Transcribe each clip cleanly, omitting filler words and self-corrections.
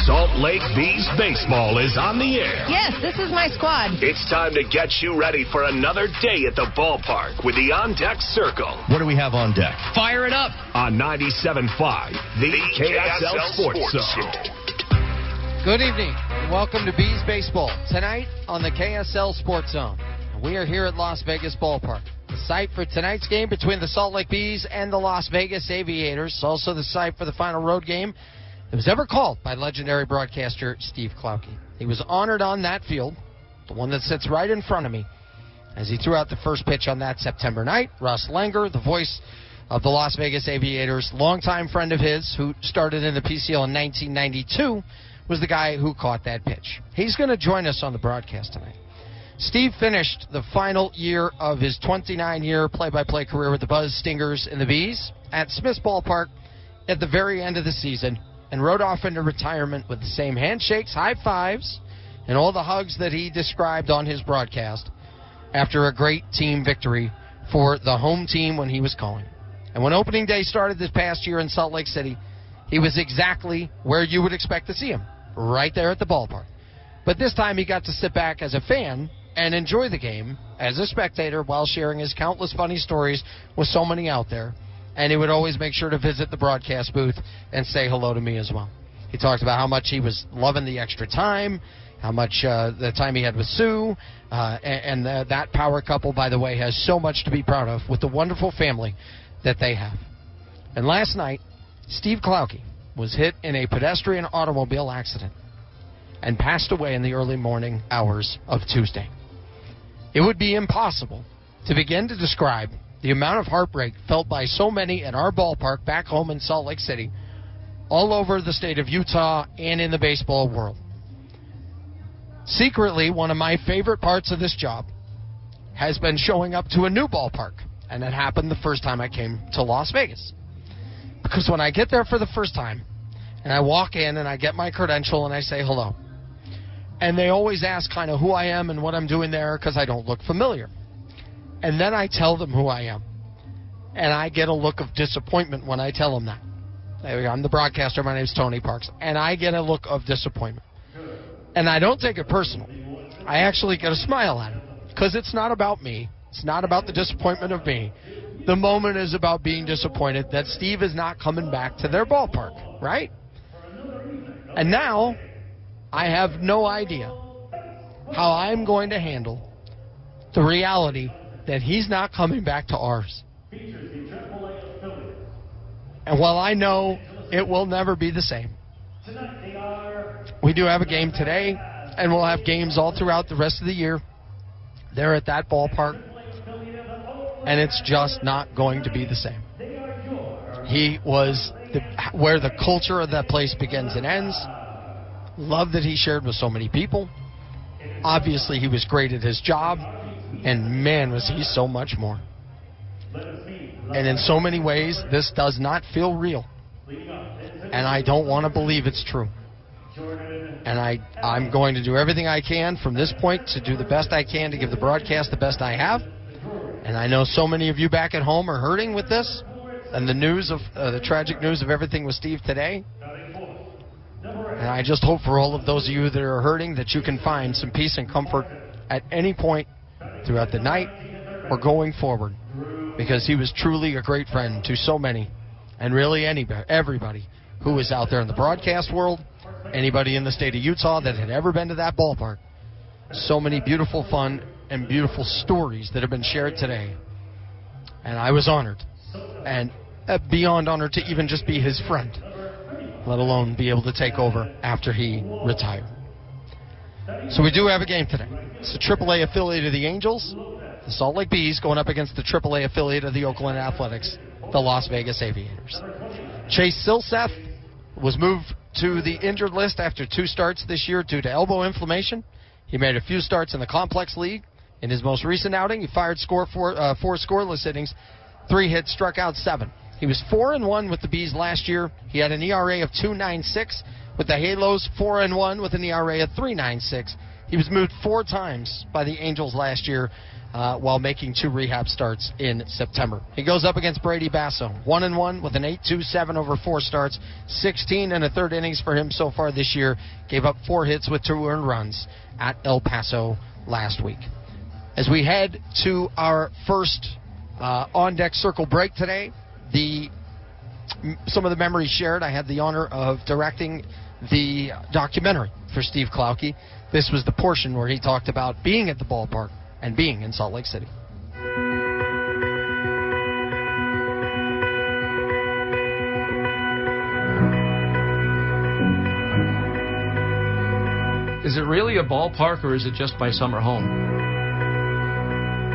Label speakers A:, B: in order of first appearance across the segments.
A: Salt Lake Bees baseball is on the air.
B: Yes, this is my squad.
A: It's time to get you ready for another day at the ballpark with the On Deck Circle.
C: What do we have on deck?
D: Fire it up.
A: On 97.5, the KSL Sports Zone.
D: Good evening. Welcome to Bees Baseball. Tonight on the KSL Sports Zone. We are here at Las Vegas Ballpark. The site for tonight's game between the Salt Lake Bees and the Las Vegas Aviators. Also the site for the final road game that was ever called by legendary broadcaster Steve Klauke. He was honored on that field, the one that sits right in front of me, as he threw out the first pitch on that September night. Russ Langer, the voice of the Las Vegas Aviators, longtime friend of his who started in the PCL in 1992, was the guy who caught that pitch. He's going to join us on the broadcast tonight. Steve finished the final year of his 29-year play-by-play career with the Buzz Stingers and the Bees at Smith's Ballpark at the very end of the season, and rode off into retirement with the same handshakes, high fives, and all the hugs that he described on his broadcast after a great team victory for the home team when he was calling. And when opening day started this past year in Salt Lake City, he was exactly where you would expect to see him, right there at the ballpark. But this time he got to sit back as a fan and enjoy the game as a spectator while sharing his countless funny stories with so many out there. And he would always make sure to visit the broadcast booth and say hello to me as well. He talked about how much he was loving the extra time, how much the time he had with Sue, and that power couple, by the way, has so much to be proud of with the wonderful family that they have. And last night, Steve Klauke was hit in a pedestrian automobile accident and passed away in the early morning hours of Tuesday. It would be impossible to begin to describe the amount of heartbreak felt by so many at our ballpark back home in Salt Lake City, all over the state of Utah and in the baseball world. Secretly, one of my favorite parts of this job has been showing up to a new ballpark, and it happened the first time I came to Las Vegas. Because when I get there for the first time, and I walk in and I get my credential and I say hello, and they always ask kind of who I am and what I'm doing there because I don't look familiar. And then I tell them who I am. And I get a look of disappointment when I tell them that. I'm the broadcaster. My name's Tony Parks. And I get a look of disappointment. And I don't take it personal. I actually get a smile at it. Because it's not about me. It's not about the disappointment of me. The moment is about being disappointed that Steve is not coming back to their ballpark. Right? And now, I have no idea how I'm going to handle the reality that he's not coming back to ours. And while I know it will never be the same, we do have a game today, and we'll have games all throughout the rest of the year. They're at that ballpark, and it's just not going to be the same. He was where the culture of that place begins and ends. Love that he shared with so many people. Obviously, he was great at his job. And man, was he so much more. And in so many ways, this does not feel real. And I don't want to believe it's true. And I'm going to do everything I can from this point to do the best I can to give the broadcast the best I have. And I know so many of you back at home are hurting with this and the news of the tragic news of everything with Steve today. And I just hope for all of those of you that are hurting that you can find some peace and comfort at any point throughout the night or going forward, because he was truly a great friend to so many, and really everybody who was out there in the broadcast world, anybody in the state of Utah that had ever been to that ballpark. So many beautiful, fun, and beautiful stories that have been shared today. And I was honored, and beyond honored to even just be his friend, let alone be able to take over after he retired. So we do have a game today. It's the AAA affiliate of the Angels, the Salt Lake Bees, going up against the AAA affiliate of the Oakland Athletics, the Las Vegas Aviators. Chase Silseth was moved to the injured list after 2 starts this year due to elbow inflammation. He made a few starts in the Complex League. In his most recent outing, he fired 4 scoreless innings, 3 hits, struck out 7. He was 4-1 with the Bees last year. He had an ERA of 2.96. With the Halos, 4-1 with an ERA of 3.96. He was moved 4 times by the Angels last year while making 2 rehab starts in September. He goes up against Brady Basso, 1-1 with an 8.27 over 4 starts, 16 and a third innings for him so far this year. Gave up 4 hits with 2 earned runs at El Paso last week. As we head to our first on-deck circle break today, some of the memories shared. I had the honor of directing the documentary for Steve Klauke. This was the portion where he talked about being at the ballpark and being in Salt Lake City.
B: Is it really a ballpark, or is it just my summer home?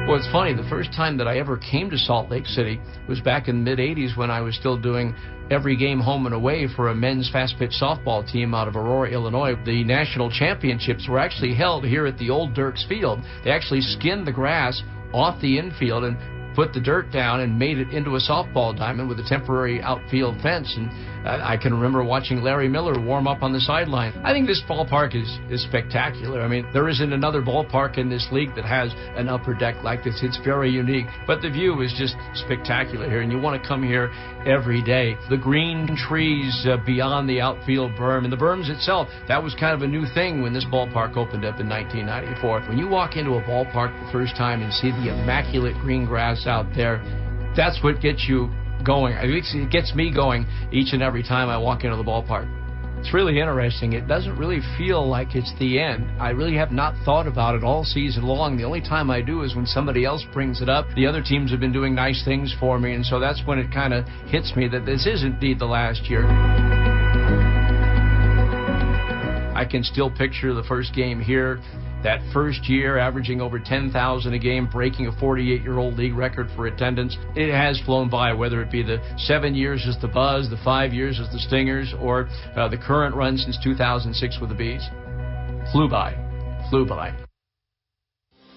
B: Well, it's funny. The first time that I ever came to Salt Lake City was back in the mid-'80s when I was still doing every game home and away for a men's fast-pitch softball team out of Aurora, Illinois. The national championships were actually held here at the old Dirks Field. They actually skinned the grass off the infield and put the dirt down and made it into a softball diamond with a temporary outfield fence. And I can remember watching Larry Miller warm up on the sideline. I think this ballpark is spectacular. I mean, there isn't another ballpark in this league that has an upper deck like this. It's very unique. But the view is just spectacular here, and you want to come here every day. The green trees beyond the outfield berm, and the berms itself, that was kind of a new thing when this ballpark opened up in 1994. When you walk into a ballpark the first time and see the immaculate green grass out there, that's what gets you going. It gets me going each and every time I walk into the ballpark. It's really interesting. It doesn't really feel like it's the end. I really have not thought about it all season long. The only time I do is when somebody else brings it up. The other teams have been doing nice things for me, and so that's when it kind of hits me that this is indeed the last year. I can still picture the first game here. That first year, averaging over 10,000 a game, breaking a 48-year-old league record for attendance. It has flown by, whether it be the 7 years as the Buzz, the 5 years as the Stingers, or the current run since 2006 with the Bees. Flew by. Flew by.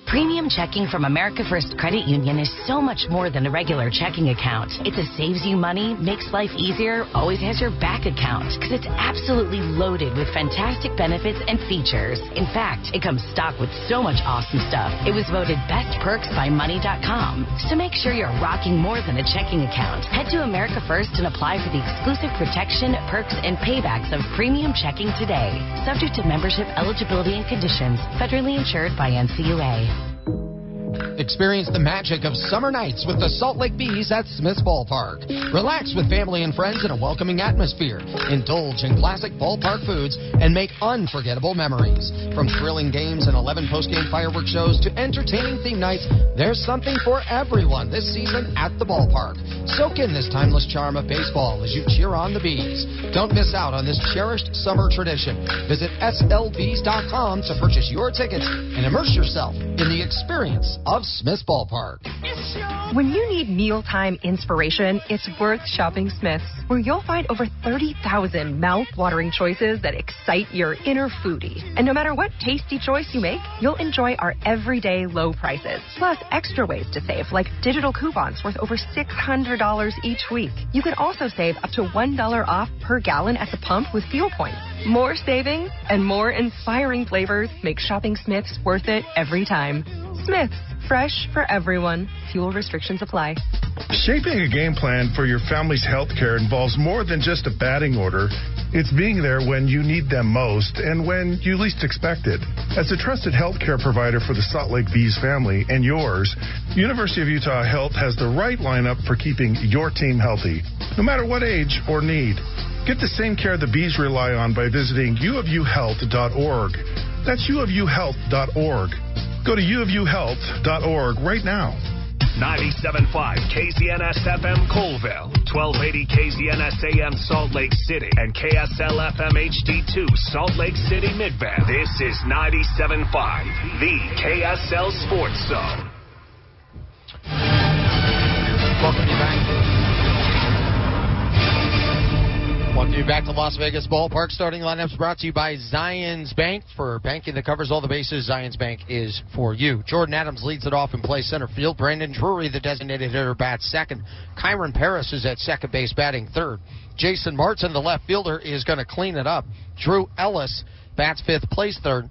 C: Premium checking from America First Credit Union is so much more than a regular checking account. It's a saves you money, makes life easier, always has your back account, because it's absolutely loaded with fantastic benefits and features. In fact, it comes stocked with so much awesome stuff. It was voted Best Perks by Money.com. So make sure you're rocking more than a checking account. Head to America First and apply for the exclusive protection, perks, and paybacks of premium checking today. Subject to membership, eligibility, and conditions. Federally insured by NCUA.
D: Experience the magic of summer nights with the Salt Lake Bees at Smith's Ballpark. Relax with family and friends in a welcoming atmosphere. Indulge in classic ballpark foods and make unforgettable memories. From thrilling games and 11 post-game fireworks shows to entertaining theme nights, there's something for everyone this season at the ballpark. Soak in this timeless charm of baseball as you cheer on the Bees. Don't miss out on this cherished summer tradition. Visit slbees.com to purchase your tickets and immerse yourself in the experience of Smith's Ballpark.
E: When you need mealtime inspiration, it's worth shopping Smith's, where you'll find over 30,000 mouth-watering choices that excite your inner foodie. And no matter what tasty choice you make, you'll enjoy our everyday low prices. Plus, extra ways to save, like digital coupons worth over $600 each week. You can also save up to $1 off per gallon at the pump with fuel points. More savings and more inspiring flavors make shopping Smith's worth it every time. Smith's, fresh for everyone. Fuel restrictions apply.
F: Shaping a game plan for your family's health care involves more than just a batting order. It's being there when you need them most and when you least expect it. As a trusted healthcare provider for the Salt Lake Bees family and yours, University of Utah Health has the right lineup for keeping your team healthy, no matter what age or need. Get the same care the Bees rely on by visiting uofuhealth.org. That's uofuhealth.org. Go to uofuhealth.org right now.
A: 97.5 KZNS FM Colville, 1280 KZNS AM Salt Lake City, and KSL FM HD2 Salt Lake City Midvale. This is 97.5, the KSL Sports Zone.
D: Welcome you back. Welcome you back to Las Vegas Ballpark. Starting lineups brought to you by Zions Bank. For banking that covers all the bases, Zions Bank is for you. Jordan Adams leads it off in play center field. Brandon Drury, the designated hitter, bats second. Kyron Paris is at second base batting third. Jason Martin, the left fielder, is going to clean it up. Drew Ellis bats fifth, plays third.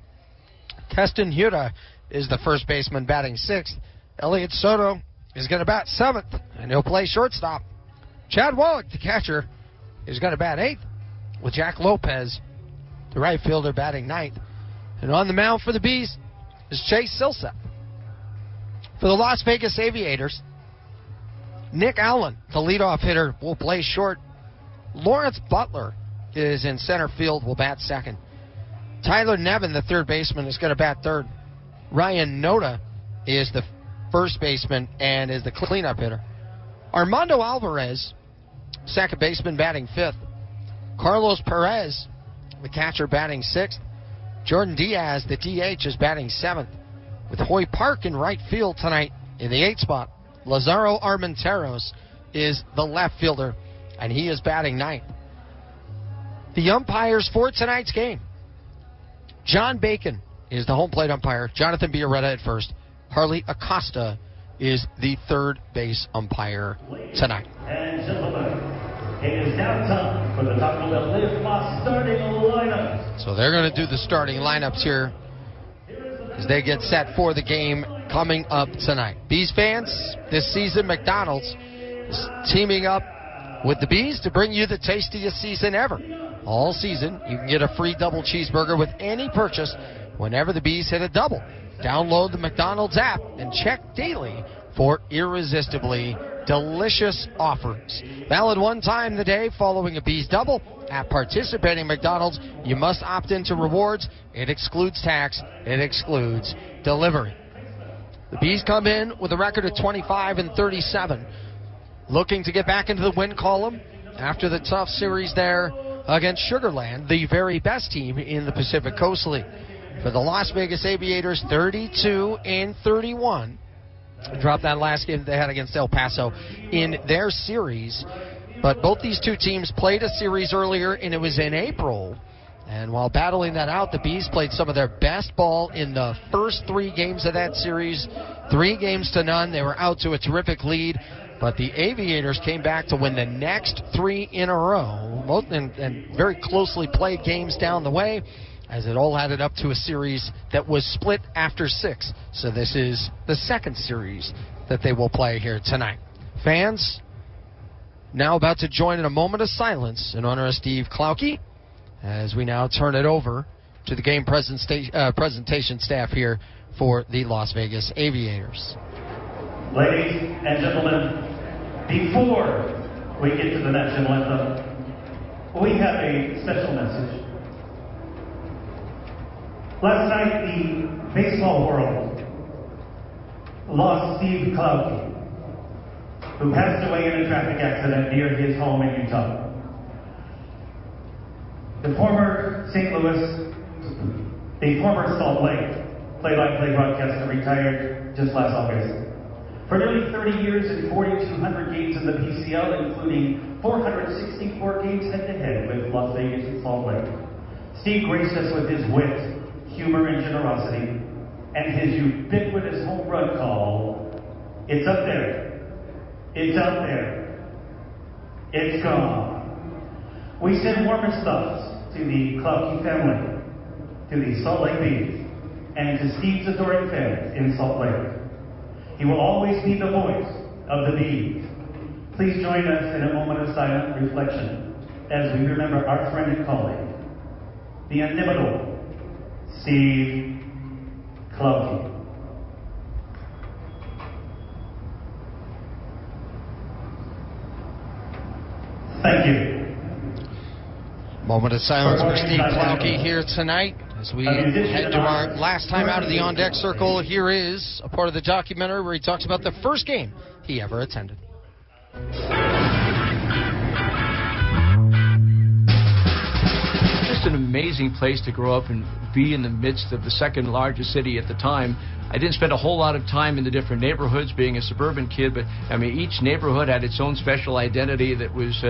D: Keston Hura is the first baseman batting sixth. Elliot Soto is going to bat 7th, and he'll play shortstop. Chad Wallach, the catcher, is going to bat 8th, with Jack Lopez, the right fielder, batting 9th. And on the mound for the Bees is Chase Silseth. For the Las Vegas Aviators, Nick Allen, the leadoff hitter, will play short. Lawrence Butler is in center field, will bat 2nd. Tyler Nevin, the third baseman, is going to bat 3rd. Ryan Noda is the first baseman and is the cleanup hitter. Armando Alvarez, second baseman, batting 5th. Carlos Perez, the catcher, batting 6th. Jordan Diaz, the DH, is batting 7th. With Hoy Park in right field tonight in the 8th spot, Lazaro Armenteros is the left fielder, and he is batting 9th. The umpires for tonight's game: John Bacon is the home plate umpire. Jonathan Biarretta at first. Harley Acosta is the third base umpire tonight.
G: And gentlemen, it is now time for the Taco Bell Live Plus starting lineup.
D: So they're going to do the starting lineups here as they get set for the game coming up tonight. Bees fans, this season McDonald's is teaming up with the Bees to bring you the tastiest season ever. All season, you can get a free double cheeseburger with any purchase whenever the Bees hit a double. Download the McDonald's app and check daily for irresistibly delicious offers. Valid one time the day following a Bees double. At participating McDonald's, you must opt into rewards. It excludes tax. It excludes delivery. The Bees come in with a record of 25-37, looking to get back into the win column after the tough series there against Sugar Land, the very best team in the Pacific Coast League. For the Las Vegas Aviators, 32-31. Dropped that last game they had against El Paso in their series. But both these two teams played a series earlier, and it was in April. And while battling that out, the Bees played some of their best ball in the first 3 games of that series. 3-0. They were out to a terrific lead. But the Aviators came back to win the next 3 in a row, and very closely played games down the way, as it all added up to a series that was split after 6. So this is the second series that they will play here tonight. Fans, now about to join in a moment of silence in honor of Steve Klauke, as we now turn it over to the game presentation staff here for the Las Vegas Aviators.
G: Ladies and gentlemen, before we get to the national anthem, we have a special message. Last night, the baseball world lost Steve Klauke, who passed away in a traffic accident near his home in Utah. The former St. Louis, the former Salt Lake play-by-play broadcaster retired just last August. For nearly 30 years and 4,200 games in the PCL, including 464 games head-to-head with Las Vegas and Salt Lake, Steve graced us with his wit, humor, and generosity, and his ubiquitous home run call, "It's up there. It's out there. It's gone." We send warmest thoughts to the Klauke family, to the Salt Lake Bees, and to Steve's adoring fans in Salt Lake. He will always be the voice of the Bees. Please join us in a moment of silent reflection as we remember our friend and colleague, the inimitable Steve Klauke. Thank you.
D: Moment of silence for Steve Klauke here tonight as we head to our last time out of the On Deck Circle. Here is a part of the documentary where he talks about the first game he ever attended.
B: Just an amazing place to grow up and be in the midst of the second largest city at the time. I didn't spend a whole lot of time in the different neighborhoods being a suburban kid, but I mean each neighborhood had its own special identity that was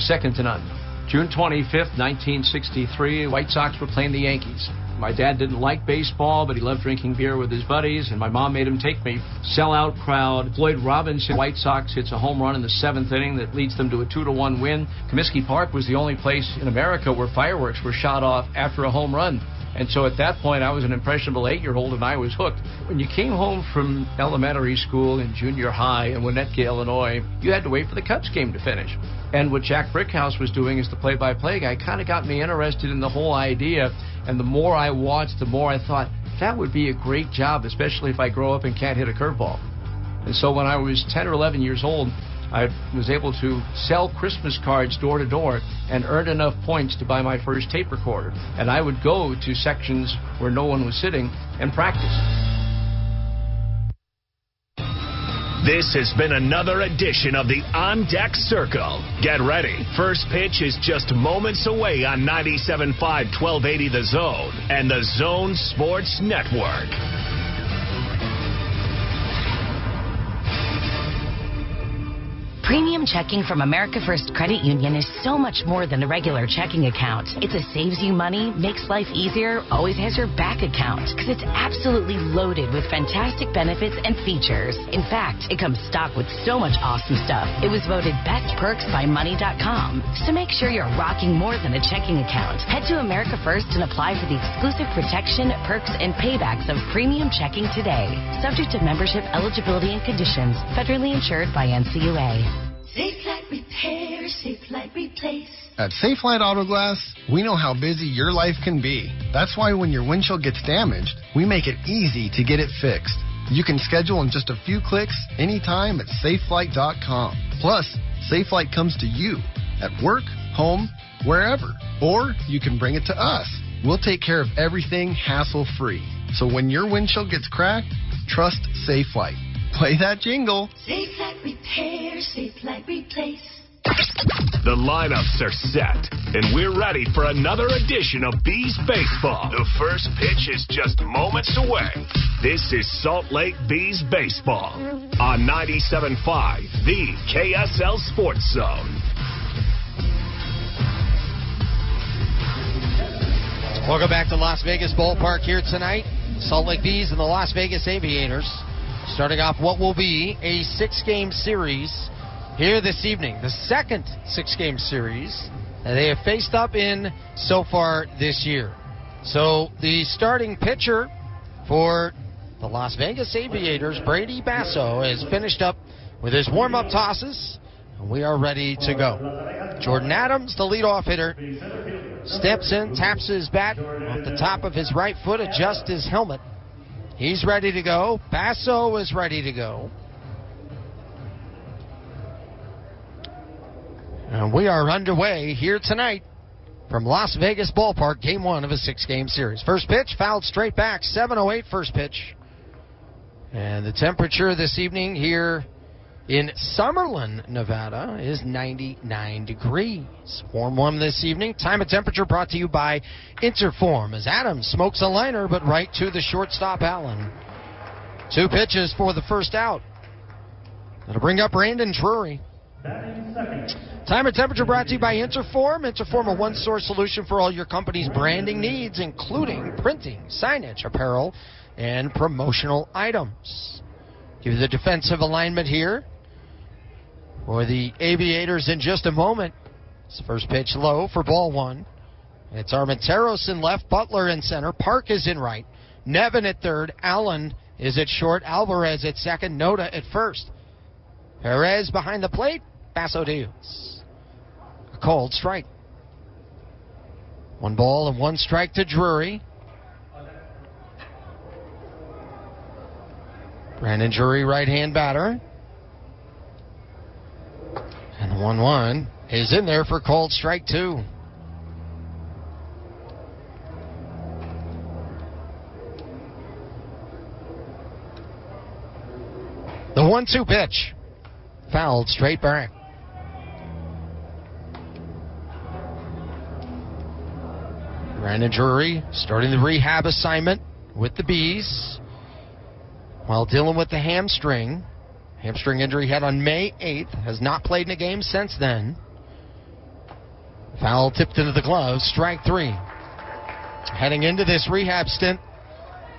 B: second to none. June 25th, 1963, White Sox were playing the Yankees. My dad didn't like baseball, but he loved drinking beer with his buddies, and my mom made him take me. Sellout crowd. Floyd Robinson, White Sox, hits a home run in the 7th inning that leads them to a 2-1 win. Comiskey Park was the only place in America where fireworks were shot off after a home run. And so at that point, I was an impressionable 8-year-old, and I was hooked. When you came home from elementary school and junior high in Winnetka, Illinois, you had to wait for the Cubs game to finish. And what Jack Brickhouse was doing as the play-by-play guy kind of got me interested in the whole idea. And the more I watched, the more I thought, that would be a great job, especially if I grow up and can't hit a curveball. And so when I was 10 or 11 years old, I was able to sell Christmas cards door to door and earned enough points to buy my first tape recorder. And I would go to sections where no one was sitting and practice.
A: This has been another edition of the On Deck Circle. Get ready. First pitch is just moments away on 97.5 1280 The Zone and the Zone Sports Network.
C: Premium checking from America First Credit Union is so much more than a regular checking account. It's a saves you money, makes life easier, always has your back account, because it's absolutely loaded with fantastic benefits and features. In fact, it comes stocked with so much awesome stuff. It was voted Best Perks by Money.com. So make sure you're rocking more than a checking account. Head to America First and apply for the exclusive protection, perks, and paybacks of premium checking today. Subject to membership, eligibility, and conditions. Federally insured by NCUA.
H: Safelite Repair, Safelite Replace.
I: At Safelite Auto Glass, we know how busy your life can be. That's why when your windshield gets damaged, we make it easy to get it fixed. You can schedule in just a few clicks anytime at Safelite.com. Plus, Safelite comes to you at work, home, wherever. Or you can bring it to us. We'll take care of everything hassle-free. So when your windshield gets cracked, trust Safelite. Play that jingle.
H: Safelite Repair, Safelite Replace.
A: The lineups are set, and we're ready for another edition of Bees Baseball. The first pitch is just moments away. This is Salt Lake Bees Baseball on 97.5, the KSL Sports Zone.
D: Welcome back to Las Vegas Ballpark here tonight. Salt Lake Bees and the Las Vegas Aviators. Starting off what will be a 6-game series here this evening. The second 6-game series that they have faced up in so far this year. So the starting pitcher for the Las Vegas Aviators, Brady Basso, has finished up with his warm-up tosses, and we are ready to go. Jordan Adams, the leadoff hitter, steps in, taps his bat off the top of his right foot, adjusts his helmet. He's ready to go. Basso is ready to go. And we are underway here tonight from Las Vegas Ballpark, Game 1 of a 6-game series. First pitch, fouled straight back, 7:08 first pitch. And the temperature this evening here in Summerlin, Nevada is 99 degrees. Warm one this evening. Time and temperature brought to you by Interform as Adams smokes a liner, but right to the shortstop, Allen. 2 pitches for the first out. That'll bring up Brandon Drury. Time and temperature brought to you by Interform. Interform, a one-source solution for all your company's branding needs, including printing, signage, apparel, and promotional items. Give you the defensive alignment here for the Aviators in just a moment. It's the first pitch low for ball 1. It's Armenteros in left, Butler in center, Park is in right, Nevin at third, Allen is at short, Alvarez at second, Noda at first. Perez behind the plate, Basso deals. A cold strike. 1 ball and 1 strike to Drury. Brandon Drury, right-hand batter. And the 1-1 is in there for called strike 2. The 1-2 pitch. Fouled straight back. Brandon Drury starting the rehab assignment with the Bees while dealing with the hamstring. Hamstring injury he had on May 8th. Has not played in a game since then. Foul tipped into the glove. Strike 3. Heading into this rehab stint,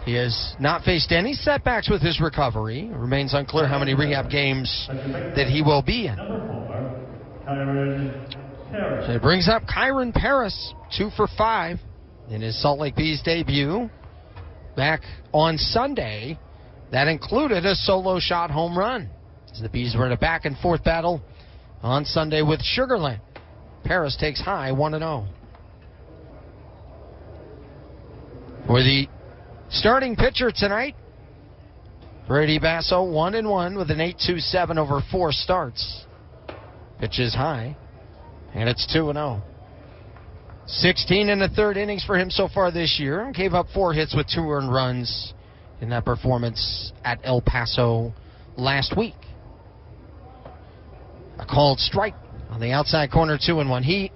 D: he has not faced any setbacks with his recovery. It remains unclear how many rehab games that he will be in. So it brings up Kyron Paris, 2 for 5. in his Salt Lake Bees debut back on Sunday. That included a solo shot home run, as the Bees were in a back-and-forth battle on Sunday with Sugar Land. Paris takes high 1-0. For the starting pitcher tonight, Brady Basso 1-1 with an 8.27 over 4 starts. Pitches high, and it's 2-0. 16 in the third innings for him so far this year. Gave up 4 hits with 2 earned runs in that performance at El Paso last week. A called strike on the outside corner, 2-1. He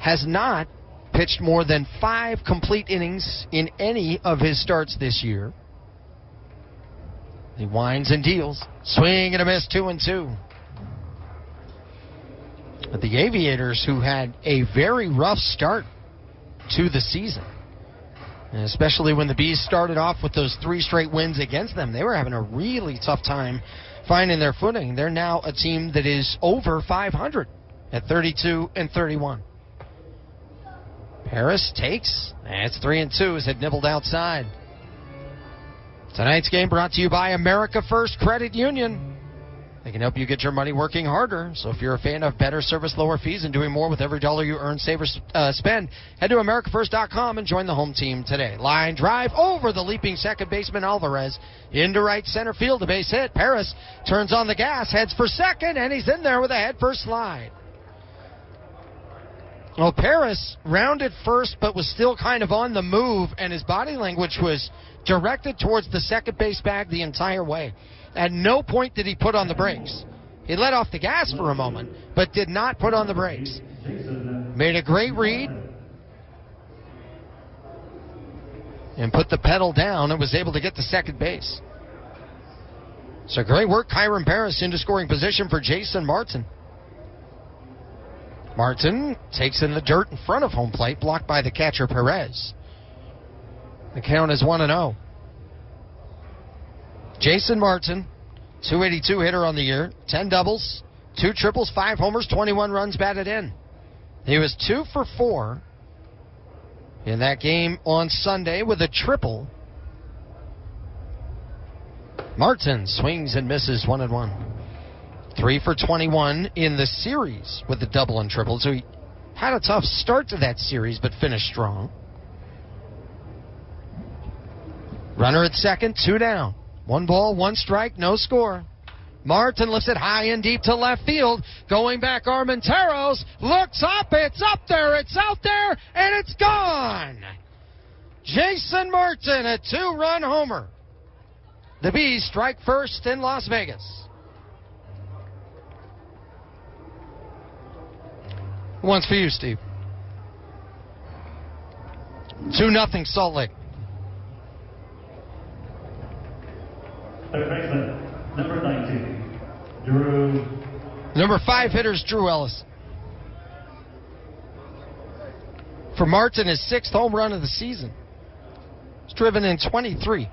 D: has not pitched more than 5 complete innings in any of his starts this year. He winds and deals. Swing and a miss, 2-2. But the Aviators, who had a very rough start to the season, and especially when the Bees started off with those 3 straight wins against them, they were having a really tough time finding their footing. They're now a team that is over 500 at 32-31. Paris takes. It's 3-2 as it nibbled outside. Tonight's game brought to you by America First Credit Union. They can help you get your money working harder. So if you're a fan of better service, lower fees, and doing more with every dollar you earn, save, or spend, head to AmericaFirst.com and join the home team today. Line drive over the leaping second baseman Alvarez into right center field. A base hit. Paris turns on the gas, heads for second, and he's in there with a head-first slide. Well, Paris rounded first, but was still kind of on the move, and his body language was directed towards the second base bag the entire way. At no point did he put on the brakes. He let off the gas for a moment, but did not put on the brakes. Made a great read and put the pedal down and was able to get to second base. So great work, Kyron Paris into scoring position for Jason Martin. Martin takes in the dirt in front of home plate, blocked by the catcher Perez. The count is 1-0. Jason Martin, 282 hitter on the year, 10 doubles, 2 triples, 5 homers, 21 runs batted in. He was 2 for 4 in that game on Sunday with a triple. Martin swings and misses 1-1. 3 for 21 in the series with the double and triple. So he had a tough start to that series, but finished strong. Runner at second, 2 down. 1 ball, 1 strike, no score. Martin lifts it high and deep to left field. Going back, Armenteros looks up. It's up there. It's out there. And it's gone. Jason Martin, a 2-run homer. The Bees strike first in Las Vegas. One's for you, Steve. 2-0 Salt Lake.
G: Third baseman, number 19, Drew.
D: Number 5 hitter's Drew Ellis. For Martin, his 6th home run of the season. He's driven in 23.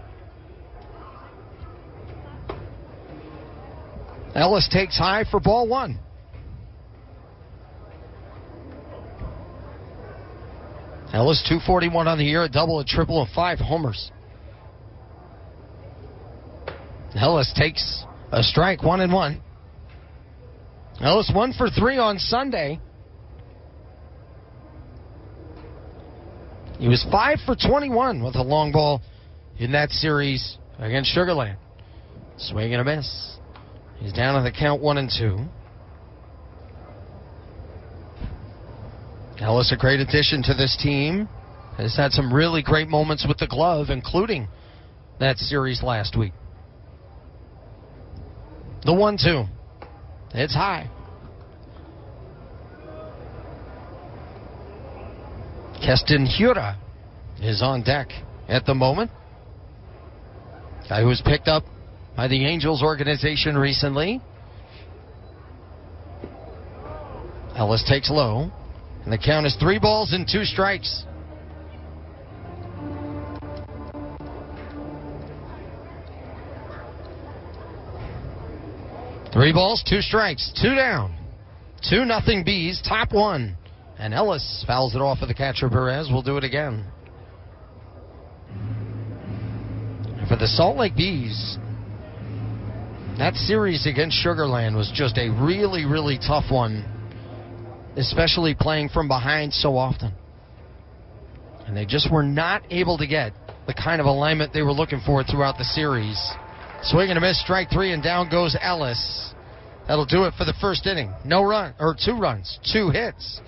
D: Ellis takes high for ball 1. Ellis 241 on the year, a double, a triple, and 5 homers. Ellis takes a strike, 1-1. Ellis 1 for 3 on Sunday. He was 5 for 21 with a long ball in that series against Sugar Land. Swing and a miss. He's down on the count 1-2. Ellis, a great addition to this team, has had some really great moments with the glove, including that series last week. The 1-2. It's high. Keston Hura is on deck at the moment. Guy who was picked up by the Angels organization recently. Ellis takes low, and the count is 3 balls and 2 strikes. Three balls, 2 strikes, 2 down. 2-0 Bees, top 1 And Ellis fouls it off of the catcher, Perez. We'll do it again. For the Salt Lake Bees, that series against Sugar Land was just a really, really tough one, especially playing from behind so often. And they just were not able to get the kind of alignment they were looking for throughout the series. Swing and a miss, strike 3, and down goes Ellis. That'll do it for the first inning. No run, or 2 runs, 2 hits.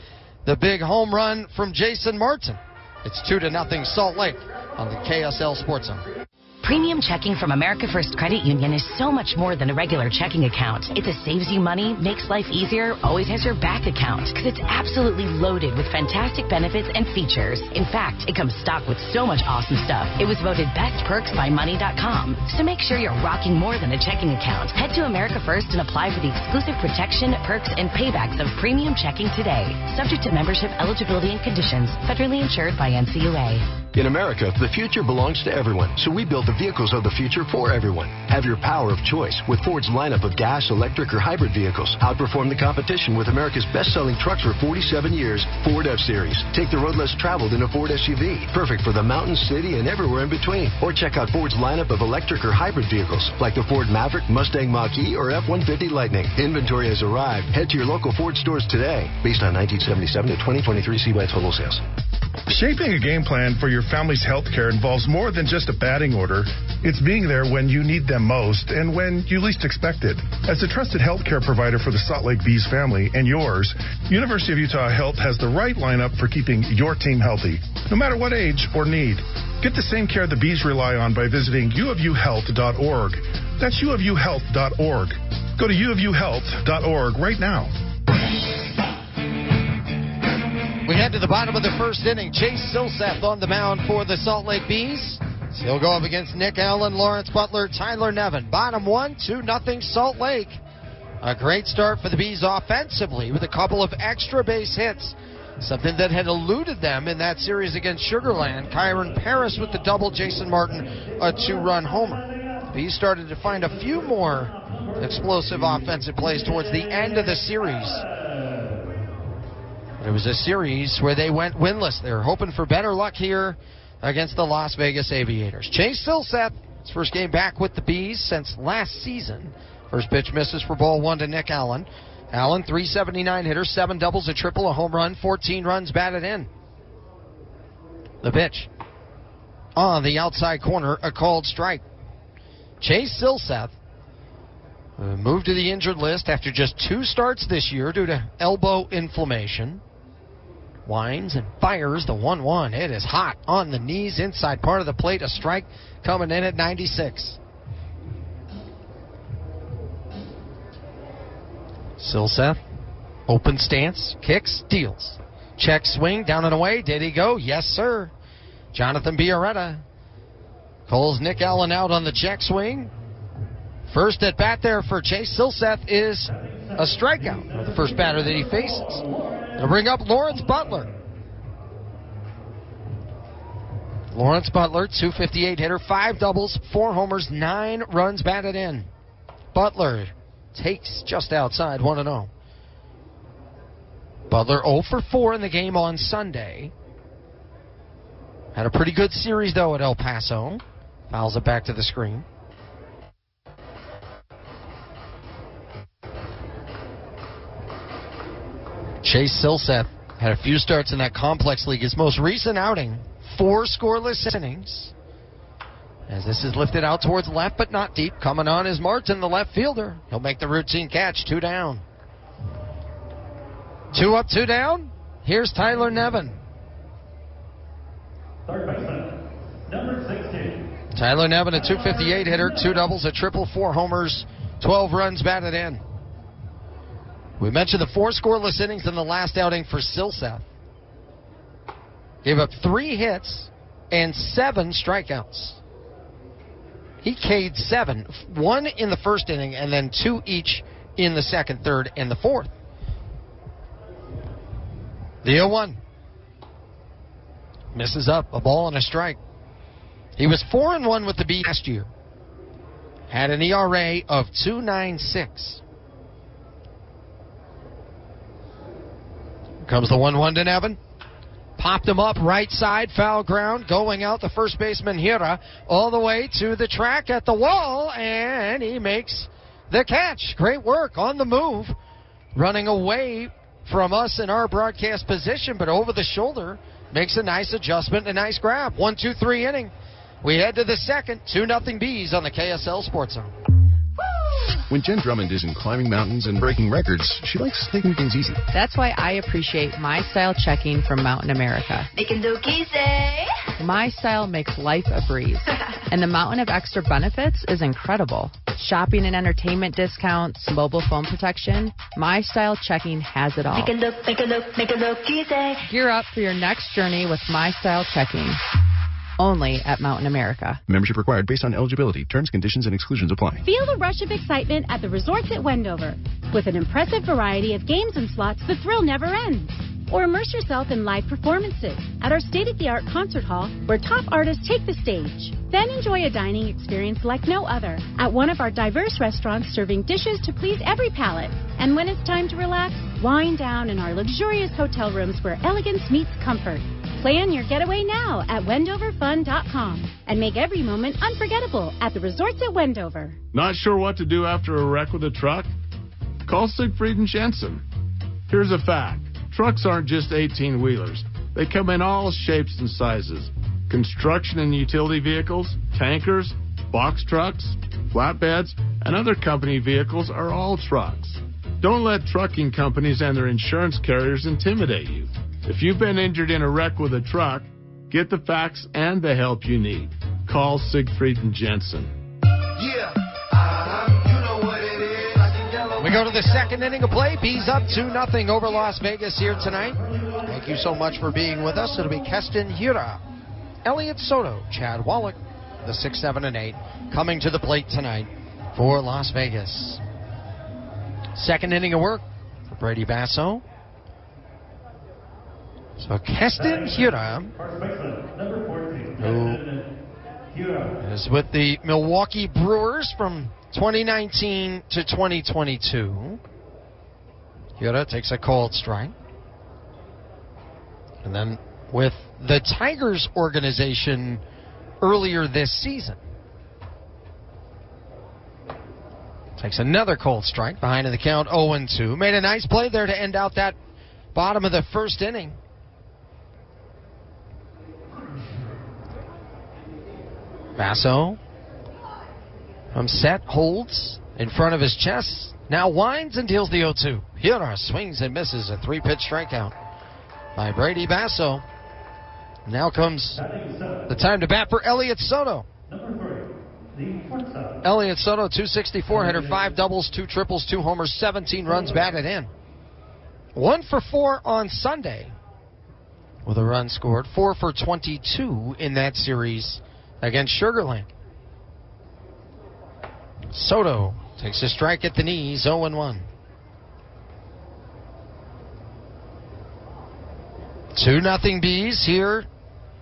D: The big home run from Jason Martin. It's 2-0 Salt Lake on the KSL Sports Zone.
C: Premium checking from America First Credit Union is so much more than a regular checking account. It's a saves you money, makes life easier, always has your back account. Because it's absolutely loaded with fantastic benefits and features. In fact, it comes stocked with so much awesome stuff. It was voted Best Perks by Money.com. So make sure you're rocking more than a checking account. Head to America First and apply for the exclusive protection, perks, and paybacks of premium checking today. Subject to membership, eligibility, and conditions. Federally insured by NCUA.
J: In America, the future belongs to everyone, so we build the vehicles of the future for everyone. Have your power of choice with Ford's lineup of gas, electric, or hybrid vehicles. Outperform the competition with America's best-selling trucks for 47 years, Ford F-Series. Take the road less traveled in a Ford SUV, perfect for the mountain, city, and everywhere in between. Or check out Ford's lineup of electric or hybrid vehicles, like the Ford Maverick, Mustang Mach-E, or F-150 Lightning. Inventory has arrived. Head to your local Ford stores today. Based on 1977 to 2023 CY total sales.
F: Shaping a game plan for your family's health care involves more than just a batting order. It's being there when you need them most and when you least expect it. As a trusted health care provider for the Salt Lake Bees family and yours, University of Utah Health has the right lineup for keeping your team healthy, no matter what age or need. Get the same care the Bees rely on by visiting uofuhealth.org. That's uofuhealth.org. Go to uofuhealth.org right now.
D: We head to the bottom of the first inning. Chase Silseth on the mound for the Salt Lake Bees. He'll go up against Nick Allen, Lawrence Butler, Tyler Nevin. Bottom 1, 2-0 Salt Lake. A great start for the Bees offensively with a couple of extra base hits. Something that had eluded them in that series against Sugar Land. Kyron Paris with the double, Jason Martin a 2-run homer. The Bees started to find a few more explosive offensive plays towards the end of the series. It was a series where they went winless. They were hoping for better luck here against the Las Vegas Aviators. Chase Silseth, his first game back with the Bees since last season. First pitch misses for ball 1 to Nick Allen. Allen, 379 hitter, 7 doubles, a triple, a home run, 14 runs batted in. The pitch on the outside corner, a called strike. Chase Silseth moved to the injured list after just 2 starts this year due to elbow inflammation. Winds and fires the 1-1. It is hot on the knees, inside part of the plate. A strike coming in at 96. Silseth, open stance, kicks, deals. Check swing, down and away. Did he go? Yes, sir. Jonathan Biarretta calls Nick Allen out on the check swing. First at bat there for Chase Silseth is a strikeout, the first batter that he faces. They'll bring up Lawrence Butler. Lawrence Butler, 258 hitter, 5 doubles, 4 homers, 9 runs batted in. Butler takes just outside 1-0. Butler 0 for 4 in the game on Sunday. Had a pretty good series, though, at El Paso. Fouls it back to the screen. Chase Silseth had a few starts in that complex league. His most recent outing, 4 scoreless innings. As this is lifted out towards left, but not deep. Coming on is Martin, the left fielder. He'll make the routine catch, 2 down. 2 up, 2 down. Here's Tyler Nevin.
G: Third baseman, number 16.
D: Tyler Nevin, a 258 hitter, 2 doubles, a triple, 4 homers, 12 runs batted in. We mentioned the 4 scoreless innings in the last outing for Silseth. Gave up 3 hits and 7 strikeouts. He K'd 7, 1 in the first inning and then 2 each in the second, third, and the fourth. The 0-1. Misses up, a ball and a strike. He was 4-1 with the Bees last year. Had an ERA of 2.96. comes the 1-1 to Nevin. Popped him up right side, foul ground, going out the first baseman Hira all the way to the track at the wall, and he makes the catch. Great work on the move, running away from us in our broadcast position, but over the shoulder, makes a nice adjustment, a nice grab. 1-2-3 inning. We head to the second, 2-0 Bees on the KSL Sports Zone.
K: When Jen Drummond isn't climbing mountains and breaking records, she likes taking things easy.
L: That's why I appreciate My Style checking from Mountain America.
H: Making look easy.
L: My Style makes life a breeze. And the mountain of extra benefits is incredible. Shopping and entertainment discounts, mobile phone protection. My Style checking has it all.
H: Make it look easy.
L: Gear up for your next journey with My Style checking. Only at Mountain America.
K: Membership required based on eligibility. Terms, conditions, and exclusions apply.
M: Feel the rush of excitement at the resorts at Wendover. With an impressive variety of games and slots, the thrill never ends. Or immerse yourself in live performances at our state-of-the-art concert hall where top artists take the stage. Then enjoy a dining experience like no other at one of our diverse restaurants serving dishes to please every palate. And when it's time to relax, wind down in our luxurious hotel rooms where elegance meets comfort. Plan your getaway now at wendoverfun.com and make every moment unforgettable at the resorts at Wendover.
N: Not sure what to do after a wreck with a truck? Call Siegfried and Jensen. Here's a fact. Trucks aren't just 18-wheelers. They come in all shapes and sizes. Construction and utility vehicles, tankers, box trucks, flatbeds, and other company vehicles are all trucks. Don't let trucking companies and their insurance carriers intimidate you. If you've been injured in a wreck with a truck, get the facts and the help you need. Call Siegfried and Jensen.
D: We go to the second inning of play. Bees up 2-0 over Las Vegas here tonight. Thank you so much for being with us. It'll be Keston Hira, Elliot Soto, Chad Wallach, the 6, 7, and 8, coming to the plate tonight for Las Vegas. Second inning of work for Brady Basso. So Keston Hira, who is with the Milwaukee Brewers from 2019 to 2022. Hira takes a cold strike. And then with the Tigers organization earlier this season. Takes another cold strike behind in the count 0-2. Made a nice play there to end out that bottom of the first inning. Basso from set, holds in front of his chest, now winds and deals the 0-2. Hira swings and misses a 3-pitch strikeout by Brady Basso. Now comes the time to bat for Elliot Soto. Elliot Soto, 264 hitter, 5 doubles, 2 triples, 2 homers, 17 runs batted in. 1 for 4 on Sunday with a run scored. 4 for 22 in that series against Sugar Land. Soto takes a strike at the knees, 0-1. 2-0 Bees here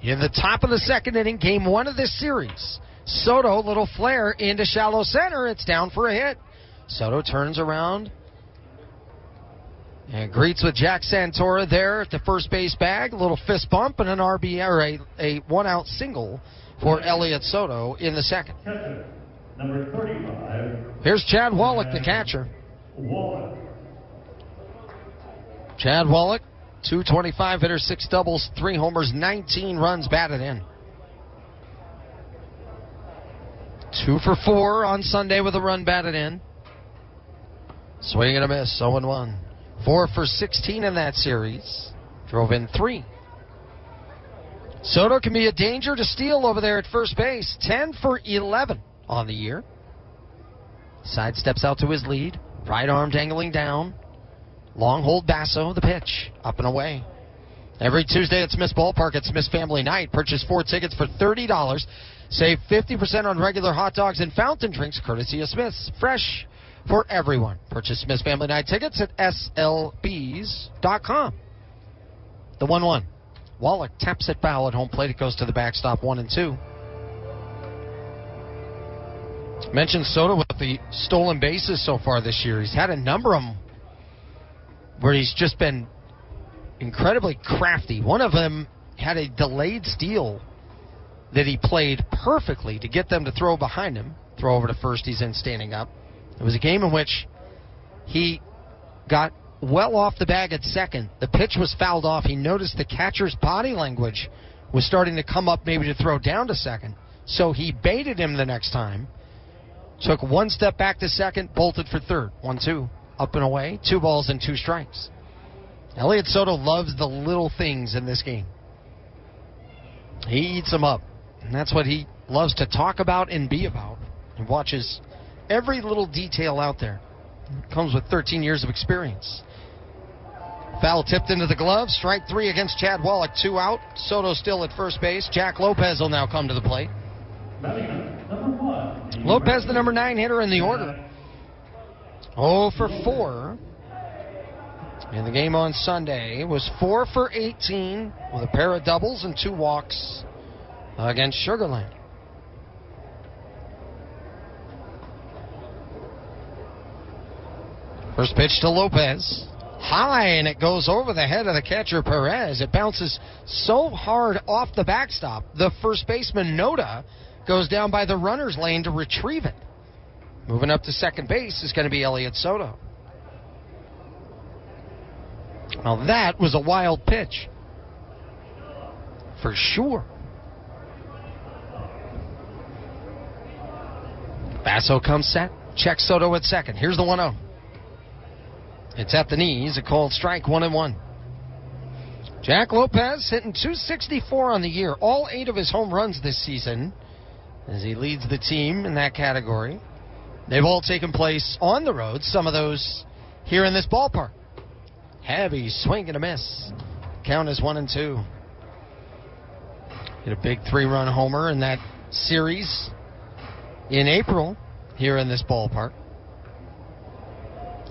D: in the top of the second inning, game 1 of this series. Soto, little flare into shallow center. It's down for a hit. Soto turns around and greets with Jack Santora there at the first base bag. A little fist bump and an RBI, or a 1-out single for Elliot Soto in the second.
G: Number 35.
D: Here's Chad Wallach, the catcher. Chad Wallach, 225 hitter, 6 doubles, 3 homers, 19 runs batted in. 2 for 4 on Sunday with a run batted in. Swing and a miss, 0-1. 4 for 16 in that series. Drove in 3. Soto can be a danger to steal over there at first base. 10 for 11 on the year. Side steps out to his lead. Right arm dangling down. Long hold Basso, the pitch. Up and away. Every Tuesday at Smith's Ballpark, it's Smith's Family Night. Purchase 4 tickets for $30. Save 50% on regular hot dogs and fountain drinks, courtesy of Smith's. Fresh for everyone. Purchase Smith's Family Night tickets at slbs.com. The 1-1. Wallach taps it foul at home plate. It goes to the backstop, 1-2. Mentioned Soto with the stolen bases so far this year. He's had a number of them where he's just been incredibly crafty. One of them had a delayed steal that he played perfectly to get them to throw behind him. Throw over to first, he's in standing up. It was a game in which he got well off the bag at second. The pitch was fouled off. He noticed the catcher's body language was starting to come up maybe to throw down to second. So he baited him the next time. Took one step back to second, bolted for third. 1-2, up and away. 2 balls and 2 strikes. Elliot Soto loves the little things in this game. He eats them up. And that's what he loves to talk about and be about. He watches every little detail out there. Comes with 13 years of experience. Foul tipped into the glove. Strike 3 against Chad Wallach. 2 out. Soto still at first base. Jack Lopez will now come to the plate. Lopez, the number 9 hitter in the order. 0 for 4. And the game on Sunday was 4 for 18 with a pair of doubles and 2 walks against Sugar Land. First pitch to Lopez. High, and it goes over the head of the catcher, Perez. It bounces so hard off the backstop. The first baseman, Noda, goes down by the runner's lane to retrieve it. Moving up to second base is going to be Elliot Soto. Now that was a wild pitch. For sure. Basso comes set. Checks Soto at second. Here's the 1-0. It's at the knees. A called strike, 1-1. Jack Lopez hitting .264 on the year. All 8 of his home runs this season as he leads the team in that category. They've all taken place on the road. Some of those here in this ballpark. Heavy swing and a miss. Count is 1-2. Hit a big 3-run homer in that series in April here in this ballpark.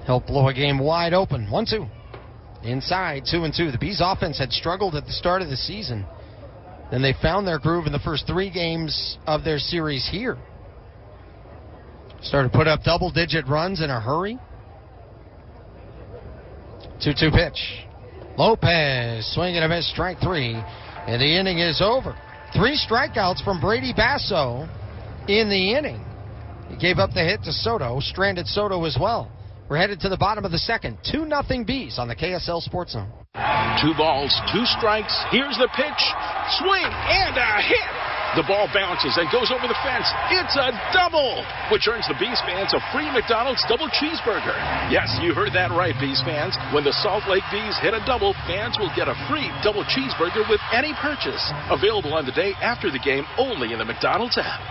D: Helped blow a game wide open. 1-2. Inside, 2-2. The Bees offense had struggled at the start of the season. Then they found their groove in the first 3 games of their series here. Started to put up double-digit runs in a hurry. 2-2 pitch. Lopez swinging a miss, strike 3. And the inning is over. 3 strikeouts from Brady Basso in the inning. He gave up the hit to Soto, stranded Soto as well. We're headed to the bottom of the second. 2-0 Bees on the KSL Sports Zone.
O: 2 balls, 2 strikes. Here's the pitch. Swing and a hit. The ball bounces and goes over the fence. It's a double, which earns the Bees fans a free McDonald's double cheeseburger. Yes, you heard that right, Bees fans. When the Salt Lake Bees hit a double, fans will get a free double cheeseburger with any purchase. Available on the day after the game only in the McDonald's app.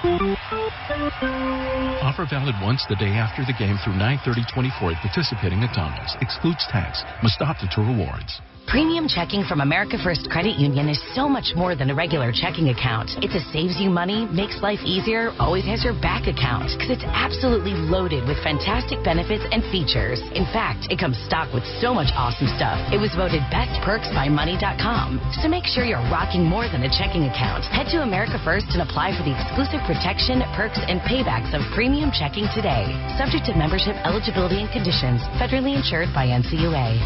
P: Offer valid once the day after the game through 9/30/24 at participating McDonald's. Excludes tax. Must opt into rewards.
C: Premium checking from America First Credit Union is so much more than a regular checking account. It's a saves you money, makes life easier, always has your back account. Because it's absolutely loaded with fantastic benefits and features. In fact, it comes stocked with so much awesome stuff. It was voted Best Perks by Money.com. So make sure you're rocking more than a checking account. Head to America First and apply for the exclusive protection, perks, and paybacks of premium checking today. Subject to membership, eligibility, and conditions. Federally insured by NCUA.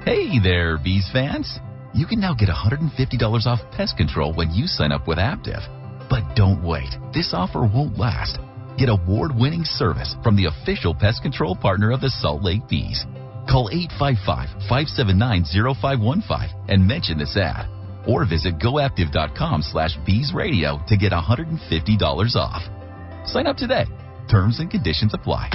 Q: Hey there, Bees fans. You can now get $150 off pest control when you sign up with Aptiv. But don't wait. This offer won't last. Get award-winning service from the official pest control partner of the Salt Lake Bees. Call 855-579-0515 and mention this ad. Or visit goaptiv.com/beesradio to get $150 off. Sign up today. Terms and conditions apply.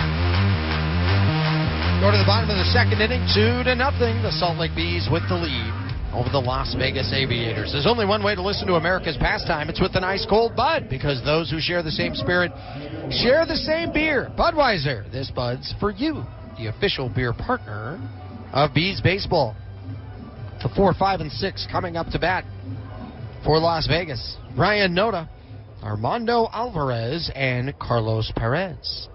D: Go to the bottom of the second inning, 2-0. The Salt Lake Bees with the lead over the Las Vegas Aviators. There's only one way to listen to America's pastime. It's with an ice cold Bud, because those who share the same spirit share the same beer. Budweiser, this Bud's for you, the official beer partner of Bees baseball. The 4, 5, and 6 coming up to bat for Las Vegas. Ryan Noda, Armando Alvarez, and Carlos Perez.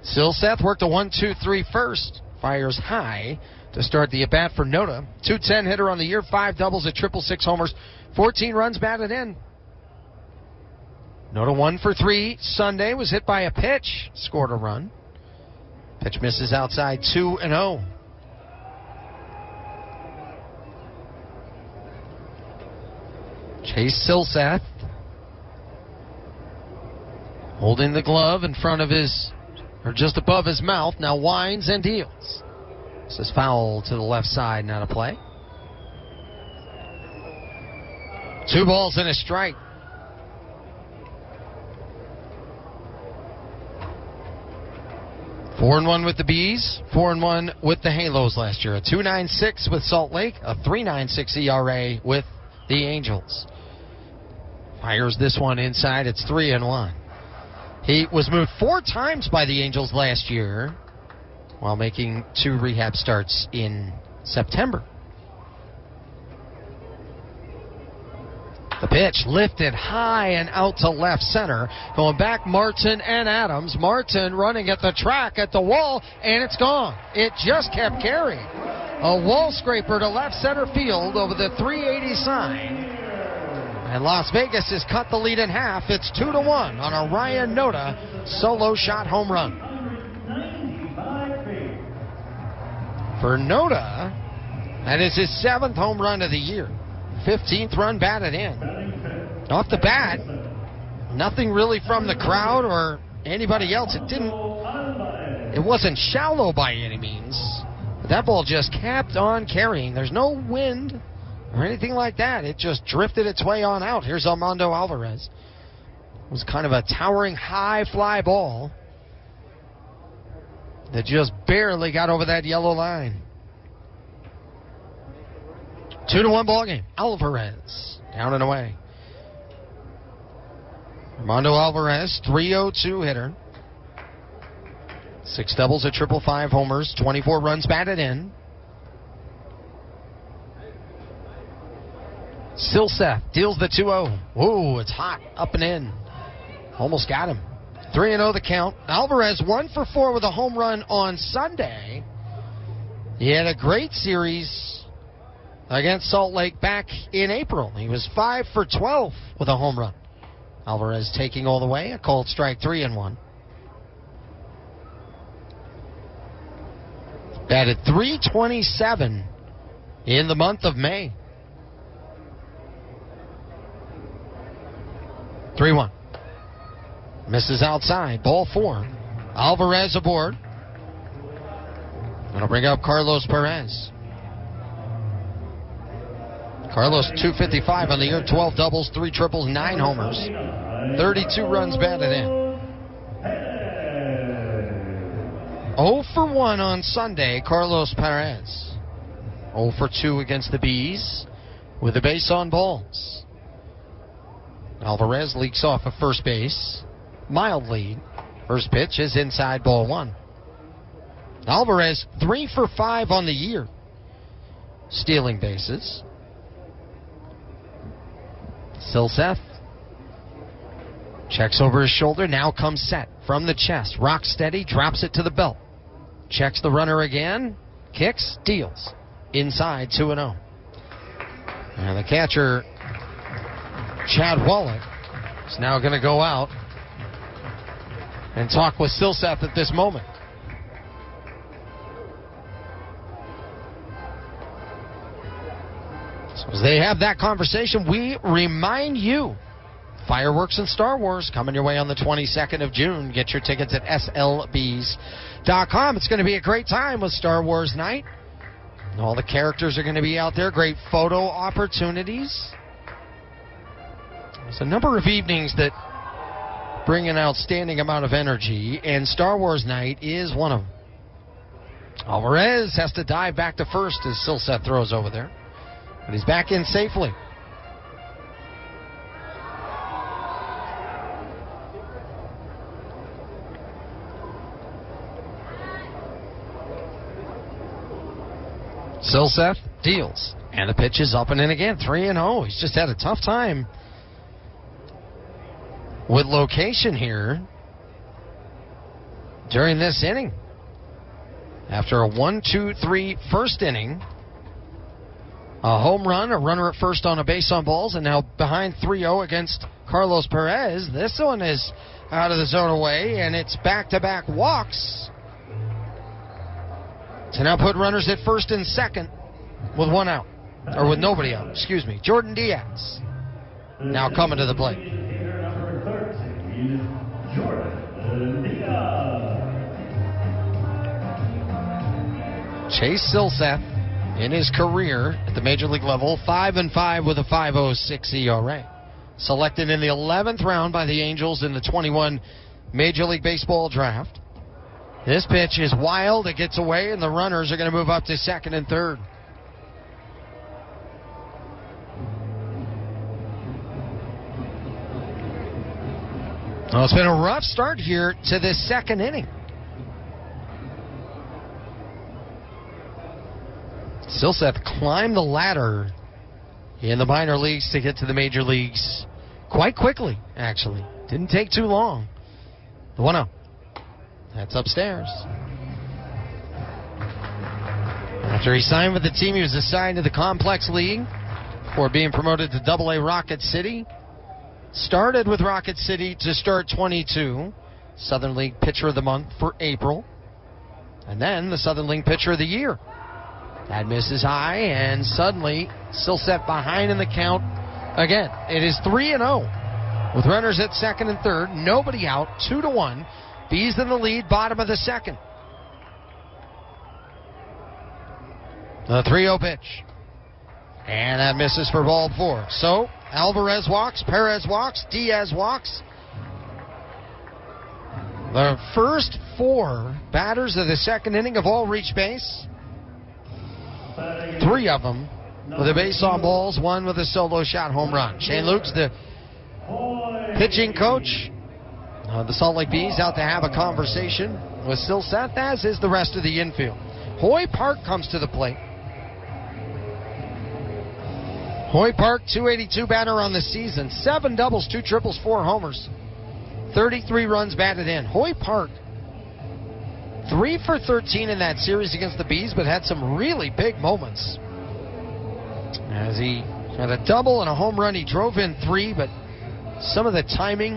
D: Silseth worked a 1-2-3 first. Fires high to start the at-bat for Noda. 210 hitter on the year, 5 doubles, a triple, 6 homers, 14 runs batted in. Noda 1 for 3 Sunday, was hit by a pitch, scored a run. Pitch misses outside, 2-0. Chase Silseth holding the glove in front of his, or just above his mouth, now winds and deals. This is foul to the left side, not a play. 2 balls and a strike. Four and 1 with the Bees, 4 and 1 with the Halos last year. A 2.96 with Salt Lake, a 3.96 ERA with the Angels. Fires this one inside. It's 3 and 1. He was moved 4 times by the Angels last year while making 2 rehab starts in September. The pitch lifted high and out to left center. Going back, Martin and Adams. Martin running at the track, at the wall, and it's gone. It just kept carrying. A wall scraper to left center field over the 380 sign. And Las Vegas has cut the lead in half. It's 2-1 on a Ryan Noda solo shot home run. For Noda, that is his 7th home run of the year. 15th run batted in. Off the bat, nothing really from the crowd or anybody else. It wasn't shallow by any means. But that ball just kept on carrying. There's no wind or anything like that. It just drifted its way on out. Here's Armando Alvarez. It was kind of a towering high fly ball that just barely got over that yellow line. 2-1 ball game. Alvarez down and away. Armando Alvarez, 302 hitter. 6 doubles, a triple, 5 homers, 24 runs batted in. Silseth deals the 2-0. Whoa, it's hot, up and in. Almost got him. 3-0 the count. Alvarez 1 for 4 with a home run on Sunday. He had a great series against Salt Lake back in April. He was 5 for 12 with a home run. Alvarez taking all the way. A called strike, 3-1. Batted .327 in the month of May. 3-1. Misses outside. Ball 4. Alvarez aboard. That'll bring up Carlos Perez. Carlos, 255 on the year, 12 doubles, 3 triples, 9 homers, 32 runs batted in. 0 for 1 on Sunday, Carlos Perez. 0 for 2 against the Bees with a base on balls. Alvarez leaks off of first base. Mild lead. First pitch is inside, ball 1. Alvarez, 3 for 5 on the year, stealing bases. Silseth checks over his shoulder, now comes set from the chest. Rocks steady, drops it to the belt. Checks the runner again, kicks, deals. Inside, 2-0. And the catcher, Chad Wallach, is now going to go out and talk with Silseth at this moment. As they have that conversation, we remind you, fireworks and Star Wars coming your way on the 22nd of June. Get your tickets at slbs.com. It's going to be a great time with Star Wars night. All the characters are going to be out there. Great photo opportunities. There's a number of evenings that bring an outstanding amount of energy, and Star Wars night is one of them. Alvarez has to dive back to first as Silseth throws over there. But he's back in safely. Silseth deals. And the pitch is up and in again. 3-0. He's just had a tough time with location here during this inning. After a 1-2-3 first inning, a home run, a runner at first on a base on balls, and now behind 3-0 against Carlos Perez. This one is out of the zone away, and it's back-to-back walks to now put runners at first and second with one out, or with nobody out, excuse me. Jordan Diaz now coming to the plate. Chase Silseth, in his career at the major league level, 5-5 with a 5.06 ERA. Selected in the 11th round by the Angels in the 21 Major League Baseball draft. This pitch is wild. It gets away, and the runners are going to move up to second and third. Well, it's been a rough start here to this second inning. Silseth climbed the ladder in the minor leagues to get to the major leagues quite quickly, actually. Didn't take too long. The 1-0. That's upstairs. After he signed with the team, he was assigned to the Complex League before being promoted to AA Rocket City. Started with Rocket City to start 22. Southern League Pitcher of the Month for April. And then the Southern League Pitcher of the Year. That misses high, and suddenly Silseth behind in the count again. It is 3-0 with runners at second and third. Nobody out, 2-1. Bees in the lead, bottom of the second. The 3-0 pitch. And that misses for ball 4. So Alvarez walks, Perez walks, Diaz walks. The first 4 batters of the second inning have all reached base. 3 of them with a base on balls, 1 with a solo shot home run. Shane Luke's the pitching coach of the Salt Lake Bees, out to have a conversation with Silseth, as is the rest of the infield. Hoy Park comes to the plate. Hoy Park, 282 batter on the season, 7 doubles, 2 triples, 4 homers, 33 runs batted in. Hoy Park, 3 for 13 in that series against the Bees, but had some really big moments. As he had a double and a home run, he drove in 3, but some of the timing,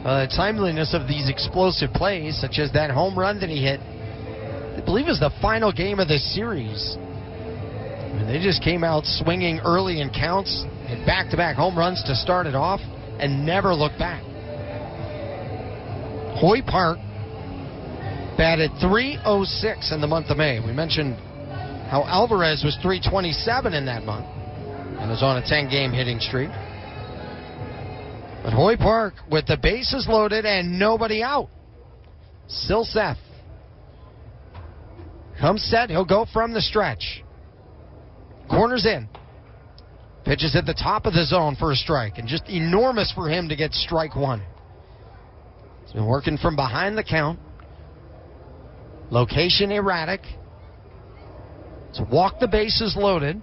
D: the timeliness of these explosive plays, such as that home run that he hit, I believe it was the final game of the series. And they just came out swinging early in counts, hit back-to-back home runs to start it off, and never looked back. Hoy Park batted .306 in the month of May. We mentioned how Alvarez was .327 in that month and was on a 10-game hitting streak. But Hoy Park, with the bases loaded and nobody out. Silseth comes set. He'll go from the stretch. Corners in. Pitches at the top of the zone for a strike. And just enormous for him to get strike 1. He's been working from behind the count. Location erratic. So walk the bases loaded.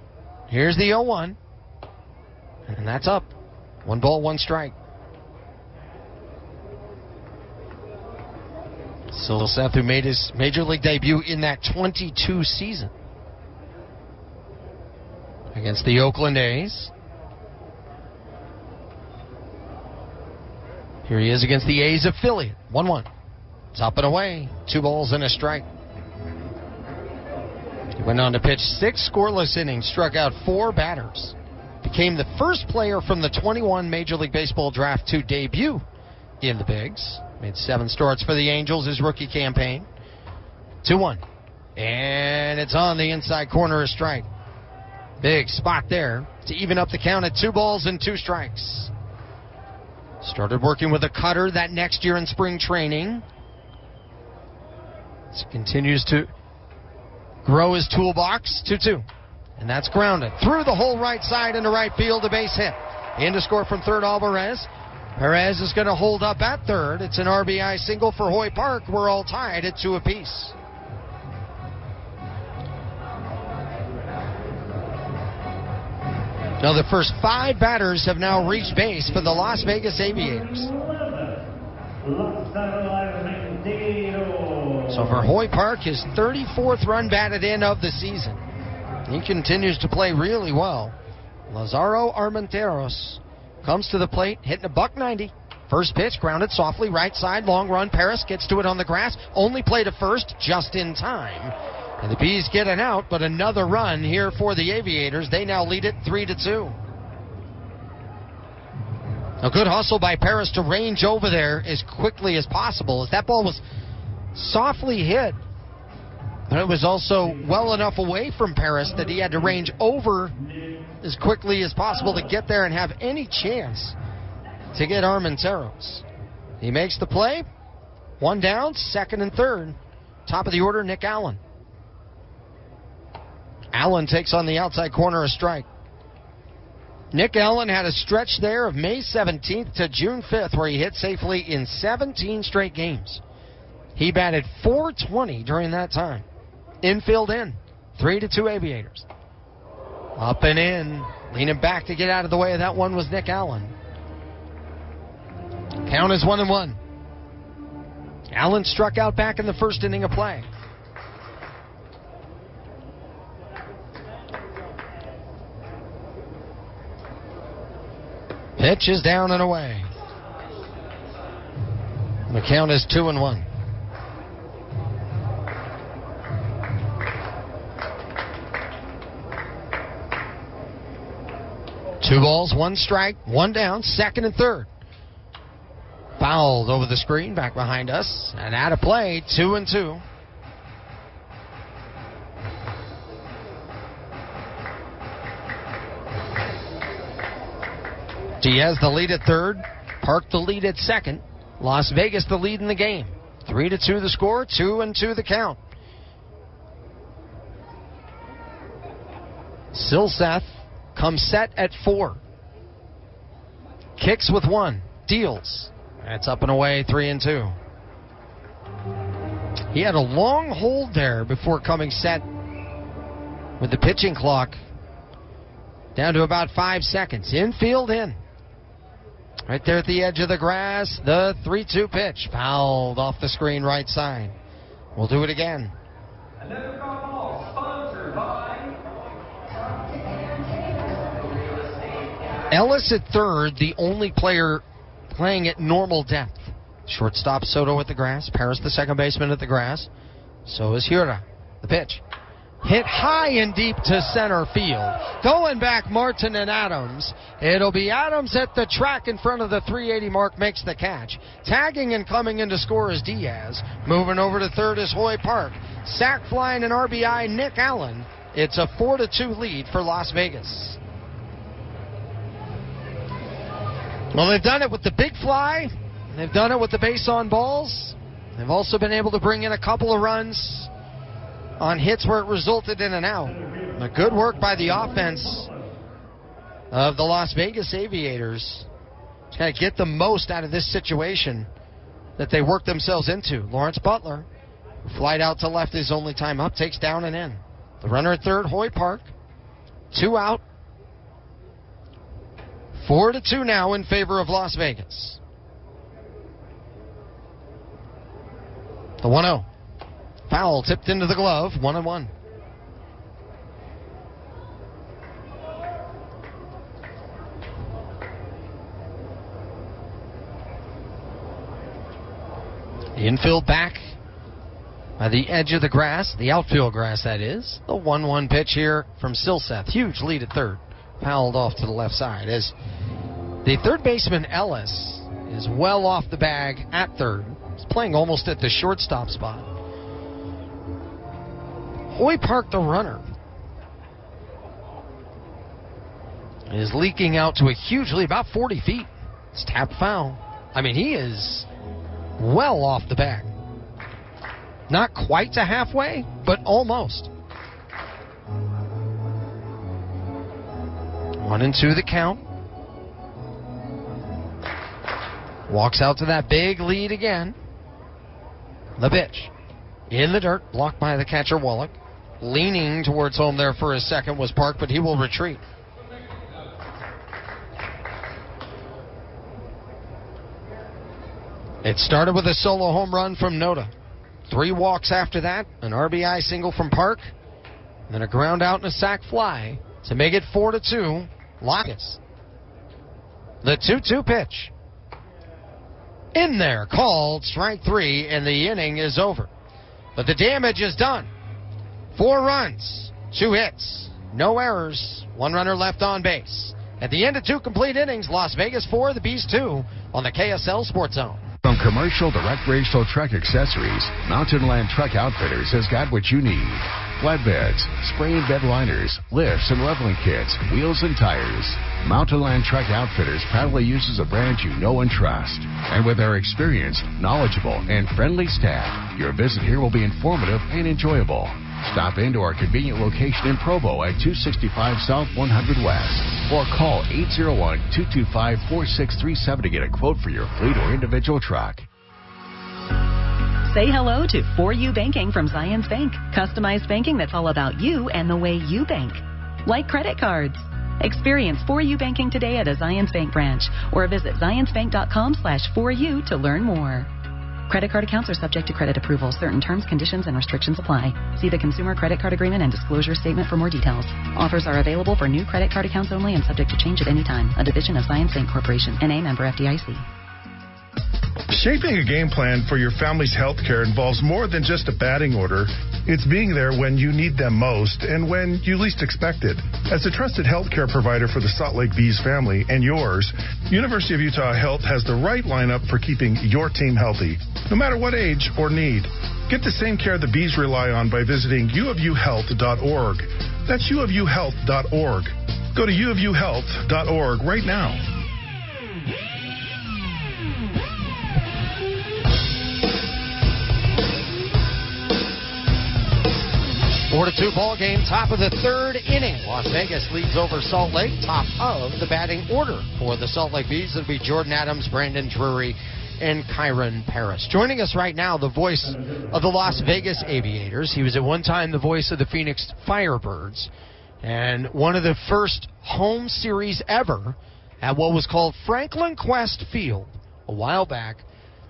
D: Here's the 0-1. And that's up. 1 ball, 1 strike. Silseth, who made his major league debut in that 22 season against the Oakland A's. Here he is against the A's affiliate. 1-1. It's up and away. 2 balls and a strike. He went on to pitch 6 scoreless innings, struck out 4 batters. Became the first player from the 21 Major League Baseball draft to debut in the Bigs. Made 7 starts for the Angels his rookie campaign. 2-1. And it's on the inside corner, a strike. Big spot there to even up the count at 2 balls and 2 strikes. Started working with a cutter that next year in spring training. Continues to grow his toolbox. 2-2. And that's grounded. Through the whole right side into right field, a base hit. In to score from third, Alvarez. Perez is going to hold up at third. It's an RBI single for Hoy Park. We're all tied at 2 apiece. Now the first 5 batters have now reached base for the Las Vegas Aviators. So for Hoy Park, his 34th run batted in of the season. He continues to play really well. Lazaro Armenteros comes to the plate, hitting a .190. First pitch, grounded softly, right side, long run. Paris gets to it on the grass. Only play to first, just in time. And the Bees get an out, but another run here for the Aviators. They now lead it 3-2. A good hustle by Paris to range over there as quickly as possible, as that ball was softly hit. But it was also well enough away from Paris that he had to range over as quickly as possible to get there and have any chance to get Armenteros. He makes the play. One down, second and third. Top of the order, Nick Allen. Allen takes on the outside corner a strike. Nick Allen had a stretch there of May 17th to June 5th where he hit safely in 17 straight games. He batted .420 during that time. Infield in. 3-2 Aviators. Up and in. Leaning back to get out of the way of that one was Nick Allen. Count is 1-1. Allen struck out back in the first inning of play. Pitch is down and away. The count is 2-1. Two balls, one strike, one down, second and third. Fouled over the screen, back behind us, and out of play, 2-2. Diaz the lead at third, Park the lead at second, Las Vegas the lead in the game. 3-2 the score, 2-2 the count. Silseth comes set at 4. Kicks with 1, deals. That's up and away, 3-2. He had a long hold there before coming set with the pitching clock down to about 5 seconds. Infield in. Right there at the edge of the grass, the 3-2 pitch. Fouled off the screen right side. We'll do it again.
R: Another call sponsored by
D: Ellis at third, the only player playing at normal depth. Shortstop Soto at the grass. Paris, the second baseman, at the grass. So is Hura. The pitch. Hit high and deep to center field. Going back, Martin and Adams. It'll be Adams at the track in front of the 380 mark, makes the catch. Tagging and coming in to score is Diaz. Moving over to third is Hoy Park. Sack fly and an RBI, Nick Allen. It's a 4-2 lead for Las Vegas. Well, they've done it with the big fly. They've done it with the base on balls. They've also been able to bring in a couple of runs on hits where it resulted in an out. A good work by the offense of the Las Vegas Aviators to kind of get the most out of this situation that they worked themselves into. Lawrence Butler, who flied out to left his only time up, takes down and in. The runner at third, Hoy Park. 2 out. 4-2 now in favor of Las Vegas. The 1-0. Foul tipped into the glove, 1-1. The infield back by the edge of the grass, the outfield grass that is. The 1-1 pitch here from Silseth. Huge lead at third. Fouled off to the left side as the third baseman Ellis is well off the bag at third. He's playing almost at the shortstop spot. Hoy Park, the runner, is leaking out to a huge lead, about 40 feet. It's tapped foul. I mean, he is well off the bag. Not quite to halfway, but almost. 1-2 the count. Walks out to that big lead again. The pitch. In the dirt, blocked by the catcher Wallach. Leaning towards home there for a second was Park, but he will retreat. It started with a solo home run from Noda. 3 walks after that, an RBI single from Park, then a ground out and a sac fly to make it 4-2. Lockus. The 2-2 pitch. In there, called strike 3, and the inning is over. But the damage is done. 4 runs, 2 hits, no errors, 1 runner left on base. At the end of 2 complete innings, Las Vegas 4, the Bees 2 on the KSL Sports Zone.
S: From commercial to recreational truck accessories, Mountain Land Truck Outfitters has got what you need. Flatbeds, spray and bed liners, lifts and leveling kits, wheels and tires. Mountain Land Truck Outfitters proudly uses a brand you know and trust. And with our experienced, knowledgeable, and friendly staff, your visit here will be informative and enjoyable. Stop into our convenient location in Provo at 265 South 100 West or call 801-225-4637 to get a quote for your fleet or individual truck.
T: Say hello to For You Banking from Zions Bank. Customized banking that's all about you and the way you bank. Like credit cards. Experience For You Banking today at a Zions Bank branch or visit zionsbank.com/4u to learn more. Credit card accounts are subject to credit approval. Certain terms, conditions, and restrictions apply. See the Consumer Credit Card Agreement and Disclosure Statement for more details. Offers are available for new credit card accounts only and subject to change at any time. A division of Zions Bank Corporation. N.A. member FDIC.
F: Shaping a game plan for your family's health care involves more than just a batting order. It's being there when you need them most and when you least expect it. As a trusted health care provider for the Salt Lake Bees family and yours, University of Utah Health has the right lineup for keeping your team healthy, no matter what age or need. Get the same care the Bees rely on by visiting uofuhealth.org. That's uofuhealth.org. Go to uofuhealth.org right now.
D: 4-2 ball game, top of the 3rd inning. Las Vegas leads over Salt Lake, top of the batting order for the Salt Lake Bees. It'll be Jordan Adams, Brandon Drury, and Kyron Paris. Joining us right now, the voice of the Las Vegas Aviators. He was at one time the voice of the Phoenix Firebirds, and one of the first home series ever at what was called Franklin Quest Field a while back.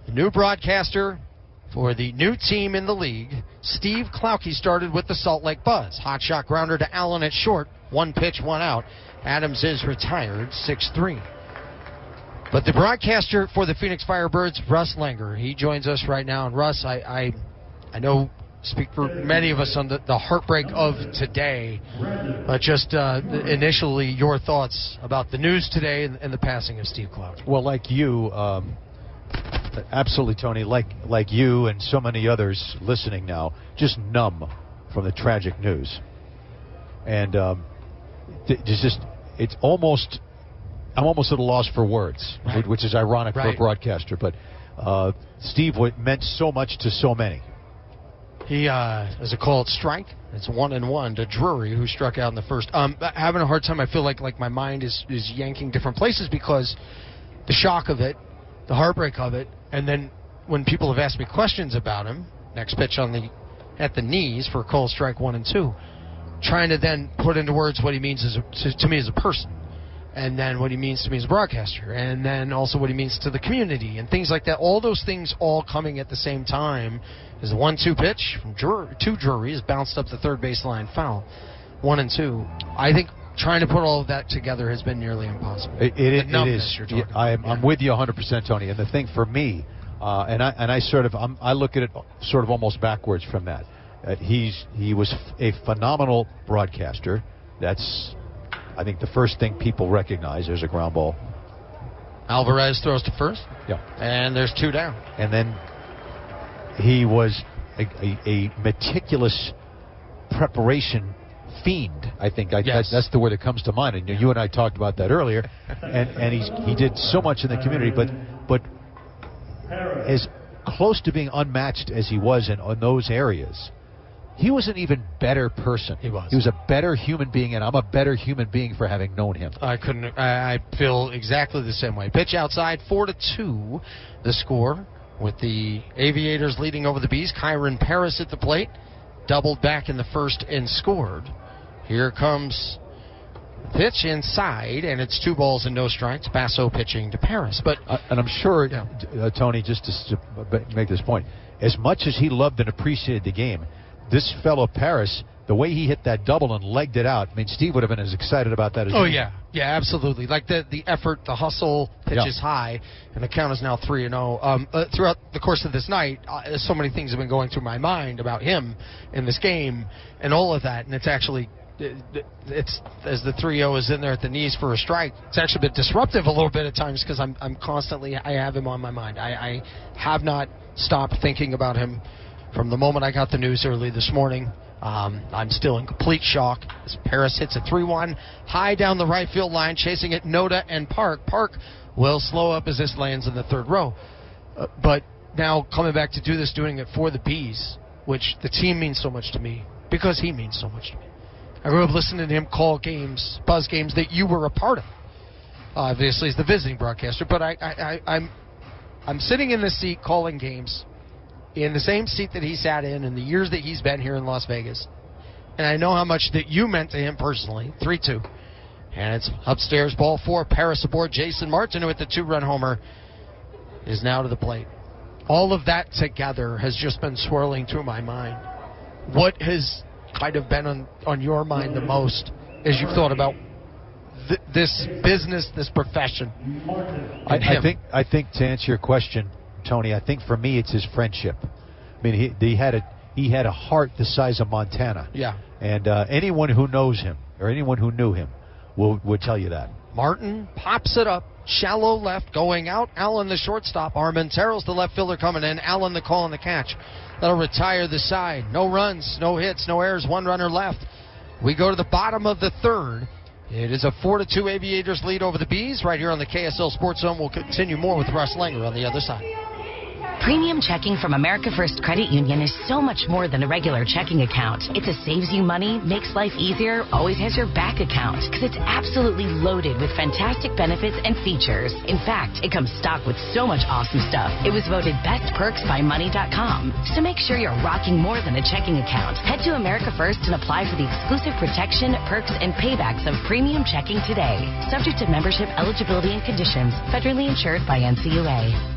D: The new broadcaster for the new team in the league, Steve Klauke, started with the Salt Lake Buzz. Hot shot grounder to Allen at short. 1 pitch, 1 out. Adams is retired, 6-3. But the broadcaster for the Phoenix Firebirds, Russ Langer, he joins us right now. And Russ, I know, speak for many of us on the heartbreak of today, but just initially your thoughts about the news today and the passing of Steve Klauke.
U: Well, like you, absolutely, Tony, like you and so many others listening now, just numb from the tragic news. And it's almost, I'm almost at a loss for words, right, which is ironic for a broadcaster. But Steve meant so much to so many.
D: He has a called strike. It's 1-1 to Drury, who struck out in the first. Having a hard time. I feel like my mind is yanking different places because the shock of it, the heartbreak of it, and then when people have asked me questions about him, next pitch at the knees for a cold strike 1 and 2, trying to then put into words what he means to me as a person, and then what he means to me as a broadcaster, and then also what he means to the community and things like that. All those things all coming at the same time. Is the 1-2 pitch from Drury is bounced up the third baseline foul. 1 and 2. I think trying to put all of that together has been nearly impossible. It is.
U: I'm with you 100%, Tony. And the thing for me, I look at it sort of almost backwards from that. He was a phenomenal broadcaster. That's, I think, the first thing people recognize. There's a ground ball.
D: Alvarez throws to first.
U: Yeah.
D: And there's 2 down.
U: And then he was a meticulous preparation fiend. I think that's the word that comes to mind. And you and I talked about that earlier. And he did so much in the community, but as close to being unmatched as he was in those areas, he was an even better person. He was a better human being, and I'm a better human being for having known him.
D: I feel exactly the same way. Pitch outside, 4-2, the score, with the Aviators leading over the Bees. Kyron Paris at the plate, doubled back in the first and scored. Here comes the pitch inside, and it's 2 balls and no strikes. Basso pitching to Paris. But
U: and I'm sure, Tony, just to make this point, as much as he loved and appreciated the game, this fellow Paris, the way he hit that double and legged it out, I mean, Steve would have been as excited about that as me.
D: Yeah, absolutely. Like the effort, the hustle, pitch is high, and the count is now 3-0. Throughout the course of this night, so many things have been going through my mind about him in this game and all of that, and it's actually it's as the 3-0 is in there at the knees for a strike. It's actually been disruptive a little bit at times because I'm constantly, I have him on my mind. I have not stopped thinking about him from the moment I got the news early this morning. I'm still in complete shock as Paris hits a 3-1 high down the right field line, chasing it Noda and Park. Park will slow up as this lands in the third row. But now coming back to do this, doing it for the Bees, which the team means so much to me because he means so much to me. I grew up listening to him call games, buzz games that you were a part of. Obviously, as the visiting broadcaster, but I'm sitting in this seat calling games in the same seat that he sat in the years that he's been here in Las Vegas. And I know how much that you meant to him personally. 3-2. And it's upstairs, ball 4, Paris aboard. Jason Martin with the 2-run homer is now to the plate. All of that together has just been swirling through my mind. What has kind of been on your mind the most as you've thought about this business, this profession?
U: I think to answer your question, Tony, I think for me it's his friendship. I mean, he had a heart the size of Montana.
D: Yeah.
U: And anyone who knows him or anyone who knew him would tell you that.
D: Martin pops it up, shallow left, going out. Allen the shortstop. Armentero's the left fielder coming in. Allen the call and the catch. That'll retire the side. No runs, no hits, no errors. 1 runner left. We go to the bottom of the third. It is a 4-2 Aviators lead over the Bees right here on the KSL Sports Zone. We'll continue more with Russ Langer on the other side.
C: Premium checking from America First Credit Union is so much more than a regular checking account. It's a saves you money, makes life easier, always has your back account. Because it's absolutely loaded with fantastic benefits and features. In fact, it comes stocked with so much awesome stuff. It was voted Best Perks by Money.com. So make sure you're rocking more than a checking account. Head to America First and apply for the exclusive protection, perks, and paybacks of premium checking today. Subject to membership, eligibility, and conditions. Federally insured by NCUA.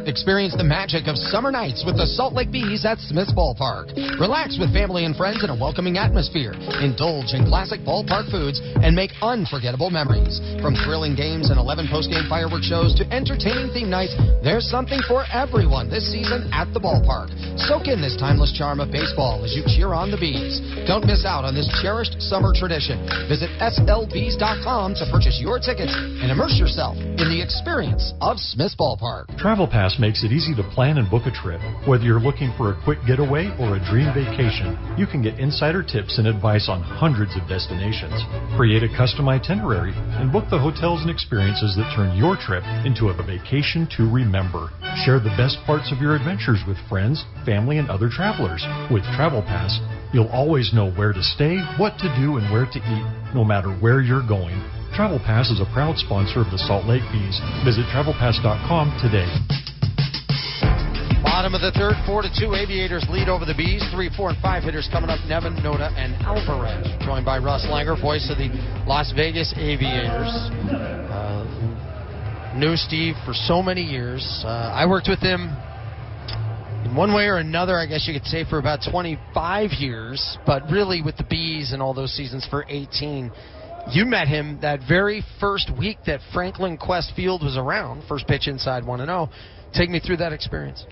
D: Experience the magic of summer nights with the Salt Lake Bees at Smith's Ballpark. Relax with family and friends in a welcoming atmosphere. Indulge in classic ballpark foods and make unforgettable memories. From thrilling games and 11 post-game fireworks shows to entertaining theme nights, there's something for everyone this season at the ballpark. Soak in this timeless charm of baseball as you cheer on the Bees. Don't miss out on this cherished summer tradition. Visit slbees.com to purchase your tickets and immerse yourself in the experience of Smith's Ballpark.
E: Travel Pass makes it easy to plan and book a trip. Whether you're looking for a quick getaway or a dream vacation, you can get insider tips and advice on hundreds of destinations. Create a custom itinerary and book the hotels and experiences that turn your trip into a vacation to remember. Share the best parts of your adventures with friends, family, and other travelers. With Travel Pass, you'll always know where to stay, what to do, and where to eat, no matter where you're going. Travel Pass is a proud sponsor of the Salt Lake Bees. Visit TravelPass.com today.
D: Bottom of the third, 4-2 Aviators lead over the Bees. 3, 4, and 5 hitters coming up. Nevin, Noda, and Alvarez. Joined by Russ Langer, voice of the Las Vegas Aviators. Knew Steve for so many years. I worked with him in one way or another, I guess you could say, for about 25 years. But really with the Bees and all those seasons for 18. You met him that very first week that Franklin Quest Field was around. First pitch inside 1-0. Take me through that experience.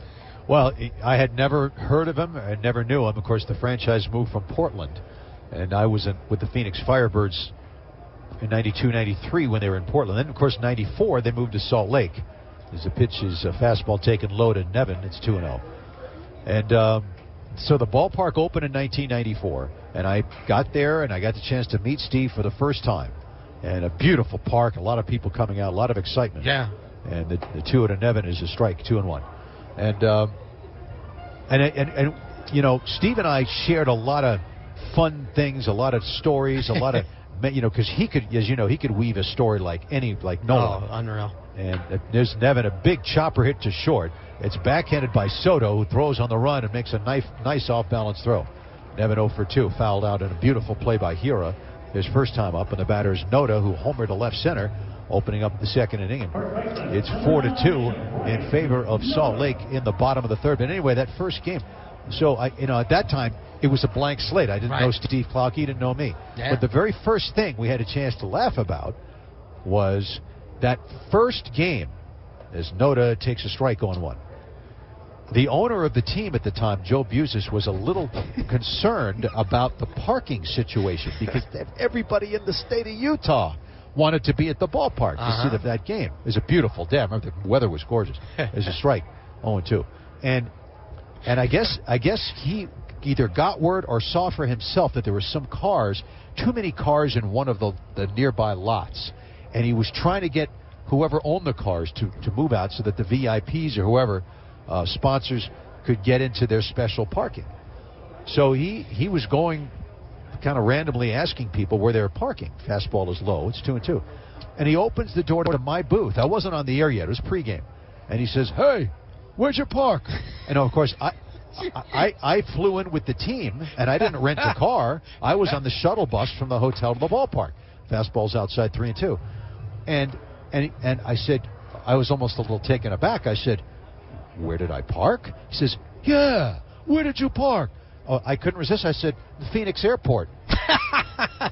U: Well, I had never heard of him. I never knew him. Of course, the franchise moved from Portland, and I was with the Phoenix Firebirds in 92, 93 when they were in Portland. Then, of course, 94, they moved to Salt Lake. As the pitch is a fastball taken low to Nevin. It's 2-0. And so the ballpark opened in 1994, and I got there, and I got the chance to meet Steve for the first time. And a beautiful park, a lot of people coming out, a lot of excitement.
D: Yeah.
U: And the 2 to Nevin is a strike, 2-1. And you know, Steve and I shared a lot of fun things, a lot of stories, a lot of, you know, because he could, as you know, he could weave a story like no one.
D: Oh, unreal.
U: And there's Nevin, a big chopper hit to short. It's backhanded by Soto, who throws on the run and makes a nice off-balance throw. Nevin 0 for 2, fouled out in a beautiful play by Hira, his first time up, and the batter is Noda, who homered to left center, opening up the second inning. And it's 4-2 in favor of Salt Lake in the bottom of the third. But anyway, that first game, so at that time it was a blank slate. I didn't know Steve Klauke, he didn't know me.
D: Yeah.
U: But the very first thing we had a chance to laugh about was that first game as Noda takes a strike on 1. the owner of the team at the time, Joe Buzis, was a little concerned about the parking situation because everybody in the state of Utah wanted to be at the ballpark to see that game. It was a beautiful day. I remember the weather was gorgeous. It was a strike, 0-2. And I guess he either got word or saw for himself that there were some cars, too many cars in one of the nearby lots. And he was trying to get whoever owned the cars to move out so that the VIPs or whoever, sponsors, could get into their special parking. So he was going kind of randomly asking people where they were parking. Fastball is low. It's 2-2. And he opens the door to my booth. I wasn't on the air yet. It was pregame. And he says, "Hey, where'd you park?" And of course, I flew in with the team, and I didn't rent a car. I was on the shuttle bus from the hotel to the ballpark. Fastball's outside 3-2. And I said, I was almost a little taken aback. I said, "Where did I park?" He says, "Yeah, where did you park?" Oh, I couldn't resist. I said, "The Phoenix Airport."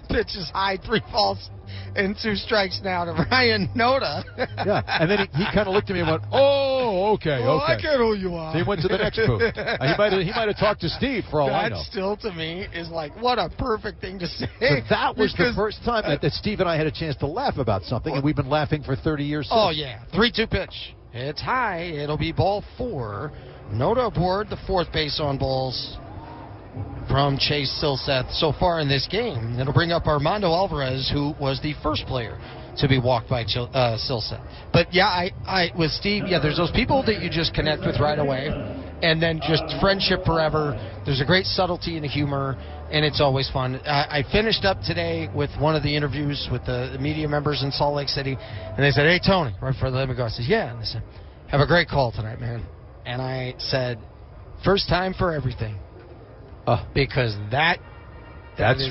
D: Pitch is high, 3 balls and 2 strikes now to Ryan Noda.
U: Yeah, and then he kind of looked at me and went, "Oh, okay,
D: Well,
U: okay."
D: I get who you are.
U: So he went to the next booth. He might have talked to Steve for all I know.
D: That still, to me, is like, what a perfect thing to say.
U: But that was the first time that Steve and I had a chance to laugh about something, and we've been laughing for 30 years since.
D: Oh, yeah. 3-2 pitch. It's high. It'll be ball 4. Noda aboard the fourth base on balls from Chase Silseth so far in this game. It'll bring up Armando Alvarez, who was the first player to be walked by Silseth. But yeah, I with Steve, there's those people that you just connect with right away, and then just friendship forever. There's a great subtlety and humor, and it's always fun. I finished up today with one of the interviews with the media members in Salt Lake City, and they said, "Hey, Tony," right before they let me go. I said, "Yeah," and they said, "Have a great call tonight, man." And I said, "First time for everything." Because that's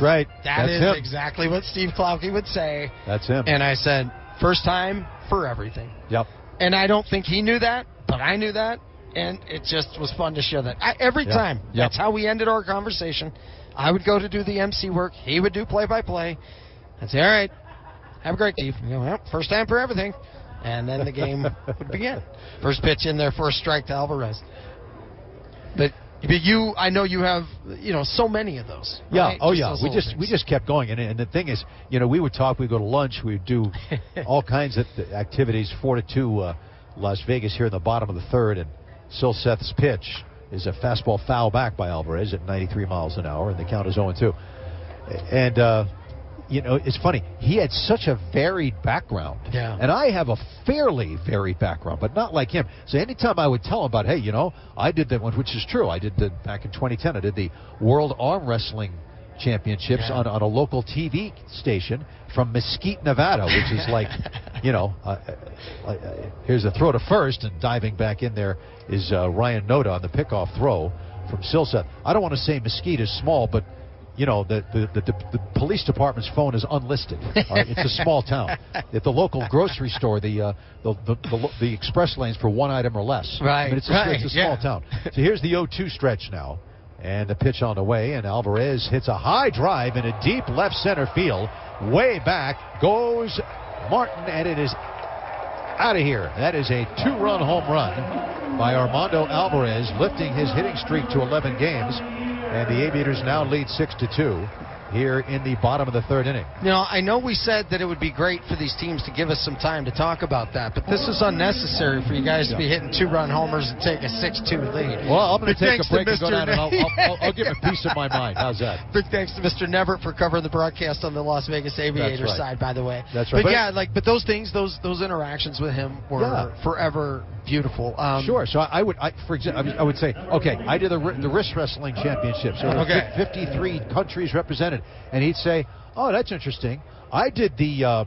U: right.
D: That's
U: him.
D: exactly what Steve Klauke would say.
U: That's him.
D: And I said, first time for everything.
U: Yep.
D: And I don't think he knew that, but I knew that, and it just was fun to share that. Every time.
U: Yep.
D: That's how we ended our conversation. I would go to do the MC work. He would do play-by-play. I'd say, "All right, have a great day." You go, "Well, first time for everything." And then the game would begin. First pitch in there for a strike to Alvarez. But you, I know you have, so many of those. Right?
U: Yeah. Oh, yeah. We just kept going, and the thing is, we would talk. We'd go to lunch. We'd do all kinds of activities. 4-2, Las Vegas here in the bottom of the third, and Silseth's pitch is a fastball foul back by Alvarez at 93 miles an hour, and the count is 0-2. And it's funny. He had such a varied background.
D: Yeah.
U: And I have a fairly varied background, but not like him. So anytime I would tell him about, hey, I did that one, which is true. I did back in 2010. I did the World Arm Wrestling Championships on a local TV station from Mesquite, Nevada, which is like, here's a throw to first, and diving back in there is Ryan Noda on the pickoff throw from Silseth. I don't want to say Mesquite is small, but the police department's phone is unlisted. It's a small town. At the local grocery store, the express lanes for one item or less.
D: Right.
U: I mean, it's a small town. So here's the 0-2 stretch now, and the pitch on the way, and Alvarez hits a high drive in a deep left center field. Way back goes Martin, and it is out of here. That is a 2-run home run by Armando Alvarez, lifting his hitting streak to 11 games. And the Aviators now lead 6-2 here in the bottom of the third inning.
D: I know we said that it would be great for these teams to give us some time to talk about that, but this is unnecessary for you guys to be hitting 2-run homers and take a 6-2 lead.
U: Well, I'm going to take a break and go down, and I'll give it peace of my mind. How's that?
D: Big thanks to Mr. Nevert for covering the broadcast on the Las Vegas Aviators side, by the way.
U: That's right.
D: But those things, those interactions with him were forever beautiful.
U: Sure. So I would say, okay, I did the wrist wrestling championships. So 53 countries represented, and he'd say, "Oh, that's interesting. I did the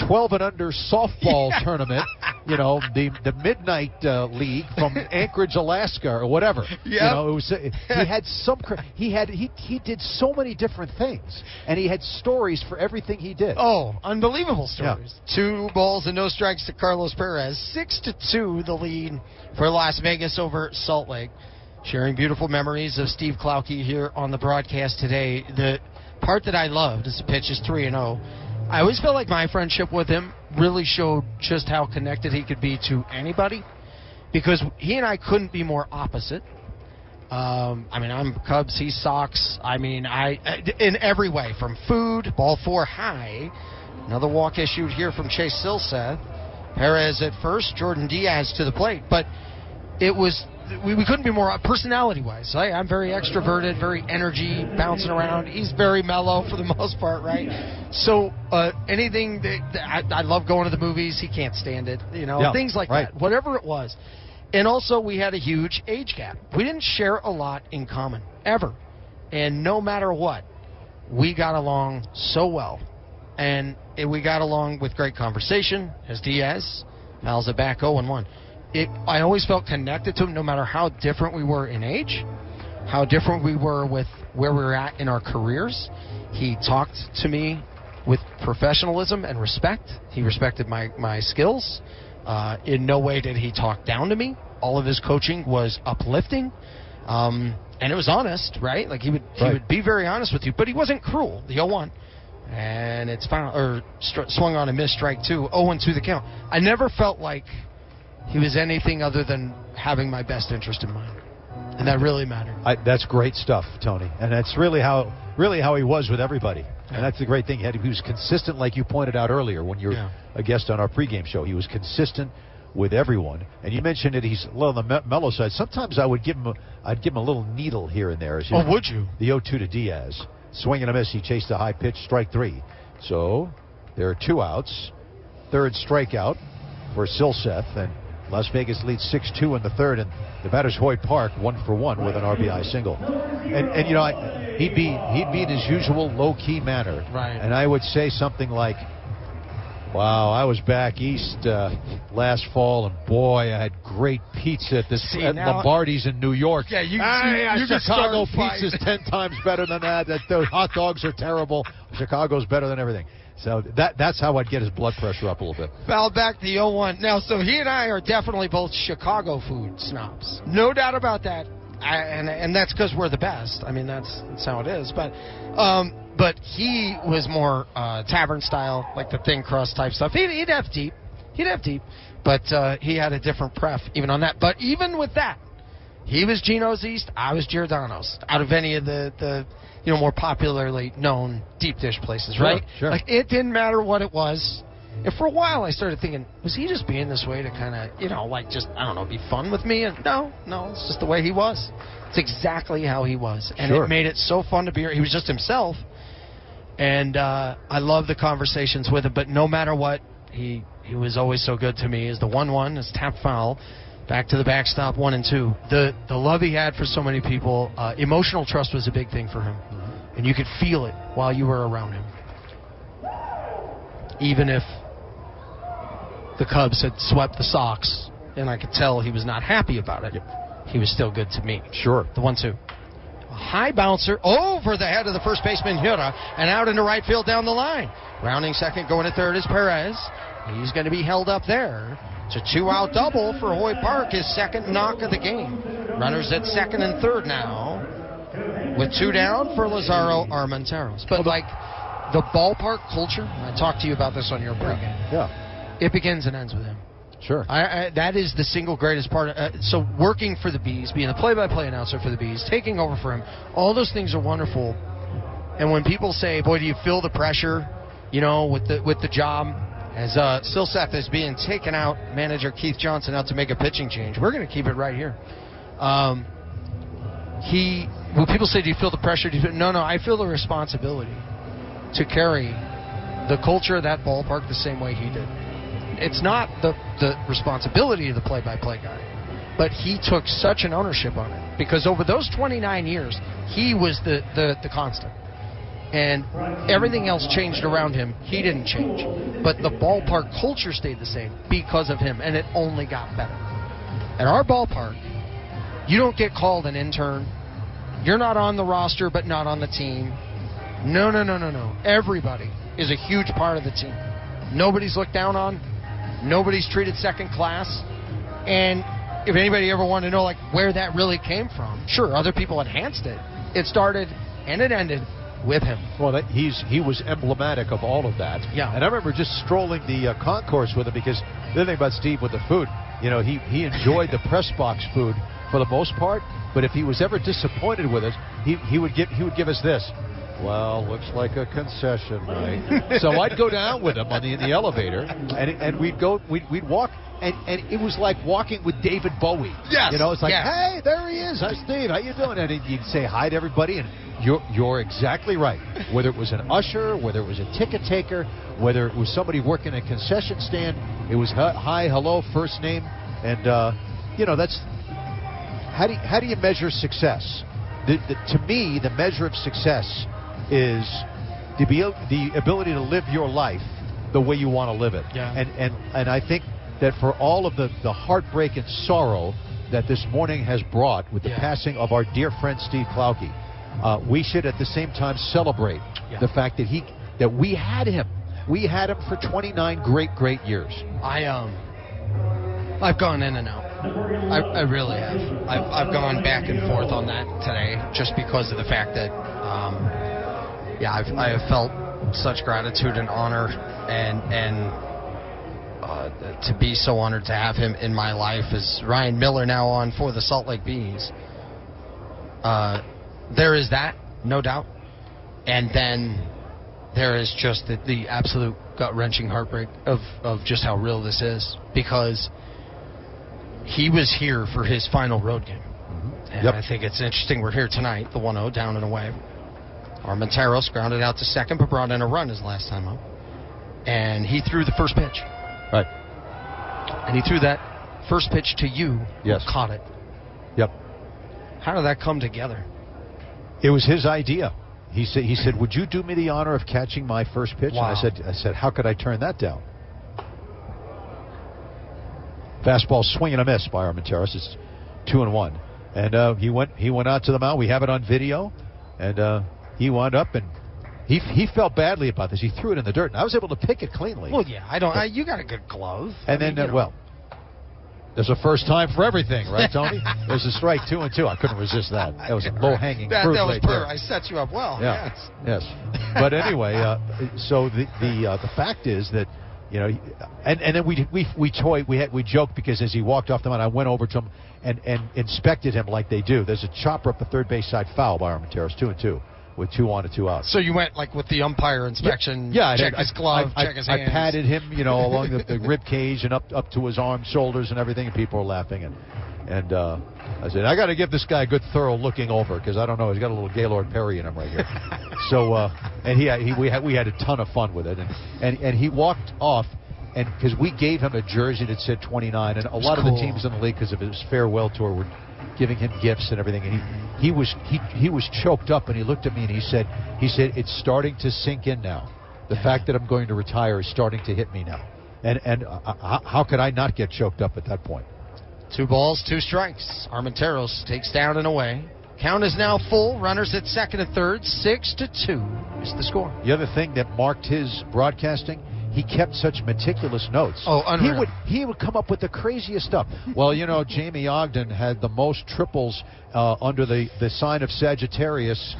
U: 12 and under softball tournament, the midnight league from Anchorage, Alaska, or whatever."
D: Yeah.
U: It was he did so many different things, and he had stories for everything he did.
D: Oh, unbelievable stories. Yeah. 2 balls and no strikes to Carlos Perez. 6-2 the lead for Las Vegas over Salt Lake. Sharing beautiful memories of Steve Klauke here on the broadcast today. The part that I loved is the pitch is 3-0. I always felt like my friendship with him really showed just how connected he could be to anybody, because he and I couldn't be more opposite. I'm Cubs, he's Sox. In every way, from food, ball 4 high, another walk issued here from Chase Silseth, Perez at first, Jordan Diaz to the plate. But it was, we couldn't be more personality-wise. I'm very extroverted, very energy, bouncing around. He's very mellow for the most part, right? So anything I love going to the movies. He can't stand it, things like that, whatever it was. And also, we had a huge age gap. We didn't share a lot in common, ever. And no matter what, we got along so well. And we got along with great conversation, as Diaz fouls it back 0-1. I always felt connected to him, no matter how different we were in age, how different we were with where we were at in our careers. He talked to me with professionalism and respect. He respected my skills. In no way did he talk down to me. All of his coaching was uplifting, and it was honest, right? Like he would be very honest with you, but he wasn't cruel. The 0-1, and it's swung on a missed strike 2, 0-2 the count. I never felt like he was anything other than having my best interest in mind, and that really mattered.
U: That's great stuff, Tony, and that's really how he was with everybody. And that's the great thing. He was consistent, like you pointed out earlier when you were a guest on our pregame show. He was consistent with everyone. And you mentioned that he's a little on the mellow side. Sometimes I'd give him a little needle here and there.
D: Would you?
U: The 0-2 to Diaz. Swing and a miss. He chased a high pitch, strike 3. So there are 2 outs. Third strikeout for Silseth. And Las Vegas leads 6-2 in the third. And the batter's Hoy Park 1-for-1 with an RBI single. And he'd be in his usual low-key manner.
D: Right.
U: And I would say something like, wow, I was back east last fall, and boy, I had great pizza at Lombardi's in New York.
D: Yeah, you
U: Chicago pizza's 10 times better than that. Those hot dogs are terrible. Chicago's better than everything. So that's how I'd get his blood pressure up a little bit.
D: Foul back the 0-1. Now, so he and I are definitely both Chicago food snobs. No doubt about that. And that's because we're the best. I mean, that's how it is. But he was more tavern style, like the thin crust type stuff. He'd have deep. But he had a different pref even on that. But even with that, he was Gino's East, I was Giordano's. Out of any of the more popularly known deep dish places, right?
U: Sure.
D: Like, it didn't matter what it was. And for a while, I started thinking, was he just being this way to kind of, be fun with me? And no, it's just the way he was. It's exactly how he was. And it made it so fun to be here. He was just himself. And I love the conversations with him. But no matter what, he was always so good to me. Is the 1-1, his tap foul, back to the backstop, 1-2. The love he had for so many people, emotional trust was a big thing for him. Mm-hmm. And you could feel it while you were around him. Even if the Cubs had swept the Sox, and I could tell he was not happy about it, he was still good to me.
U: Sure.
D: The 1-2. A high bouncer over the head of the first baseman, Hura, and out into right field down the line. Rounding second, going to third is Perez. He's going to be held up there. It's a 2-out double for Hoy Park, his second knock of the game. Runners at second and third now, with 2 down for Lazaro Armenteros. But the ballpark culture, I talked to you about this on your pregame.
U: Yeah.
D: It begins and ends with him.
U: Sure.
D: That is the single greatest part. So working for the Bees, being the play-by-play announcer for the Bees, taking over for him, all those things are wonderful. And when people say, boy, do you feel the pressure, with the job, as Silseth is being taken out, manager Keith Johnson out to make a pitching change. We're going to keep it right here. When people say, do you feel the pressure? No, I feel the responsibility to carry the culture of that ballpark the same way he did. It's not the responsibility of the play-by-play guy, but he took such an ownership on it because over those 29 years, he was the constant. And everything else changed around him. He didn't change. But the ballpark culture stayed the same because of him, and it only got better. At our ballpark, you don't get called an intern. You're not on the roster but not on the team. No. Everybody is a huge part of the team. Nobody's looked down on. Nobody's treated second class. And if anybody ever wanted to know where that really came from, sure, other people enhanced it. It started and it ended with him.
U: Well, he was emblematic of all of that.
D: Yeah.
U: And I remember just strolling the concourse with him, because the other thing about Steve with the food, he enjoyed the press box food for the most part, but if he was ever disappointed with us, he would give us this. Well, looks like a concession night. So I'd go down with him on the elevator, and we'd walk, and it was like walking with David Bowie.
D: Yes.
U: It's like, hey, there he is. Hi, Steve. How you doing? And you'd say hi to everybody, and you're exactly right. Whether it was an usher, whether it was a ticket taker, whether it was somebody working a concession stand, it was hi, hello, first name, and that's how do you measure success? To me, the measure of success is the ability to live your life the way you want to live it.
D: Yeah.
U: And I think that for all of the heartbreak and sorrow that this morning has brought with the passing of our dear friend Steve Klauke, we should at the same time celebrate the fact that we had him. We had him for 29 great years.
D: I've gone in and out. I really have. I've gone back and forth on that today, just because of the fact that I have felt such gratitude and honor, and to be so honored to have him in my life as Ryan Miller now on for the Salt Lake Bees. There is that, no doubt, and then there is just the absolute gut-wrenching heartbreak of just how real this is, because he was here for his final road game. And I think it's interesting we're here tonight, the 1-0 down and away. Armenteros grounded out to second, but brought in a run his last time up. And he threw the first pitch.
U: Right.
D: And he threw that first pitch to you.
U: Yes.
D: Who caught it.
U: Yep.
D: How did that come together?
U: It was his idea. He said, would you do me the honor of catching my first pitch?
D: Wow.
U: And I said, how could I turn that down? Fastball swing and a miss by Armenteros. It's 2-1. And he went out to the mound. We have it on video. And he wound up, and he felt badly about this. He threw it in the dirt, and I was able to pick it cleanly.
D: Well, yeah, you got a good glove.
U: And there's a first time for everything, right, Tony? There's a strike, 2-2. I couldn't resist that. That was low-hanging fruit right there.
D: I set you up well.
U: Yeah. Yes. But anyway, so the fact is that, and then we joked, because as he walked off the mound, I went over to him and inspected him like they do. There's a chopper up the third base side foul by Armenteros, 2-2. With 2 on and 2 out.
D: So you went with the umpire inspection, check his glove, check his hands.
U: I patted him, along the rib cage and up to his arms, shoulders, and everything, and people were laughing. And I said, I got to give this guy a good thorough looking over, because I don't know, he's got a little Gaylord Perry in him right here. So and we had a ton of fun with it, and he walked off. And because we gave him a jersey that said 29, and a lot of the teams in the league, because of his farewell tour, were giving him gifts and everything, and he was choked up, and he looked at me and he said it's starting to sink in now. The fact that I'm going to retire is starting to hit me now, and how could I not get choked up at that point?
D: 2 balls, 2 strikes. Armenteros takes down and away. Count is now full. Runners at second and third. 6-2 is the score.
U: The other thing that marked his broadcasting, he kept such meticulous notes.
D: Oh, unreal.
U: He would come up with the craziest stuff. Well, Jamie Ogden had the most triples under the sign of Sagittarius,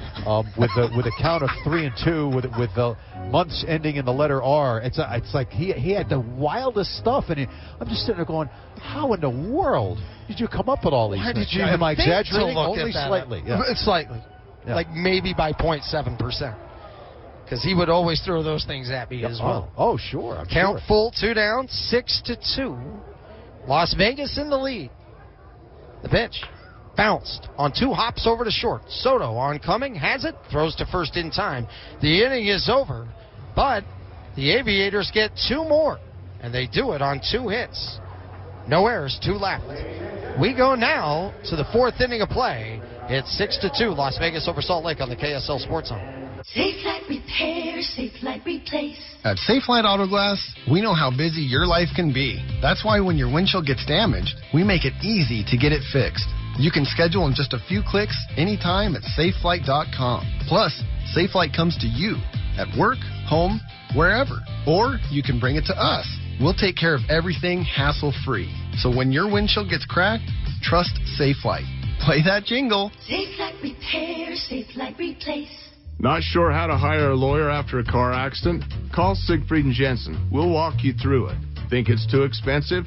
U: with a count of 3 and 2, with the months ending in the letter R. It's like he had the wildest stuff, and I'm just sitting there going, how in the world did you come up with all these things?
D: Did you
U: Am I exaggerating?
D: Only
U: slightly. Yeah.
D: Slightly.
U: Yeah.
D: Like maybe by 0.7%. Because he would always throw those things at me as well.
U: Oh, sure.
D: Count full, 2 down, 6-2. Las Vegas in the lead. The pitch bounced on 2 hops over to short. Soto oncoming, has it, throws to first in time. The inning is over, but the Aviators get 2 more, and they do it on 2 hits. No errors, 2 left. We go now to the 4th inning of play. It's 6-2, Las Vegas over Salt Lake on the KSL Sports Zone.
H: Safelite Repair, Safelite Replace.
I: At Safelite Auto Glass, we know how busy your life can be. That's why when your windshield gets damaged, we make it easy to get it fixed. You can schedule in just a few clicks anytime at Safelite.com. Plus, Safelite comes to you at work, home, wherever. Or you can bring it to us. We'll take care of everything hassle-free. So when your windshield gets cracked, trust Safelite. Play that jingle.
H: Safelite Repair, Safelite Replace.
N: Not sure how to hire a lawyer after a car accident? Call Siegfried & Jensen. We'll walk you through it. Think it's too expensive?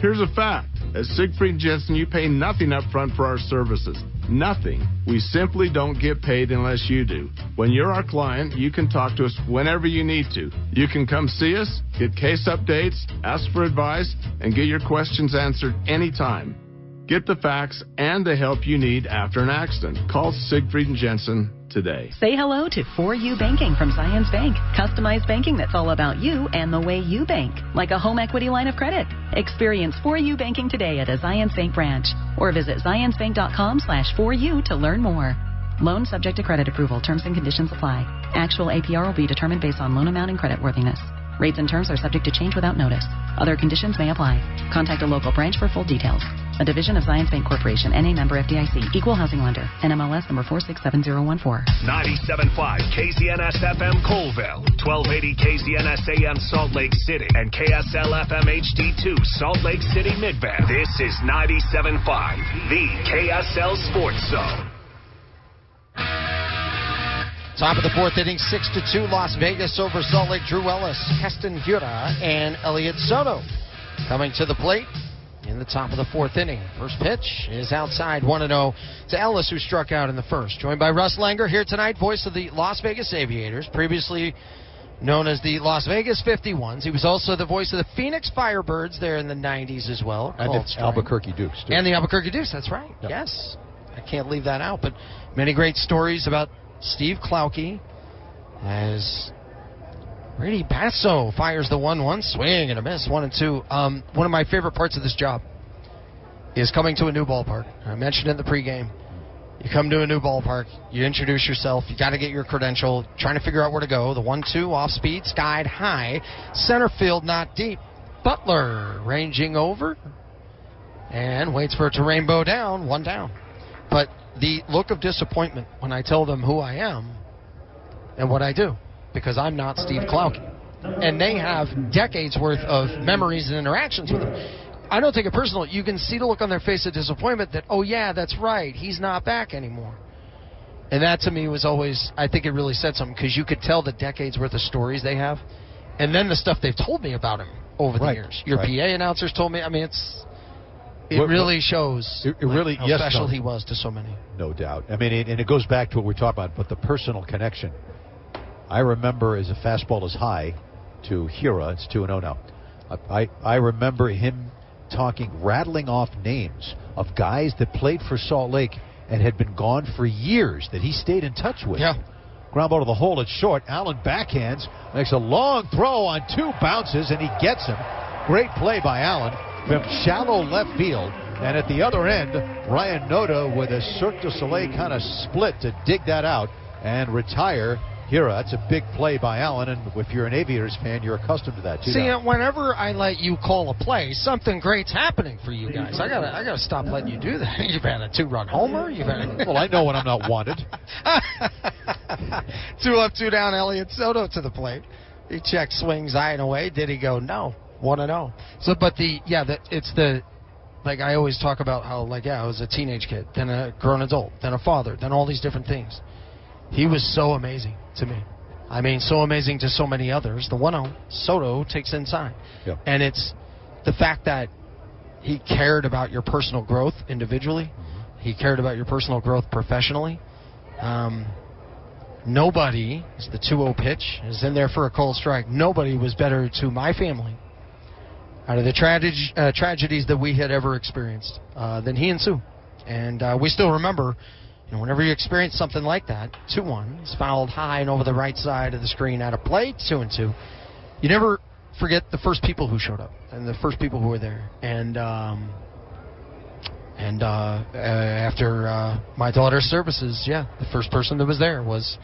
N: Here's a fact. At Siegfried & Jensen, you pay nothing up front for our services. Nothing. We simply don't get paid unless you do. When you're our client, you can talk to us whenever you need to. You can come see us, get case updates, ask for advice, and get your questions answered anytime. Get the facts and the help you need after an accident. Call Siegfried & Jensen today.
T: Say hello to For You Banking from Zions Bank. Customized banking that's all about you and the way you bank, like a home equity line of credit. Experience For You Banking today at a Zions Bank branch or visit zionsbank.com/4u to learn more. Loan subject to credit approval. Terms and conditions apply. Actual APR will be determined based on loan amount and creditworthiness. Rates and terms are subject to change without notice. Other conditions may apply. Contact a local branch for full details. A division of Zions Bank Corporation, NA member FDIC, equal housing lender, NMLS number 467014.
A: 97.5 KZNS FM Colville, 1280 KZNS AM Salt Lake City, and KSL FM HD2 Salt Lake City Mid-Bend. This is 97.5, the KSL Sports Zone.
D: Top of the fourth inning, 6-2, Las Vegas over Salt Lake. Drew Ellis, Heston Hura, and Elliot Soto coming to the plate in the top of the fourth inning. First pitch is outside, 1-0 to Ellis, who struck out in the first. Joined by Russ Langer here tonight, voice of the Las Vegas Aviators, previously known as the Las Vegas 51s. He was also the voice of the Phoenix Firebirds there in the 90s as well.
U: And the Albuquerque Dukes, too.
D: And the Albuquerque Dukes, that's right. Yep. Yes. I can't leave that out, but many great stories about Steve Klauke as Brady Basso fires the 1-1, swing and a miss, 1-2. One of my favorite parts of this job is coming to a new ballpark. I mentioned it in the pregame. You come to a new ballpark, you introduce yourself, you got to get your credential, trying to figure out where to go. The 1-2 off speed, skied high, center field not deep. Butler ranging over and waits for it to rainbow down, one down. But the look of disappointment when I tell them who I am and what I do, because I'm not Steve Klauke. And they have decades worth of memories and interactions with him. I don't take it personal. You can see the look on their face of disappointment that, oh yeah, that's right, he's not back anymore. And that to me was always, I think it really said something, because you could tell the decades worth of stories they have, and then the stuff they've told me about him over the years. Your PA announcers told me, I mean, it really shows how special he was to so many.
U: No doubt. I mean, and it goes back to what we talked about, but the personal connection. I remember as a fastball is high to Hura, it's 2-0 now. I remember him rattling off names of guys that played for Salt Lake and had been gone for years that he stayed in touch with.
D: Yeah.
U: Ground ball to the hole, it's short. Allen backhands, makes a long throw on two bounces, and he gets him. Great play by Allen from shallow left field. And at the other end, Ryan Noda with a Cirque du Soleil kind of split to dig that out and retire Hura. That's a big play by Allen, and if you're an Aviators fan, you're accustomed to that too.
D: See, whenever I let you call a play, something great's happening for you guys. I gotta stop letting you do that. You've had a 2-run homer.
U: Well, I know when I'm not wanted.
D: 2 up, 2 down. Elliot Soto to the plate. He checked, swings high and away. Did he go? No. 1-0. So, but like I always talk about how, I was a teenage kid, then a grown adult, then a father, then all these different things. He was so amazing to me. I mean, so amazing to so many others. The 1-0, Soto takes inside.
U: Yep.
D: And it's the fact that he cared about your personal growth individually. Mm-hmm. He cared about your personal growth professionally. Nobody, it's the 2-0 pitch, is in there for a cold strike. Nobody was better to my family out of the tragedies that we had ever experienced than he and Sue. And we still remember, whenever you experience something like that, 2-1, he's fouled high and over the right side of the screen out of play, 2-2. You never forget the first people who showed up and the first people who were there. And after my daughter's services, the first person that was there was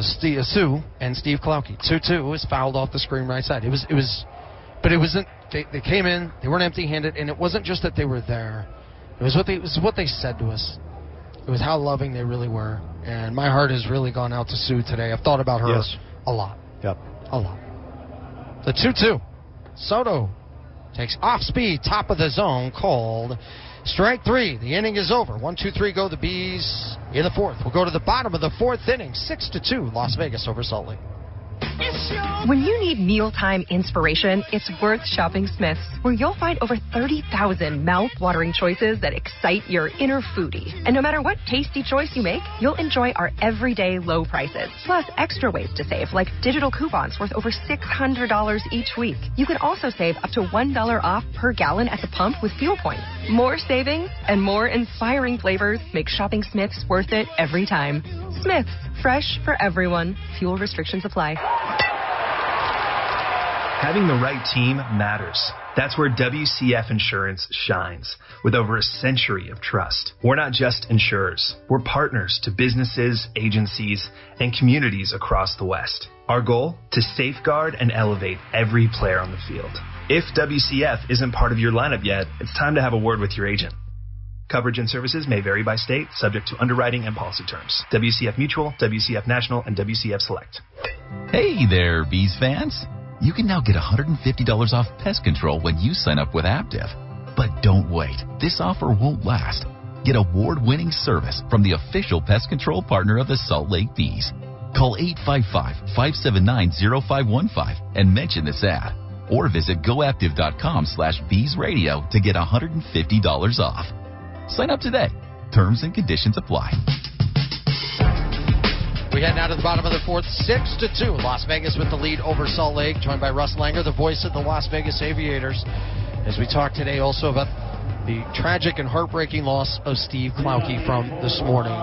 D: Sue and Steve Klauke. 2-2 was fouled off the screen right side. But it wasn't. They came in. They weren't empty-handed, and it wasn't just that they were there. It was what they said to us. It was how loving they really were, and my heart has really gone out to Sue today. I've thought about her a lot.
U: Yep.
D: A lot. The 2-2. Soto takes off speed, top of the zone, called Strike 3. The inning is over. 1-2-3 go the Bees in the fourth. We'll go to the bottom of the fourth inning. 6-2 Las Vegas over Salt Lake.
B: When you need mealtime inspiration, it's worth shopping Smith's, where you'll find over 30,000 mouth-watering choices that excite your inner foodie. And no matter what tasty choice you make, you'll enjoy our everyday low prices. Plus, extra ways to save, like digital coupons worth over $600 each week. You can also save up to $1 off per gallon at the pump with fuel points. More savings and more inspiring flavors make shopping Smith's worth it every time. Smith's, fresh for everyone. Fuel restrictions apply.
V: Having the right team matters. That's where WCF Insurance shines. With over a century of trust, we're not just insurers. We're partners to businesses, agencies, and communities across the West. Our goal? To safeguard and elevate every player on the field. If WCF isn't part of your lineup yet, it's time to have a word with your agent. Coverage and services may vary by state, subject to underwriting and policy terms. WCF Mutual, WCF National, and WCF Select.
Q: Hey there, Bees fans. You can now get $150 off pest control when you sign up with Aptiv. But don't wait. This offer won't last. Get award-winning service from the official pest control partner of the Salt Lake Bees. Call 855-579-0515 and mention this ad. Or visit goaptiv.com/beesradio to get $150 off. Sign up today. Terms and conditions apply.
D: We head now to the bottom of the fourth, 6-2. Las Vegas with the lead over Salt Lake, joined by Russ Langer, the voice of the Las Vegas Aviators, as we talk today also about the tragic and heartbreaking loss of Steve Klauke from this morning.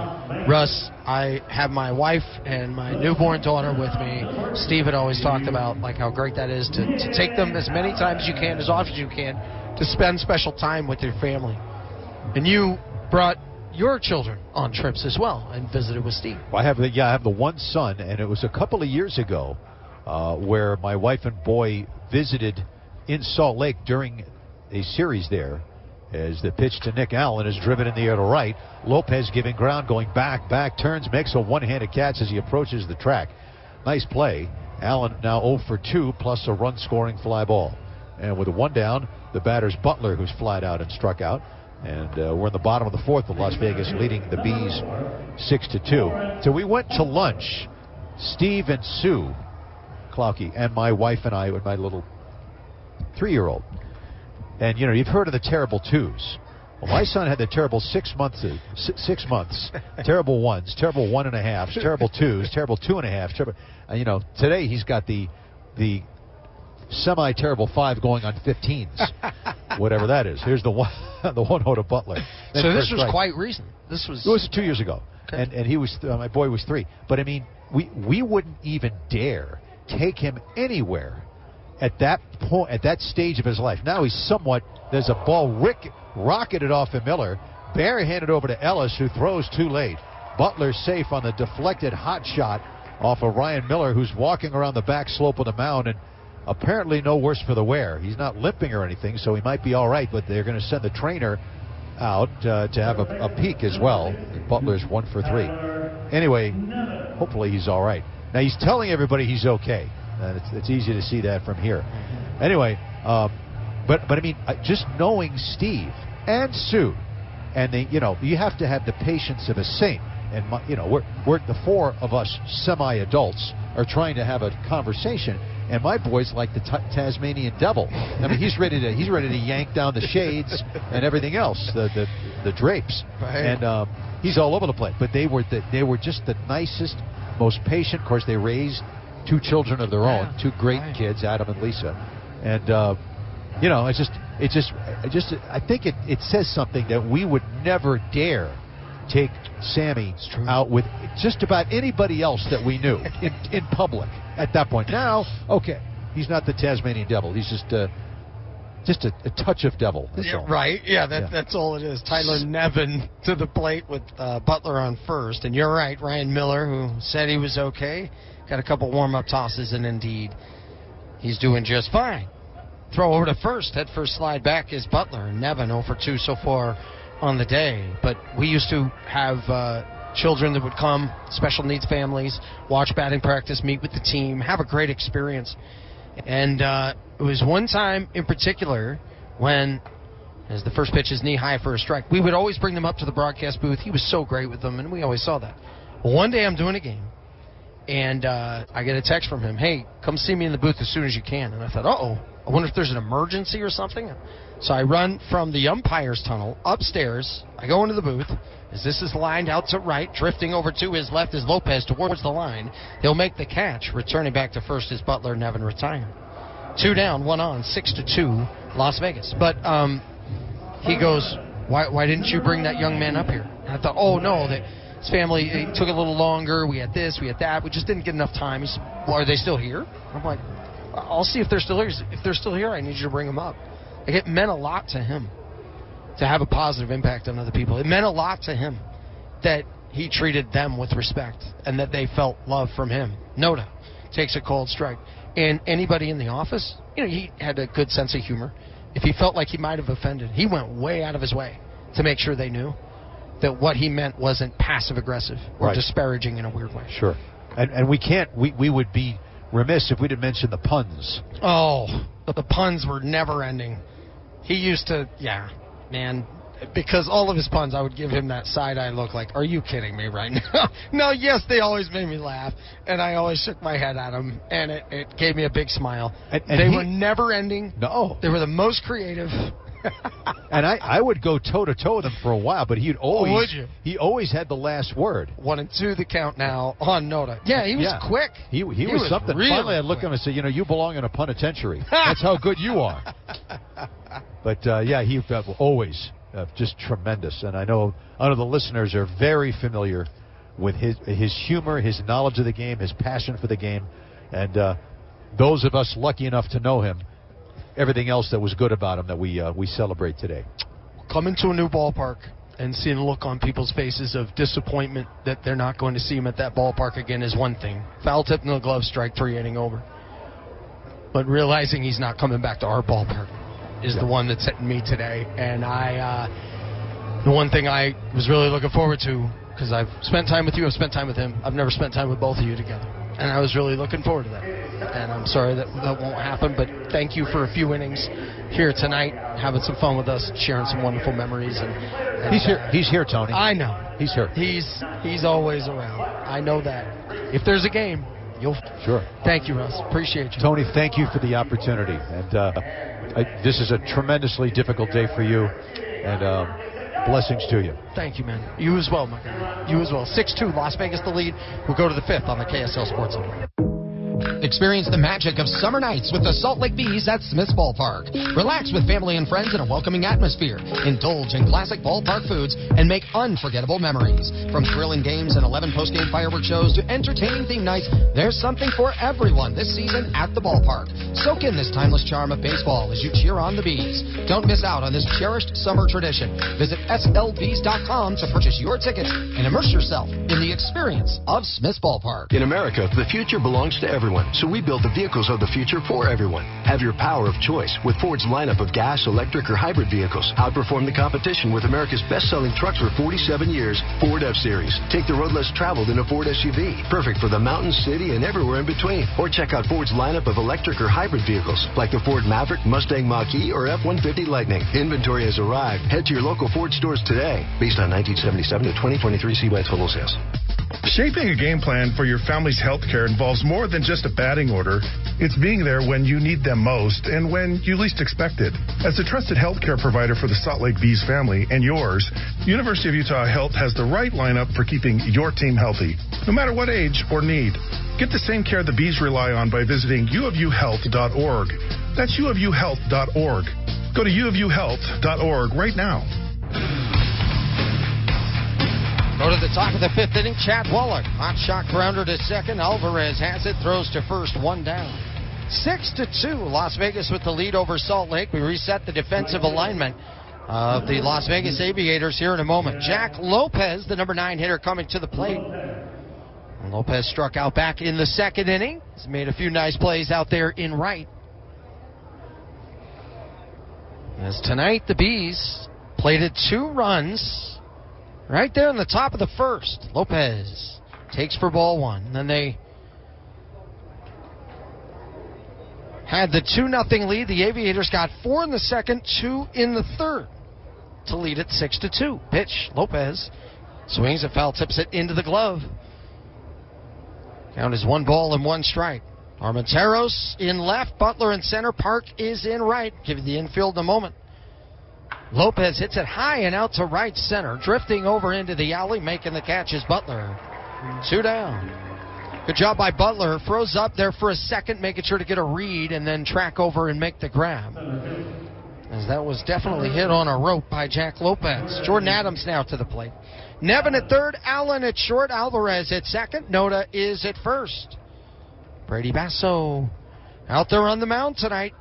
D: Russ, I have my wife and my newborn daughter with me. Steve had always talked about like how great that is to take them as many times as you can, as often as you can, to spend special time with your family. And you brought your children on trips as well and visited with Steve.
U: Well, I have the one son, and it was a couple of years ago where my wife and boy visited in Salt Lake during a series there, as the pitch to Nick Allen is driven in the air to right. Lopez giving ground, going back, turns, makes a one-handed catch as he approaches the track. Nice play. Allen now 0 for 2 plus a run-scoring fly ball. And with a one down, the batter's Butler, who's flied out and struck out. And we're in the bottom of the fourth with Las Vegas leading the Bees 6-2. So we went to lunch, Steve and Sue Klauke, and my wife and I, with my little 3-year-old. And, you know, you've heard of the terrible twos. Well, my son had the terrible 6 months, terrible ones, terrible 1.5, terrible twos, terrible 2.5. You know, today he's got the semi-terrible 5 going on 15s, whatever that is. Here's the one to Butler. Then
D: so this was quite recent. It
U: was 2 years ago, okay. And he was my boy was 3. But I mean, we wouldn't even dare take him anywhere at that point, at that stage of his life. Now he's somewhat. There's a ball rocketed off of Miller, barehanded over to Ellis, who throws too late. Butler safe on the deflected hot shot off of Ryan Miller, who's walking around the back slope of the mound and apparently no worse for the wear. He's not limping or anything, so he might be all right, but they're going to send the trainer out to have a peek as well. Butler's 1 for 3. Anyway, hopefully he's all right. Now, he's telling everybody he's okay. It's easy to see that from here. Anyway, but I mean, just knowing Steve and Sue, and you have to have the patience of a saint. And we're the 4 of us semi-adults are trying to have a conversation. And my boy's like the Tasmanian devil. I mean, he's ready to yank down the shades and everything else, the drapes, right. And he's all over the place. But they were just the nicest, most patient. Of course, they raised 2 children of their own, 2 great kids, Adam and Lisa. And I think it says something that we would never dare take Sammy out with just about anybody else that we knew in public at that point. Now, okay, he's not the Tasmanian devil. He's just a touch of devil.
D: Right. Yeah, that's all it is. Tyler Nevin to the plate with Butler on first. And you're right, Ryan Miller, who said he was okay, got a couple warm-up tosses, and indeed, he's doing just fine. Throw over to first. Head first slide back is Butler. And Nevin 0 for 2 so far on the day. But we used to have children that would come, special needs families, watch batting practice, meet with the team, have a great experience. And it was one time in particular when As the first pitch is knee-high for a strike. We would always bring them up to the broadcast booth. He was so great with them, and we always saw that. Well, one day I'm doing a game, and I get a text from him, hey, come see me in the booth as soon as you can. And I thought, uh-oh, I wonder if there's an emergency or something. So I run from the umpire's tunnel upstairs. I go into the booth. As this is lined out to right, drifting over to his left is Lopez towards the line. He'll make the catch. Returning back to first is Butler, Nevin retired. 2 down, 1 on, 6-2, Las Vegas. But he goes, why didn't you bring that young man up here? And I thought, oh, no, his family it took a little longer. We had this, we had that. We just didn't get enough time. He said, well, are they still here? I'm like, I'll see if they're still here. If they're still here, I need you to bring them up. Like, it meant a lot to him to have a positive impact on other people. It meant a lot to him that he treated them with respect and that they felt love from him. Noda takes a cold strike. And anybody in the office, he had a good sense of humor. If he felt like he might have offended, he went way out of his way to make sure they knew that what he meant wasn't passive-aggressive or disparaging in a weird way.
U: Sure. And we would be remiss if we didn't mention the puns.
D: Oh, the puns were never-ending. He used to, man, because all of his puns, I would give him that side-eye look like, are you kidding me right now? No, yes, they always made me laugh, and I always shook my head at him, and it gave me a big smile. And they were never-ending.
U: No.
D: They were the most creative.
U: And I would go toe-to-toe with him for a while, but he always had the last word.
D: 1 and 2 the count now on Noda. Yeah, he was quick.
U: He was something.
D: Really
U: Finally, I looked at him and said, you belong in a penitentiary. That's how good you are. But, he always just tremendous. And I know the listeners are very familiar with his humor, his knowledge of the game, his passion for the game. And those of us lucky enough to know him, everything else that was good about him that we celebrate today.
D: Coming to a new ballpark and seeing a look on people's faces of disappointment that they're not going to see him at that ballpark again is one thing. Foul tip, no glove, strike 3, inning over. But realizing he's not coming back to our ballpark is the one that's hitting me today. And the one thing I was really looking forward to, because I've spent time with you, I've spent time with him. I've never spent time with both of you together. And I was really looking forward to that. And I'm sorry that won't happen, but thank you for a few innings here tonight, having some fun with us, sharing some wonderful memories. And
U: he's here, Tony.
D: I know.
U: He's here.
D: He's always around. I know that. If there's a game, you'll...
U: Sure.
D: Thank you, Russ. Appreciate you.
U: Tony, thank you for the opportunity. And this is a tremendously difficult day for you. And... blessings to you.
D: Thank you, man. You as well, my guy. You as well. 6-2, Las Vegas the lead. We'll go to the 5th on the KSL Sports Network.
J: Experience the magic of summer nights with the Salt Lake Bees at Smith's Ballpark. Relax with family and friends in a welcoming atmosphere. Indulge in classic ballpark foods and make unforgettable memories. From thrilling games and 11 post-game fireworks shows to entertaining theme nights, there's something for everyone this season at the ballpark. Soak in this timeless charm of baseball as you cheer on the Bees. Don't miss out on this cherished summer tradition. Visit slbees.com to purchase your tickets and immerse yourself in the experience of Smith's Ballpark.
L: In America, the future belongs to everyone, so we build the vehicles of the future for everyone. Have your power of choice with Ford's lineup of gas, electric, or hybrid vehicles. Outperform the competition with America's best-selling trucks for 47 years, Ford F-Series. Take the road less traveled in a Ford SUV, perfect for the mountain, city, and everywhere in between. Or check out Ford's lineup of electric or hybrid vehicles, like the Ford Maverick, Mustang Mach-E, or F-150 Lightning. Inventory has arrived. Head to your local Ford stores today. Based on 1977 to 2023 CY total sales.
F: Shaping a game plan for your family's health care involves more than just a batting order. It's being there when you need them most and when you least expect it. As a trusted healthcare provider for the Salt Lake Bees family and yours, University of Utah Health has the right lineup for keeping your team healthy, no matter what age or need. Get the same care the Bees rely on by visiting uofuhealth.org. That's uofuhealth.org. Go to uofuhealth.org right now.
D: Go to the top of the 5th inning. Chad Wallach, hot shot grounder to second. Alvarez has it, throws to first, 1 down. 6-2, Las Vegas with the lead over Salt Lake. We reset the defensive alignment of the Las Vegas Aviators here in a moment. Jack Lopez, the number 9 hitter, coming to the plate. And Lopez struck out back in the 2nd inning. He's made a few nice plays out there in right. As tonight, the Bees plated 2 runs right there in the top of the 1st. Lopez takes for ball 1. Then they had the 2-0 lead. The Aviators got 4 in the 2nd, 2 in the 3rd. to lead it 6-2. Pitch, Lopez swings and foul tips it into the glove. Count is 1 ball and 1 strike. Armenteros in left, Butler in center, Park is in right. Give you the infield in a moment. Lopez hits it high and out to right center, drifting over into the alley, making the catch is Butler. 2 down. Good job by Butler. Froze up there for a second, making sure to get a read and then track over and make the grab. As that was definitely hit on a rope by Jack Lopez. Jordan Adams now to the plate. Nevin at third, Allen at short, Alvarez at second, Noda is at first. Brady Basso out there on the mound tonight.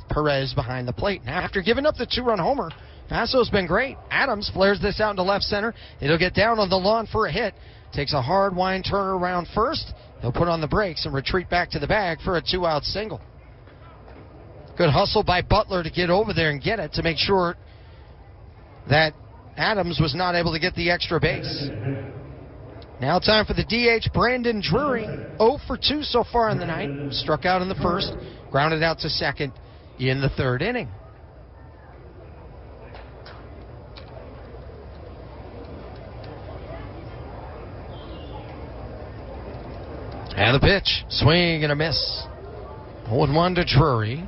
D: Perez behind the plate. Now, after giving up the 2-run homer, Basso's been great. Adams flares this out into left center. It'll get down on the lawn for a hit. Takes a hard wind turn around first. He'll put on the brakes and retreat back to the bag for a 2-out single. Good hustle by Butler to get over there and get it to make sure that Adams was not able to get the extra base. Now time for the DH, Brandon Drury. 0 for 2 so far in the night. Struck out in the first, grounded out to second in the third inning. And the pitch, swing and a miss. 0-1 to Drury.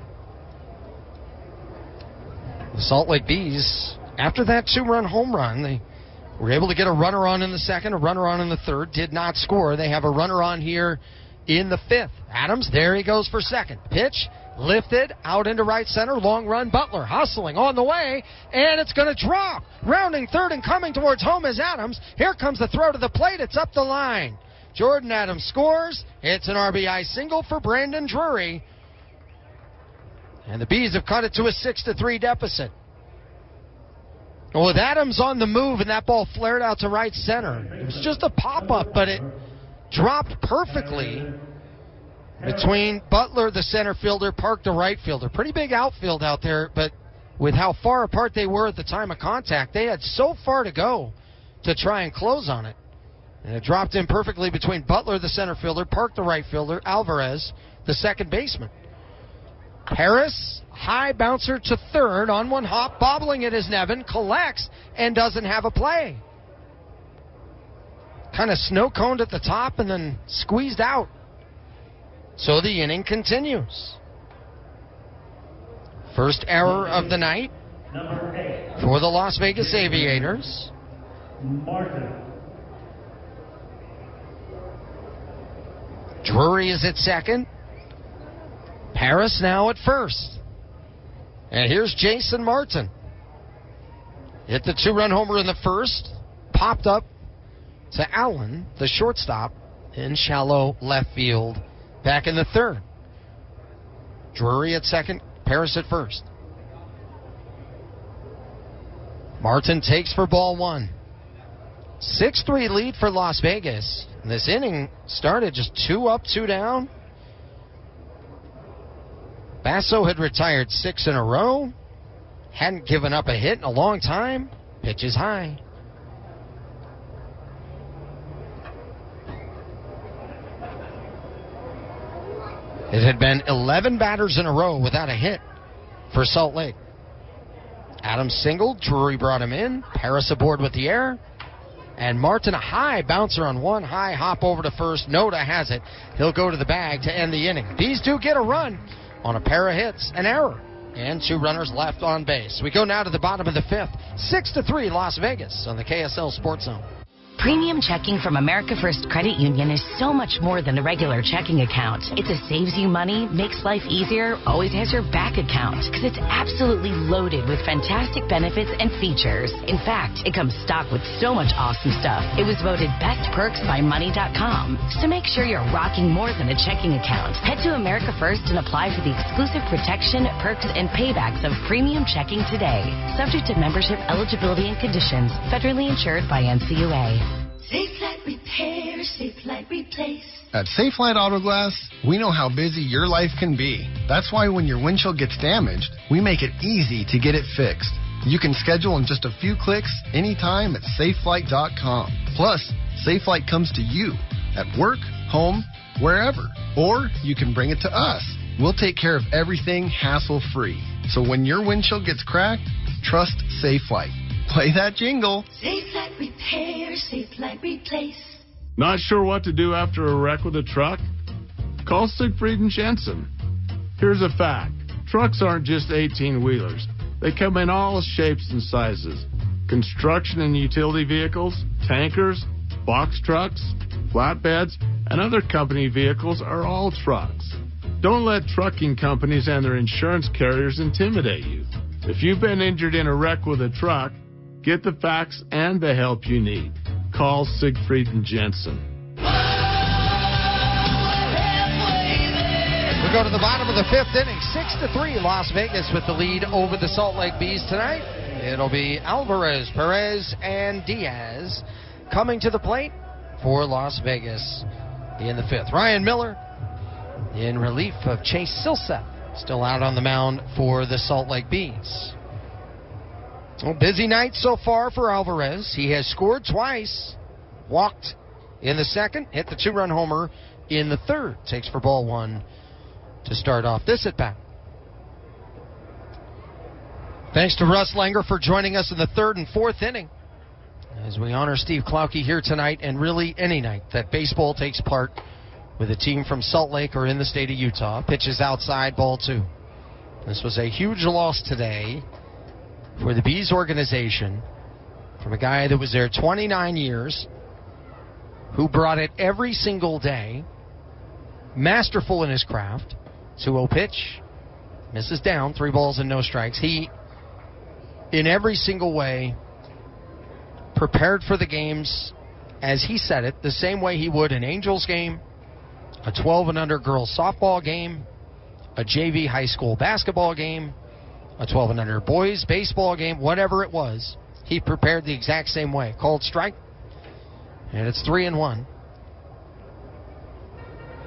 D: The Salt Lake Bees, after that 2-run home run, they were able to get a runner on in the second, a runner on in the third, did not score. They have a runner on here in the fifth. Adams, there he goes for second. Pitch, lifted, out into right center, long run, Butler hustling on the way, and it's going to drop. Rounding third and coming towards home is Adams. Here comes the throw to the plate, it's up the line. Jordan Adams scores. It's an RBI single for Brandon Drury. And the Bees have cut it to a 6-3 deficit. Well, with Adams on the move and that ball flared out to right center, it was just a pop-up, but it dropped perfectly between Butler, the center fielder, Park, the right fielder. Pretty big outfield out there, but with how far apart they were at the time of contact, they had so far to go to try and close on it. And it dropped in perfectly between Butler, the center fielder, Park, the right fielder, Alvarez, the second baseman. Harris, high bouncer to third on one hop, bobbling it is Nevin, collects and doesn't have a play. Kind of snow-coned at the top and then squeezed out. So the inning continues. First error of the night for the Las Vegas Aviators.
G: Martin.
D: Drury is at second. Harris now at first. And here's Jason Martin. Hit the 2-run homer in the first. Popped up to Allen, the shortstop, in shallow left field. Back in the third. Drury at second. Harris at first. Martin takes for ball one. 6-3 lead for Las Vegas. And this inning started just 2 up, 2 down. Basso had retired 6 in a row. Hadn't given up a hit in a long time. Pitch is high. It had been 11 batters in a row without a hit for Salt Lake. Adams singled. Drury brought him in. Harris aboard with the error. And Martin, a high bouncer on one high hop over to first. Noda has it. He'll go to the bag to end the inning. These do get a run on a pair of hits, an error, and 2 runners left on base. We go now to the bottom of the fifth. 6-3 Las Vegas on the KSL Sports Zone.
C: Premium checking from America First Credit Union is so much more than a regular checking account. It's a saves you money, makes life easier, always has your back account. Because it's absolutely loaded with fantastic benefits and features. In fact, it comes stocked with so much awesome stuff. It was voted Best Perks by Money.com. So make sure you're rocking more than a checking account. Head to America First and apply for the exclusive protection, perks, and paybacks of premium checking today. Subject to membership eligibility and conditions. Federally insured by NCUA.
H: Safelite Repair, Safelite Replace.
I: At Safelite Auto Glass, we know how busy your life can be. That's why when your windshield gets damaged, we make it easy to get it fixed. You can schedule in just a few clicks anytime at Safelite.com. Plus, Safelite comes to you at work, home, wherever. Or you can bring it to us. We'll take care of everything hassle-free. So when your windshield gets cracked, trust Safelite. Play that jingle.
H: Safe like repair, safe like replace.
N: Not sure what to do after a wreck with a truck? Call Siegfried and Jensen. Here's a fact. Trucks aren't just 18-wheelers. They come in all shapes and sizes. Construction and utility vehicles, tankers, box trucks, flatbeds, and other company vehicles are all trucks. Don't let trucking companies and their insurance carriers intimidate you. If you've been injured in a wreck with a truck, get the facts and the help you need. Call Siegfried and Jensen.
D: We go to the bottom of the fifth inning, 6-3, Las Vegas with the lead over the Salt Lake Bees tonight. It'll be Alvarez, Perez, and Diaz coming to the plate for Las Vegas in the fifth. Ryan Miller in relief of Chase Silseth, still out on the mound for the Salt Lake Bees. Well, busy night so far for Alvarez. He has scored twice, walked in the second, hit the two-run homer in the third. Takes for ball one to start off this at-bat. Thanks to Russ Langer for joining us in the third and fourth inning as we honor Steve Klauke here tonight, and really any night that baseball takes part with a team from Salt Lake or in the state of Utah. Pitches outside, ball two. This was a huge loss today for the Bees organization from a guy that was there 29 years, who brought it every single day, masterful in his craft. 2-0 pitch, misses down, 3 balls and no strikes. He, in every single way, prepared for the games, as he said it, the same way he would an Angels game, a 12 and under girls softball game, a JV high school basketball game, a 12 and under boys baseball game, whatever it was. He prepared the exact same way. Called strike, and it's 3-1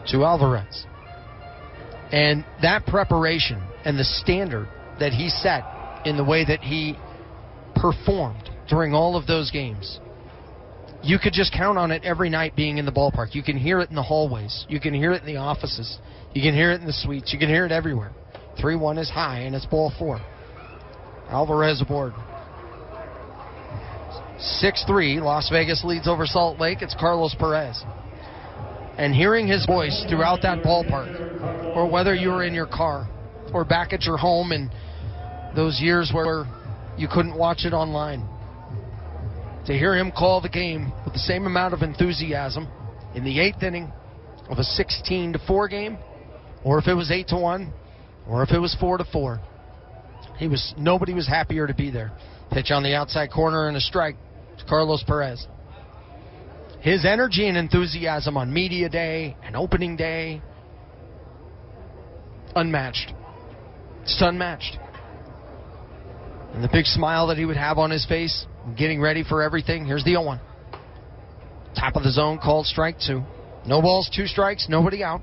D: to Alvarez. And that preparation and the standard that he set in the way that he performed during all of those games, you could just count on it every night being in the ballpark. You can hear it in the hallways. You can hear it in the offices. You can hear it in the suites. You can hear it everywhere. 3-1 is high, and it's ball 4. Alvarez aboard. 6-3, Las Vegas leads over Salt Lake. It's Carlos Perez. And hearing his voice throughout that ballpark, or whether you were in your car or back at your home in those years where you couldn't watch it online, to hear him call the game with the same amount of enthusiasm in the 8th inning of a 16-4 game, or if it was 8-1, or if it was 4-4, nobody was happier to be there. Pitch on the outside corner and a strike to Carlos Perez. His energy and enthusiasm on media day and opening day, unmatched. Just unmatched. And the big smile that he would have on his face, getting ready for everything. Here's the 0-1. Top of the zone, called strike 2. No balls, 2 strikes, nobody out.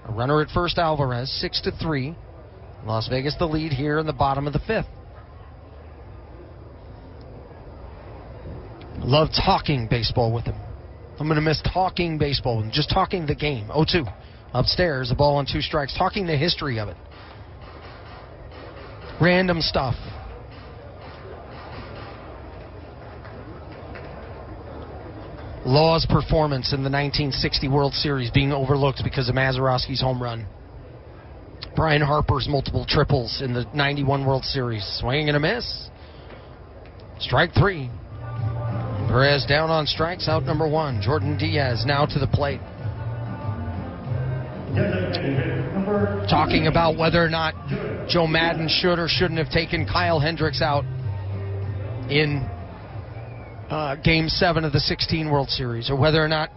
D: A runner at first, Alvarez, 6-3. Las Vegas the lead here in the bottom of the 5th. Love talking baseball with him. I'm going to miss talking baseball with him, just talking the game. 0-2. Upstairs, a ball on 2 strikes, talking the history of it. Random stuff. Law's performance in the 1960 World Series being overlooked because of Mazeroski's home run. Brian Harper's multiple triples in the 91 World Series. Swinging and a miss. Strike 3. Perez down on strikes, out number 1. Jordan Diaz now to the plate. Talking about whether or not Joe Madden should or shouldn't have taken Kyle Hendricks out in Game 7 of the 16 World Series, or whether or not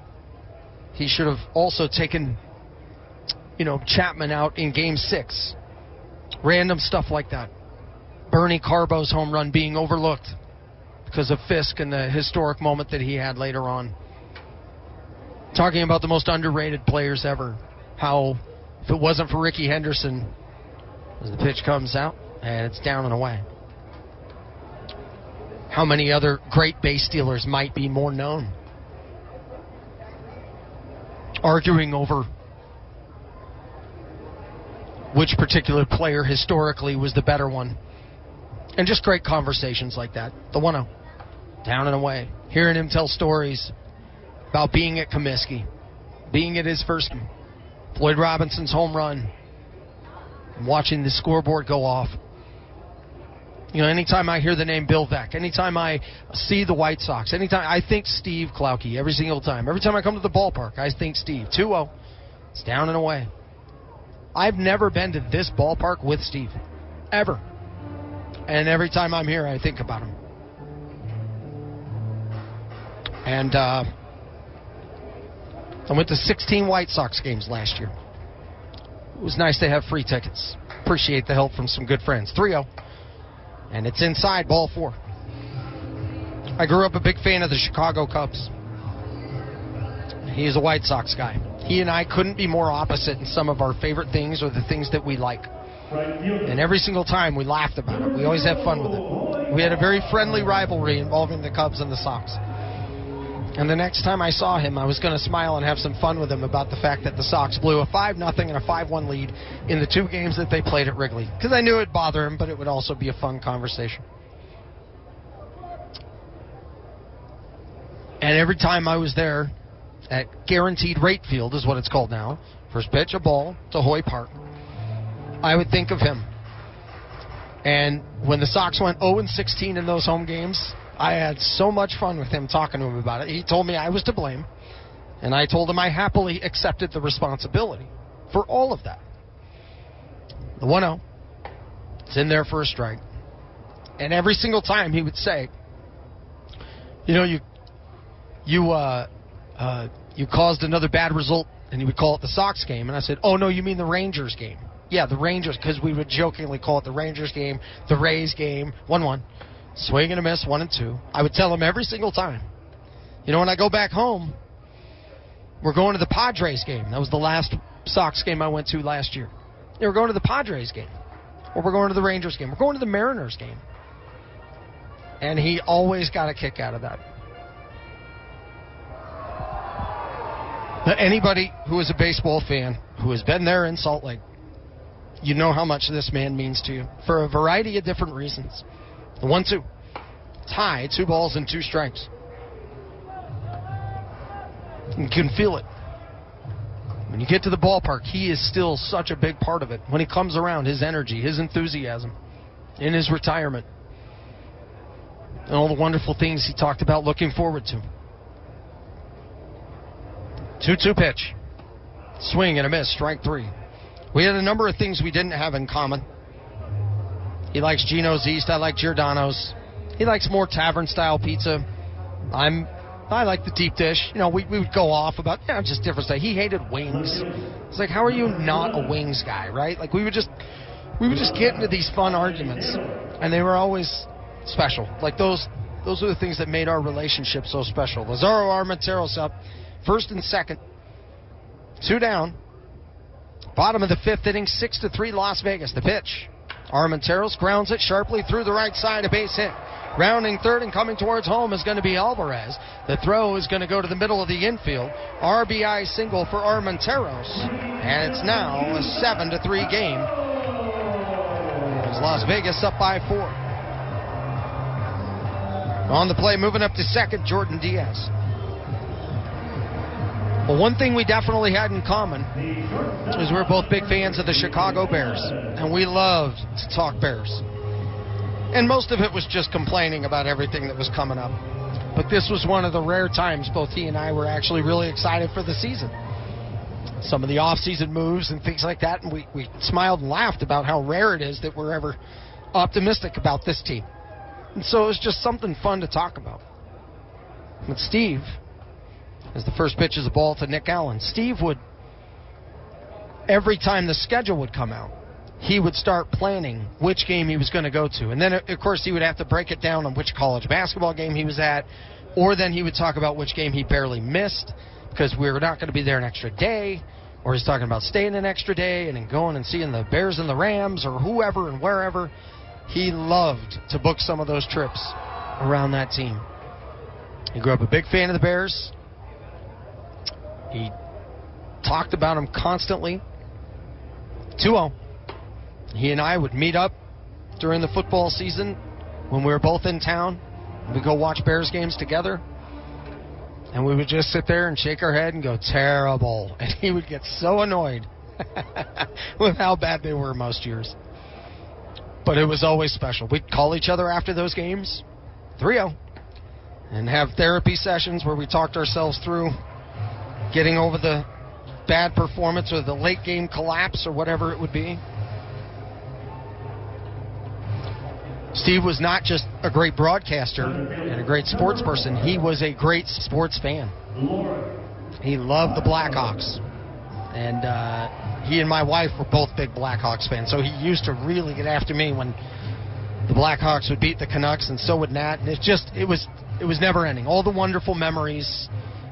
D: he should have also taken, Chapman out in Game 6. Random stuff like that. Bernie Carbo's home run being overlooked because of Fisk and the historic moment that he had later on. Talking about the most underrated players ever. How, if it wasn't for Ricky Henderson, as the pitch comes out, and it's down and away. How many other great base stealers might be more known? Arguing over which particular player historically was the better one. And just great conversations like that. The 1-0. Down and away. Hearing him tell stories about being at Comiskey, being at his first game, Floyd Robinson's home run, and watching the scoreboard go off. You know, anytime I hear the name Bill Veeck, anytime I see the White Sox, anytime I think Steve Klauke every single time. Every time I come to the ballpark, I think Steve. 2-0. It's down and away. I've never been to this ballpark with Steve. Ever. And every time I'm here, I think about him. And I went to 16 White Sox games last year. It was nice to have free tickets. Appreciate the help from some good friends. 3-0. And it's inside, ball 4. I grew up a big fan of the Chicago Cubs. He is a White Sox guy. He and I couldn't be more opposite in some of our favorite things or the things that we like. And every single time we laughed about it. We always had fun with it. We had a very friendly rivalry involving the Cubs and the Sox. And the next time I saw him, I was going to smile and have some fun with him about the fact that the Sox blew a 5-0 and a 5-1 lead in the 2 games that they played at Wrigley. Because I knew it would bother him, but it would also be a fun conversation. And every time I was there at Guaranteed Rate Field is what it's called now, first pitch, a ball to Hoy Park, I would think of him. And when the Sox went 0-16 in those home games, I had so much fun with him talking to him about it. He told me I was to blame, and I told him I happily accepted the responsibility for all of that. The 1-0, it's in there for a strike. And every single time he would say, you know, you caused another bad result, and he would call it the Sox game. And I said, oh, no, you mean the Rangers game. Yeah, the Rangers, because we would jokingly call it the Rangers game, the Rays game, 1-1. Swing and a miss, 1-2. I would tell him every single time. You know, when I go back home, we're going to the Padres game. That was the last Sox game I went to last year. We're going to the Padres game. Or we're going to the Rangers game. We're going to the Mariners game. And he always got a kick out of that. Now, anybody who is a baseball fan who has been there in Salt Lake, you know how much this man means to you for a variety of different reasons. The 1-2. Tie, 2 balls and 2 strikes. You can feel it. When you get to the ballpark, he is still such a big part of it. When he comes around, his energy, his enthusiasm, in his retirement, and all the wonderful things he talked about looking forward to. 2-2 pitch. Swing and a miss, strike 3. We had a number of things we didn't have in common. He likes Gino's East. I like Giordano's. He likes more tavern-style pizza. I like the deep dish. You know, we would go off about, just different stuff. He hated wings. It's like, how are you not a wings guy, right? Like, we would just get into these fun arguments, and they were always special. Like, those are the things that made our relationship so special. Lazaro Armenteros up, first and second. 2 down. Bottom of the 5th inning, 6-3 Las Vegas. The pitch. Armenteros grounds it sharply through the right side, a base hit. Rounding third and coming towards home is going to be Alvarez. The throw is going to go to the middle of the infield. RBI single for Armenteros. And it's now a 7-3 game. As Las Vegas up by 4. On the play, moving up to second, Jordan Diaz. Well, one thing we definitely had in common is we're both big fans of the Chicago Bears, and we loved to talk Bears. And most of it was just complaining about everything that was coming up. But this was one of the rare times both he and I were actually really excited for the season. Some of the off-season moves and things like that, and we smiled and laughed about how rare it is that we're ever optimistic about this team. And so it was just something fun to talk about. But Steve, as the first pitch is a ball to Nick Allen, Steve would, every time the schedule would come out, he would start planning which game he was going to go to. And then, of course, he would have to break it down on which college basketball game he was at, or then he would talk about which game he barely missed because we were not going to be there an extra day, or he's talking about staying an extra day and then going and seeing the Bears and the Rams or whoever and wherever. He loved to book some of those trips around that team. He grew up a big fan of the Bears. He talked about them constantly. 2-0. He and I would meet up during the football season when we were both in town. We'd go watch Bears games together, and we would just sit there and shake our head and go, terrible. And he would get so annoyed with how bad they were most years. But it was always special. We'd call each other after those games, 3-0, and have therapy sessions where we talked ourselves through getting over the bad performance or the late game collapse or whatever it would be. Steve was not just a great broadcaster and a great sports person. He was a great sports fan. He loved the Blackhawks. And he and my wife were both big Blackhawks fans, so he used to really get after me when the Blackhawks would beat the Canucks, and so would Nat. And it was never ending. All the wonderful memories,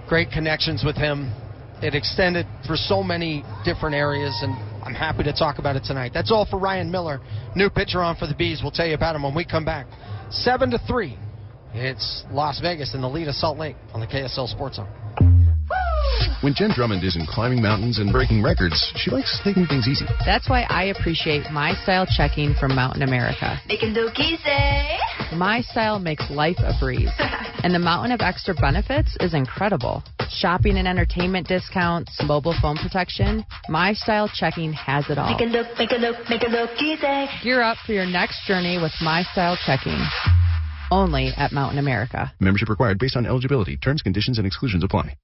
D: great connections with him. It extended for so many different areas, and I'm happy to talk about it tonight. That's all for Ryan Miller, new pitcher on for the Bees. We'll tell you about him when we come back. 7-3. It's Las Vegas in the lead of Salt Lake on the KSL Sports Zone.
K: When Jen Drummond isn't climbing mountains and breaking records, she likes taking things easy.
M: That's why I appreciate My Style checking from Mountain America.
H: Making look easy.
M: My Style makes life a breeze. And the mountain of extra benefits is incredible. Shopping and entertainment discounts, mobile phone protection. My Style checking has it all.
H: Make it look easy.
M: Gear up for your next journey with My Style checking. Only at Mountain America.
K: Membership required based on eligibility. Terms, conditions, and exclusions apply.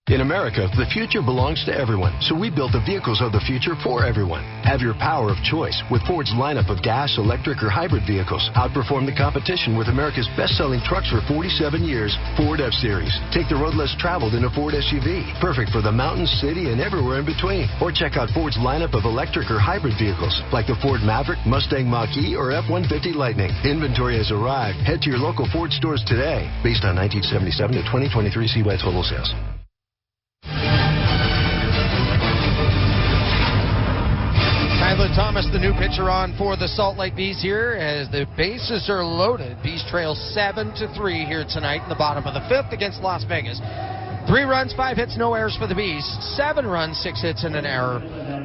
L: In America, the future belongs to everyone, so we built the vehicles of the future for everyone. Have your power of choice with Ford's lineup of gas, electric, or hybrid vehicles. Outperform the competition with America's best-selling trucks for 47 years, Ford F-Series. Take the road less traveled in a Ford SUV, perfect for the mountains, city, and everywhere in between. Or check out Ford's lineup of electric or hybrid vehicles, like the Ford Maverick, Mustang Mach-E, or F-150 Lightning. Inventory has arrived. Head to your local Ford stores today. Based on 1977 to 2023 CY total sales.
D: Tyler Thomas, the new pitcher on for the Salt Lake Bees here as the bases are loaded. Bees trail 7-3 here tonight in the bottom of the fifth against Las Vegas. 3 runs, 5 hits, no errors for the Bees. 7 runs, 6 hits, and an error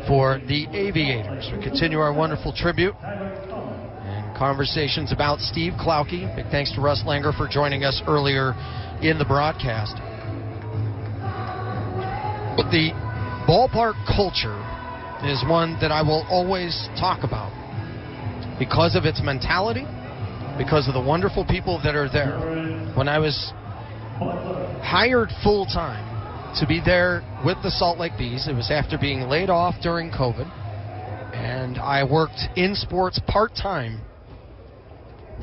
D: for the Aviators. We continue our wonderful tribute and conversations about Steve Klauke. Big thanks to Russ Langer for joining us earlier in the broadcast. The ballpark culture is one that I will always talk about because of its mentality, because of the wonderful people that are there. When I was hired full-time to be there with the Salt Lake Bees, it was after being laid off during COVID, and I worked in sports part-time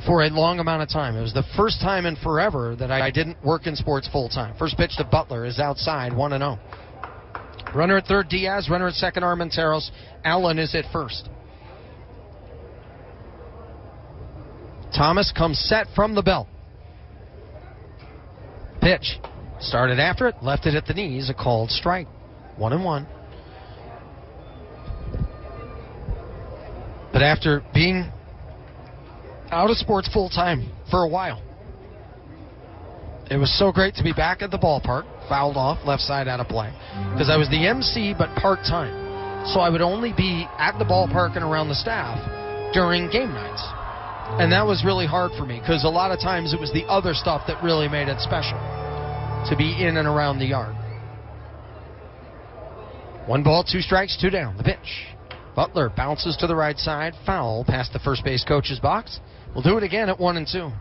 D: for a long amount of time. It was the first time in forever that I didn't work in sports full-time. First pitch to Butler is outside, 1-0. Runner at third, Diaz. Runner at second, Armenteros. Allen is at first. Thomas comes set from the belt. Pitch. Started after it, left it at the knees. A called strike. 1-1. But after being out of sports full-time for a while, it was so great to be back at the ballpark. Fouled off, left side out of play. Because I was the MC, but part-time. So I would only be at the ballpark and around the staff during game nights. And that was really hard for me, because a lot of times it was the other stuff that really made it special, to be in and around the yard. 1 ball, 2 strikes, 2 down. The pitch. Butler bounces to the right side. Foul past the first base coach's box. We'll do it again at 1-2.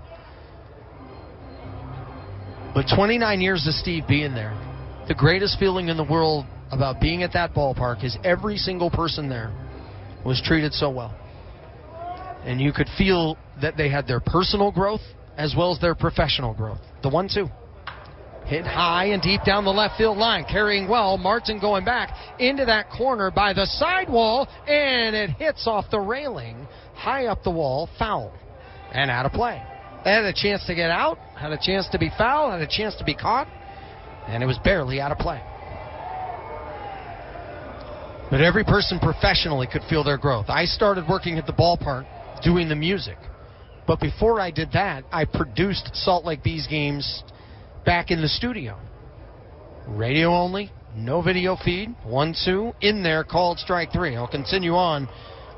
D: But 29 years of Steve being there, the greatest feeling in the world about being at that ballpark is every single person there was treated so well. And you could feel that they had their personal growth as well as their professional growth. The 1-2. Hit high and deep down the left field line. Carrying well. Martin going back into that corner by the sidewall. And it hits off the railing. High up the wall. Foul. And out of play. Had a chance to get out, had a chance to be fouled, had a chance to be caught, and it was barely out of play. But every person professionally could feel their growth. I started working at the ballpark doing the music. But before I did that, I produced Salt Lake Bees games back in the studio. Radio only, no video feed, 1-2, in there, called strike 3. I'll continue on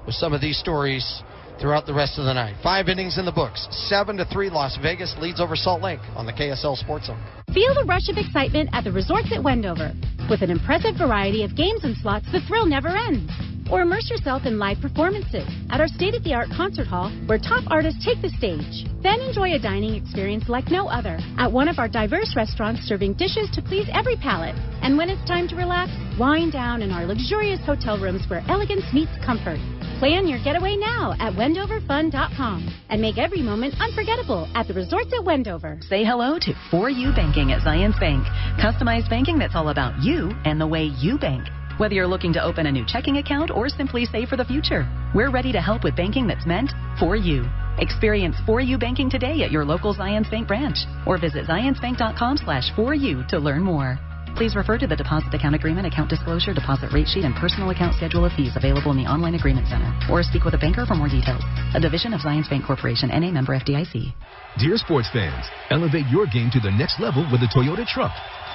D: with some of these stories throughout the rest of the night. 5 innings in the books. 7-3 Las Vegas leads over Salt Lake on the KSL Sports Zone.
O: Feel the rush of excitement at the resorts at Wendover. With an impressive variety of games and slots, the thrill never ends. Or immerse yourself in live performances at our state-of-the-art concert hall where top artists take the stage. Then enjoy a dining experience like no other at one of our diverse restaurants serving dishes to please every palate. And when it's time to relax, wind down in our luxurious hotel rooms where elegance meets comfort. Plan your getaway now at wendoverfun.com and make every moment unforgettable at the resorts at Wendover.
T: Say hello to For You Banking at Zions Bank. Customized banking that's all about you and the way you bank. Whether you're looking to open a new checking account or simply save for the future, we're ready to help with banking that's meant for you. Experience For You Banking today at your local Zions Bank branch or visit zionsbank.com/4u to learn more. Please refer to the deposit account agreement, account disclosure, deposit rate sheet, and personal account schedule of fees available in the online agreement center. Or speak with a banker for more details. A division of Zions Bank Corporation, NA member FDIC.
P: Dear sports fans, elevate your game to the next level with the Toyota truck.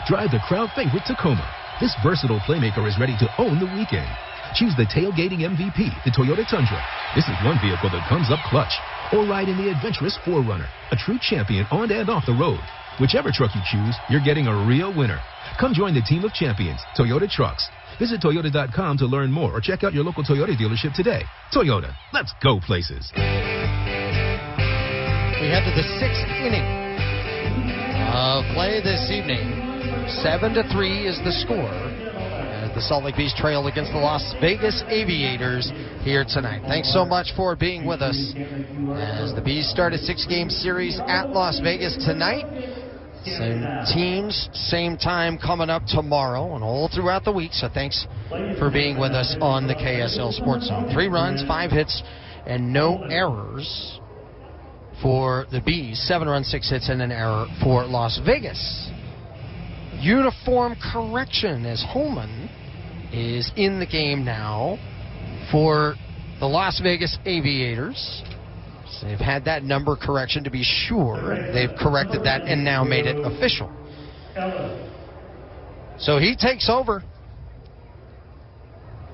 P: Drive the crowd favorite Tacoma. This versatile playmaker is ready to own the weekend. Choose the tailgating MVP, the Toyota Tundra. This is one vehicle that comes up clutch. Or ride in the adventurous 4Runner, a true champion on and off the road. Whichever truck you choose, you're getting a real winner. Come join the team of champions, Toyota Trucks. Visit Toyota.com to learn more or check out your local Toyota dealership today. Toyota, let's go places.
D: We head to the 6th inning of play this evening. 7-3 is the score as the Salt Lake Bees trail against the Las Vegas Aviators here tonight. Thanks so much for being with us as the Bees start a 6-game series at Las Vegas tonight. Same teams, same time coming up tomorrow and all throughout the week. So thanks for being with us on the KSL Sports Zone. 3 runs, 5 hits, and no errors for the Bees. 7 runs, 6 hits, and an error for Las Vegas. Uniform correction as Holman is in the game now for the Las Vegas Aviators. So they've had that number correction to be sure. They've corrected that and now made it official. So he takes over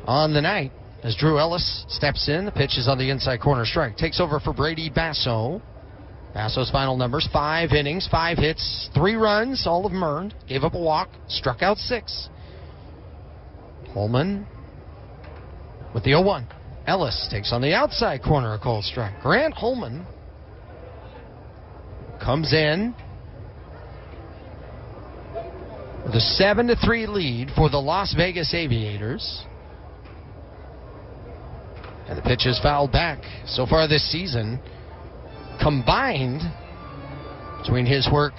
D: on the night as Drew Ellis steps in. The pitch is on the inside corner strike. Takes over for Brady Basso. Basso's final numbers, 5 innings, 5 hits, 3 runs, all of them earned. Gave up a walk, struck out 6. Holman with the 0-1. Ellis takes on the outside corner, a cold strike. Grant Holman comes in with a 7-3 lead for the Las Vegas Aviators. And the pitch is fouled back. So far this season, combined between his work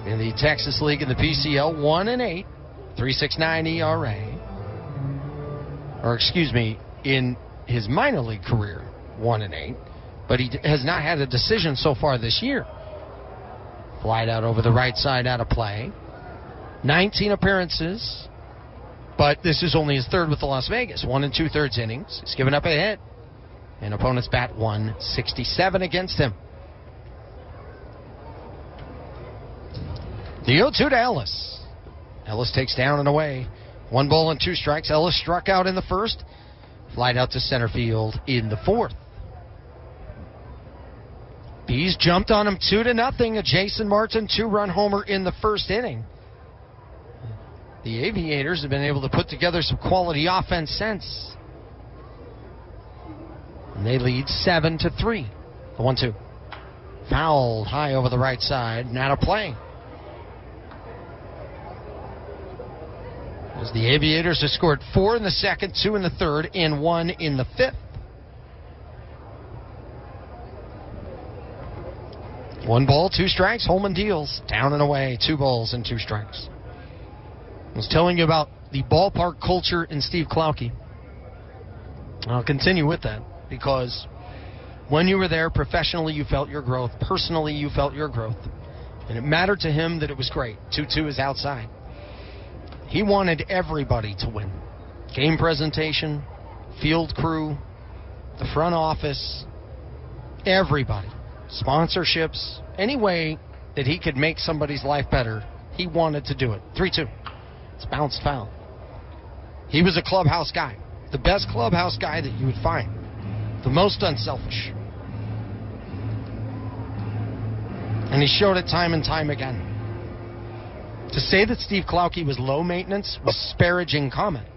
D: in the Texas League and the PCL, 1-8, 3.69 ERA. Or excuse me, in his minor league career, 1-8. But he has not had a decision so far this year. Flied out over the right side, out of play. 19 appearances, but this is only his 3rd with the Las Vegas. 1 2/3 innings. He's given up a hit. And opponents bat 167 against him. The 0-2 to Ellis. Ellis takes down and away. 1 ball and 2 strikes. Ellis struck out in the 1st. Flied out to center field in the 4th. Bees jumped on him 2-0. A Jason Martin 2-run homer in the 1st inning. The Aviators have been able to put together some quality offense since. And they lead 7-3. The 1-2. Fouled high over the right side and out of play. As the Aviators have scored 4 in the 2nd, 2 in the 3rd, and 1 in the 5th. 1 ball, 2 strikes. Holman deals. Down and away. 2 balls and 2 strikes. I was telling you about the ballpark culture in Steve Klauke. I'll continue with that because when you were there professionally, you felt your growth. Personally, you felt your growth. And it mattered to him that it was great. 2-2 is outside. He wanted everybody to win. Game presentation, field crew, the front office, everybody. Sponsorships, any way that he could make somebody's life better, he wanted to do it. 3-2. It's bounced foul. He was a clubhouse guy. the best clubhouse guy that you would find. The most unselfish. And he showed it time and time again. To say that Steve Klauke was low maintenance was disparaging comment.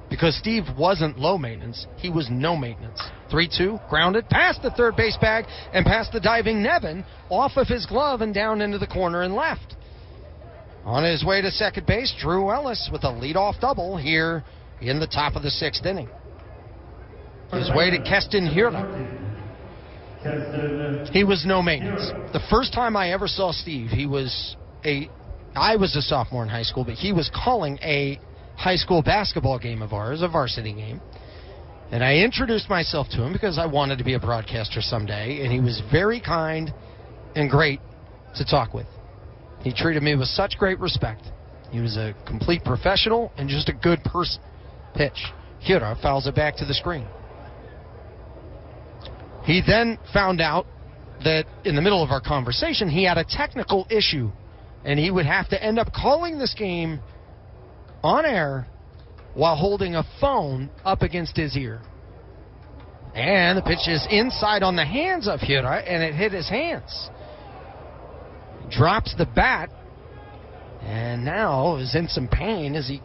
D: Because Steve wasn't low maintenance, he was no maintenance. 3-2, grounded, past the third base bag, and past the diving Nevin, off of his glove and down into the corner and left. On his way to second base, Drew Ellis with a leadoff double here in the top of the 6th inning. His way to Keston Hira. He was no maintenance. The first time I ever saw Steve, I was a sophomore in high school, but he was calling a high school basketball game of ours, a varsity game. And I introduced myself to him because I wanted to be a broadcaster someday, and he was very kind and great to talk with. He treated me with such great respect. He was a complete professional and just a good person. Pitch. Hira fouls it back to the screen. He then found out that in the middle of our conversation, he had a technical issue, and he would have to end up calling this game on air while holding a phone up against his ear. And the pitch is inside on the hands of Hira, and it hit his hands. He drops the bat, and now is in some pain as he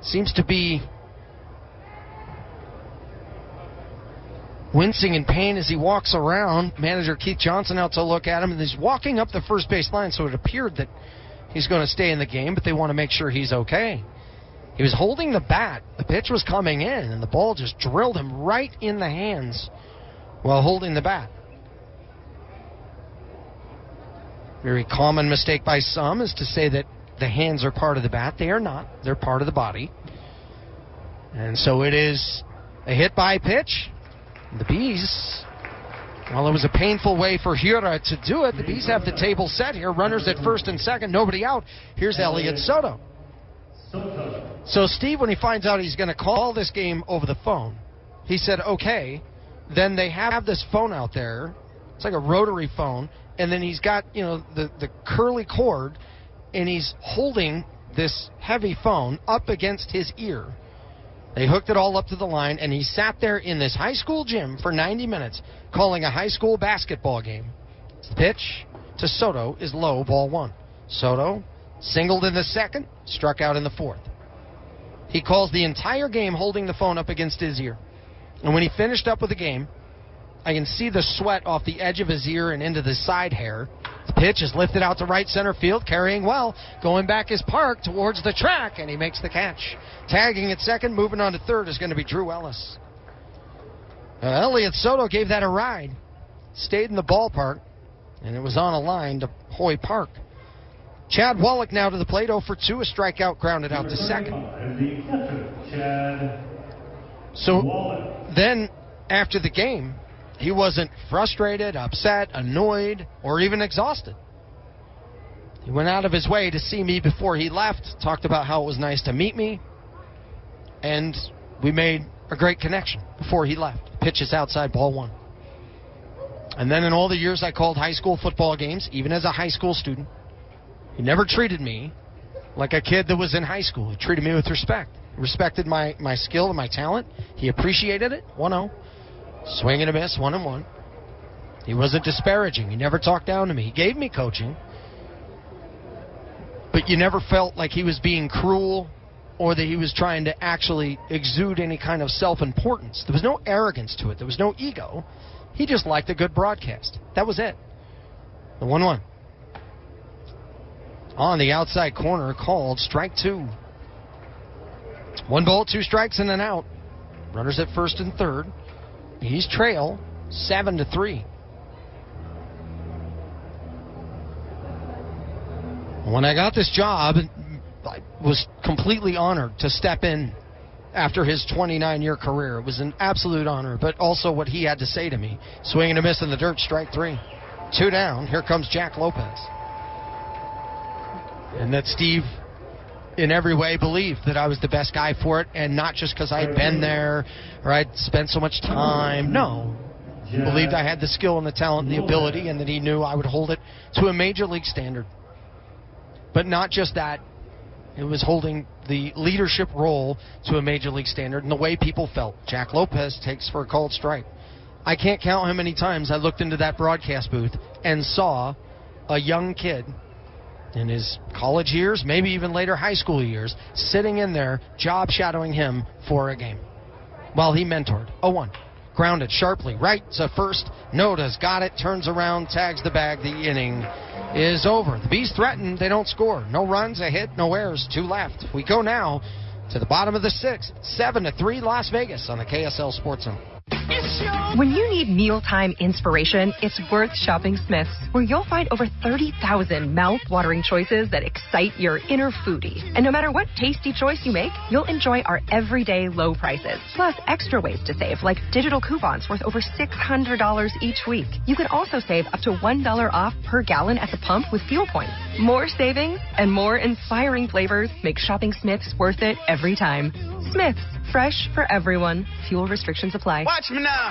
D: seems to be wincing in pain as he walks around. Manager Keith Johnson out to look at him, and he's walking up the first base line, so it appeared that he's going to stay in the game, but they want to make sure he's okay. He was holding the bat. The pitch was coming in, and the ball just drilled him right in the hands while holding the bat. Very common mistake by some is to say that the hands are part of the bat. They are not. They're part of the body. And so it is a hit by pitch. The Bees, well, it was a painful way for Hira to do it. The Bees have the table set here. Runners at first and second, nobody out. Here's Elliot Soto. So Steve, when he finds out he's going to call this game over the phone, he said, okay. Then they have this phone out there. It's like a rotary phone. And then he's got, the curly cord, and he's holding this heavy phone up against his ear. They hooked it all up to the line, and he sat there in this high school gym for 90 minutes calling a high school basketball game. The pitch to Soto is low, ball one. Soto singled in the second, struck out in the fourth. He calls the entire game holding the phone up against his ear. And when he finished up with the game, I can see the sweat off the edge of his ear and into the side hair. The pitch is lifted out to right center field, carrying well. Going back is Park towards the track, and he makes the catch. Tagging at second, moving on to third is going to be Drew Ellis. Elliot Soto gave that a ride. Stayed in the ballpark, and it was on a line to Hoy Park. Chad Wallach now to the plate, 0 for 2, a strikeout grounded out to second. So then, after the game, he wasn't frustrated, upset, annoyed, or even exhausted. He went out of his way to see me before he left, talked about how it was nice to meet me, and we made a great connection before he left. Pitch is outside, ball one. And then in all the years I called high school football games, even as a high school student, he never treated me like a kid that was in high school. He treated me with respect. He respected my skill and my talent. He appreciated it, 1-0. Swing and a miss, 1-1. He wasn't disparaging. He never talked down to me. He gave me coaching, but you never felt like he was being cruel or that he was trying to actually exude any kind of self-importance. There was no arrogance to it. There was no ego. He just liked a good broadcast. That was it. The 1-1. On the outside corner, called strike two. 1 ball, 2 strikes, and an out. Runners at first and third. He's trail 7-3. When I got this job, I was completely honored to step in after his 29-year career. It was an absolute honor, but also what he had to say to me. Swing and a miss in the dirt, strike 3. 2 down. Here comes Jack Lopez. And that Steve, in every way, believed that I was the best guy for it, and not just because I'd been there or I'd spent so much time. No. He believed I had the skill and the talent and the ability, and that he knew I would hold it to a major league standard. But not just that. It was holding the leadership role to a major league standard and the way people felt. Jack Lopez takes for a called strike. I can't count how many times I looked into that broadcast booth and saw a young kid in his college years, maybe even later high school years, sitting in there, job shadowing him for a game while he mentored. 0-1. Grounded sharply right to first. Noda's got it, turns around, tags the bag. The inning is over. The Bees threaten. They don't score. No runs, a hit, no errors. 2 left. We go now to the bottom of the 6th. 7-3 Las Vegas on the KSL Sports Zone.
B: When you need mealtime inspiration, it's worth shopping Smith's, where you'll find over 30,000 mouth-watering choices that excite your inner foodie. And no matter what tasty choice you make, you'll enjoy our everyday low prices, plus extra ways to save, like digital coupons worth over $600 each week. You can also save up to $1 off per gallon at the pump with fuel points. More savings and more inspiring flavors make shopping Smith's worth it every time. Smith's, fresh for everyone. Fuel restrictions apply.
R: Watch me now.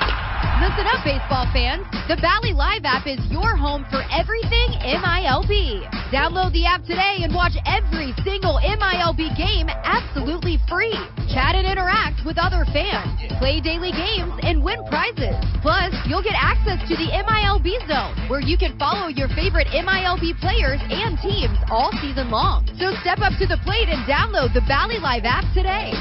R: Listen up, baseball fans. The Valley Live app is your home for everything MILB. Download the app today and watch every single MILB game absolutely free. Chat and interact with other fans. Play daily games and win prizes. Plus, you'll get access to the MILB Zone, where you can follow your favorite MILB players and teams all season long. So step up to the plate and download the Valley Live app today.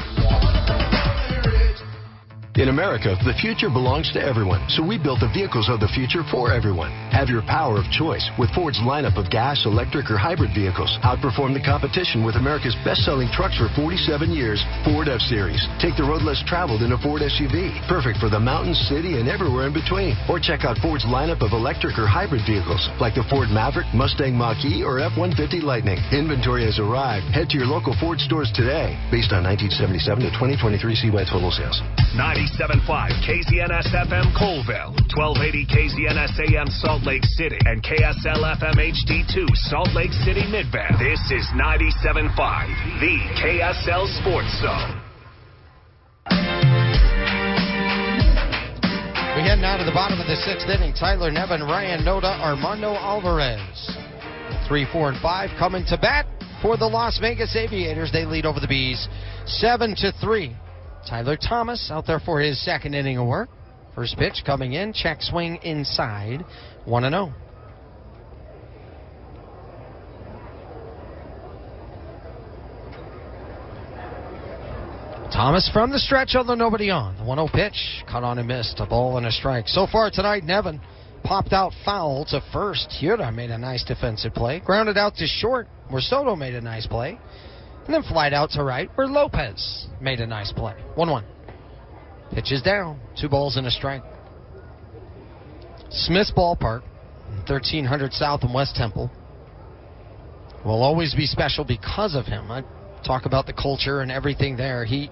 L: In America, the future belongs to everyone, so we built the vehicles of the future for everyone. Have your power of choice with Ford's lineup of gas, electric, or hybrid vehicles. Outperform the competition with America's best-selling trucks for 47 years, Ford F-Series. Take the road less traveled in a Ford SUV, perfect for the mountains, city, and everywhere in between. Or check out Ford's lineup of electric or hybrid vehicles, like the Ford Maverick, Mustang Mach-E, or F-150 Lightning. Inventory has arrived. Head to your local Ford stores today. Based on 1977 to 2023 CY total sales.
A: 97.5 KZNS FM Colville, 1280 KZNS AM Salt Lake City, and KSL FM HD2 Salt Lake City Mid-Bend. This is 97.5, the KSL Sports Zone.
D: We head now to the bottom of the 6th inning. Tyler Nevin, Ryan Noda, Armando Alvarez. 3, 4, and 5 coming to bat for the Las Vegas Aviators. They lead over the Bees 7-3. Tyler Thomas out there for his second inning of work. First pitch coming in, check swing inside, 1-0. Thomas from the stretch, although nobody on. The 1-0 pitch, cut on and missed, a ball and a strike. So far tonight, Nevin popped out foul to first. Hura made a nice defensive play. Grounded out to short, where Soto made a nice play. And then flied out to right, where Lopez made a nice play. 1-1. Pitch is down. 2 balls and a strike. Smith's Ballpark, 1300 South and West Temple, will always be special because of him. I talk about the culture and everything there. He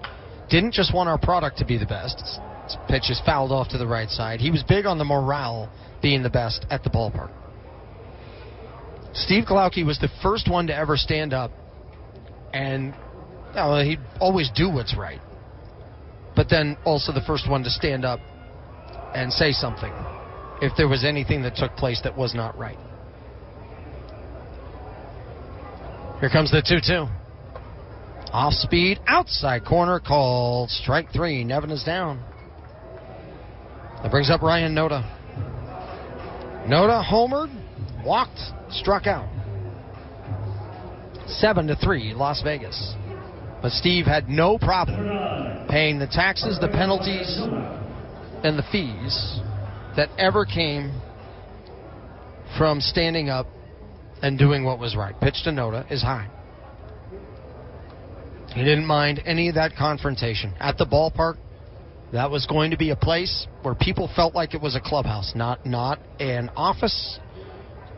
D: didn't just want our product to be the best. His pitch is fouled off to the right side. He was big on the morale being the best at the ballpark. Steve Klauke was the first one to ever stand up. And he'd always do what's right. But then also the first one to stand up and say something if there was anything that took place that was not right. Here comes the 2-2. Off speed, outside corner, called strike 3. Nevin is down. That brings up Ryan Noda. Noda homered, walked, struck out. 7-3, Las Vegas. But Steve had no problem paying the taxes, the penalties, and the fees that ever came from standing up and doing what was right. Pitch to Noda is high. He didn't mind any of that confrontation. At the ballpark, that was going to be a place where people felt like it was a clubhouse, not an office.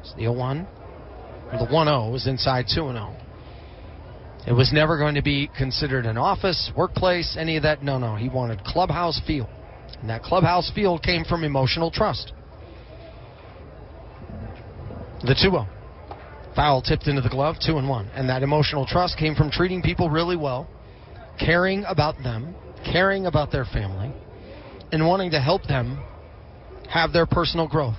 D: It's the 0-1. The 1-0 was inside 2-0. It was never going to be considered an office, workplace, any of that. No. He wanted clubhouse feel. And that clubhouse feel came from emotional trust. The 2-0. Foul tipped into the glove, 2-1. And that emotional trust came from treating people really well, caring about them, caring about their family, and wanting to help them have their personal growth.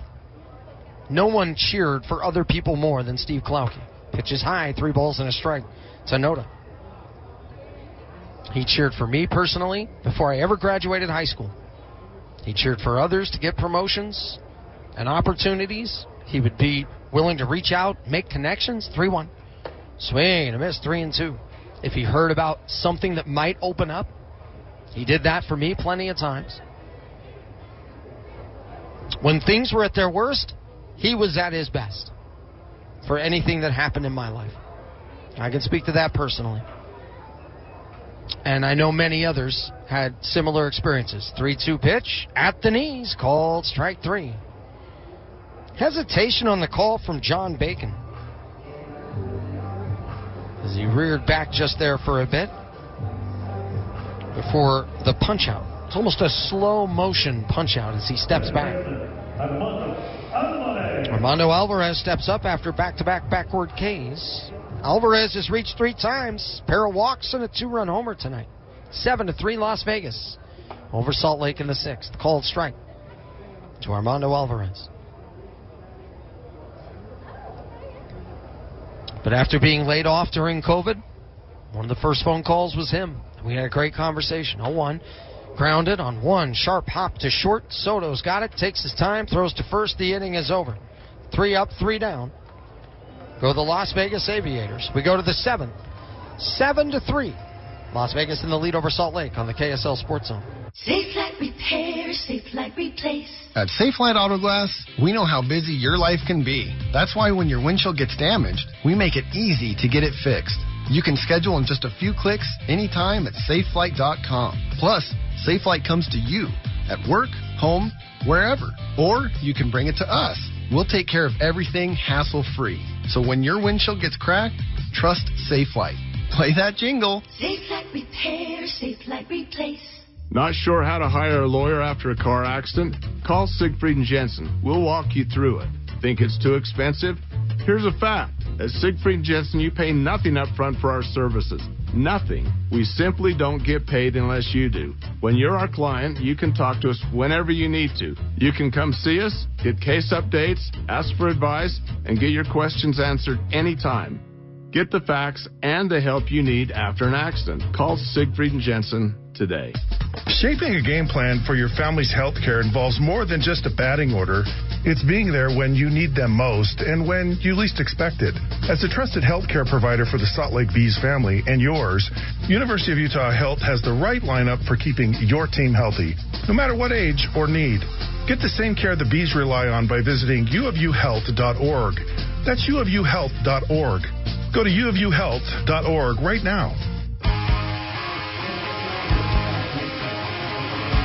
D: No one cheered for other people more than Steve Klauke. Pitch is high, 3 balls and a strike to Noda. He cheered for me personally before I ever graduated high school. He cheered for others to get promotions and opportunities. He would be willing to reach out, make connections. 3-1. Swing and a miss, 3-2. If he heard about something that might open up, he did that for me plenty of times. When things were at their worst, he was at his best for anything that happened in my life. I can speak to that personally. And I know many others had similar experiences. 3-2 pitch at the knees, called strike 3. Hesitation on the call from John Bacon, as he reared back just there for a bit before the punch-out. It's almost a slow motion punch-out as he steps back. Armando Alvarez steps up after back-to-back backward Ks. Alvarez has reached 3 times. Pair of walks and a 2-run homer tonight. 7-3 Las Vegas over Salt Lake in the 6th. Called strike to Armando Alvarez. But after being laid off during COVID, one of the first phone calls was him. We had a great conversation. 0-1. Grounded on 1. Sharp hop to short. Soto's got it. Takes his time. Throws to first. The inning is over. 3 up, 3 down. Go the Las Vegas Aviators. We go to the 7th. 7-3. Las Vegas in the lead over Salt Lake on the KSL Sports Zone.
H: Safelite Repair, Safelite Replace.
I: At Safelite Auto Glass, we know how busy your life can be. That's why when your windshield gets damaged, we make it easy to get it fixed. You can schedule in just a few clicks anytime at safelight.com. Plus, Safelite comes to you at work, home, wherever. Or you can bring it to us. We'll take care of everything hassle-free. So when your windshield gets cracked, trust Safelite. Play that jingle.
H: Safelite Repair, Safelite Replace.
N: Not sure how to hire a lawyer after a car accident? Call Siegfried & Jensen. We'll walk you through it. Think it's too expensive? Here's a fact. At Siegfried & Jensen, you pay nothing up front for our services. Nothing. We simply don't get paid unless you do. When you're our client, you can talk to us whenever you need to. You can come see us, get case updates, ask for advice, and get your questions answered anytime. Get the facts and the help you need after an accident. Call Siegfried & Jensen today.
F: Shaping a game plan for your family's health care involves more than just a batting order. It's being there when you need them most and when you least expect it. As a trusted healthcare provider for the Salt Lake Bees family and yours, University of Utah Health has the right lineup for keeping your team healthy, no matter what age or need. Get the same care the Bees rely on by visiting uofuhealth.org. That's uofuhealth.org. Go to uofuhealth.org right now.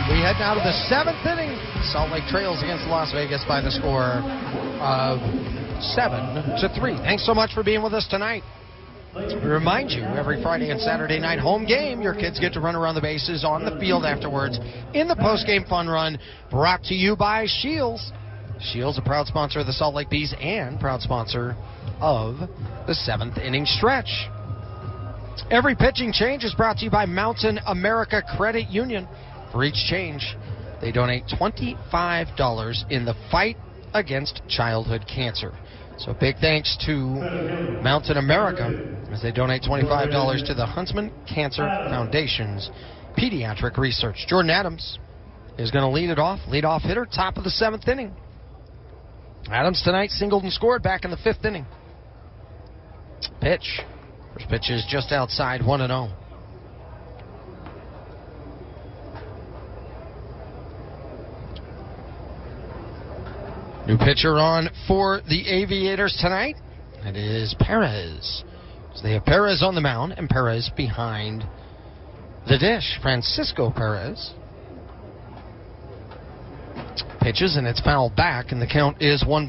D: We head now to the 7th inning. Salt Lake trails against Las Vegas by the score of 7-3. Thanks so much for being with us tonight. We remind you, every Friday and Saturday night home game, your kids get to run around the bases on the field afterwards in the post-game fun run, brought to you by Shields. Shields, a proud sponsor of the Salt Lake Bees and proud sponsor of the 7th inning stretch. Every pitching change is brought to you by Mountain America Credit Union. For each change, they donate $25 in the fight against childhood cancer. So big thanks to Mountain America as they donate $25 to the Huntsman Cancer Foundation's pediatric research. Jordan Adams is going to lead it off. Leadoff hitter, top of the 7th inning. Adams tonight singled and scored back in the 5th inning. Pitch. First pitch is just outside, 1-0. New pitcher on for the Aviators tonight. It is Perez. So they have Perez on the mound and Perez behind the dish. Francisco Perez pitches and it's fouled back, and the count is 1-1.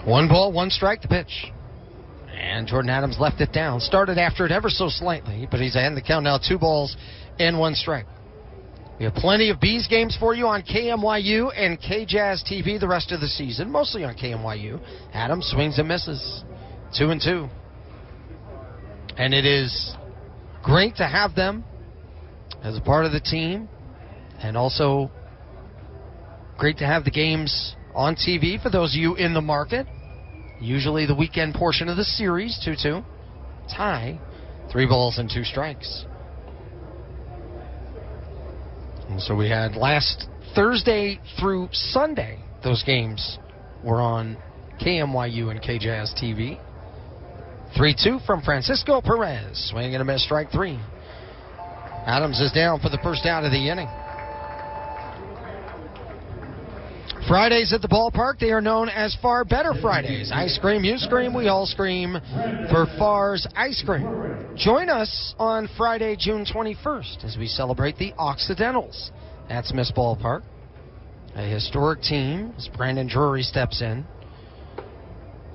D: 1 strike, the pitch. And Jordan Adams left it down. Started after it ever so slightly, but he's ahead in the count now. 2-1 strike. We have plenty of Bees games for you on KMYU and KJazz TV the rest of the season, mostly on KMYU. Adams swings and misses. 2-2. And it is great to have them as a part of the team, and also great to have the games on TV for those of you in the market. Usually the weekend portion of the series, 2-2. Tie, 3 balls and 2 strikes. And so we had last Thursday through Sunday, those games were on KMYU and KJS TV. 3-2 from Francisco Perez. Swing and a miss, strike 3. Adams is down for the first out of the inning. Fridays at the ballpark, they are known as Far Better Fridays. I scream, you scream, we all scream for Far's Ice Cream. Join us on Friday, June 21st, as we celebrate the Occidentals at Smith's Ballpark. A historic team as Brandon Drury steps in,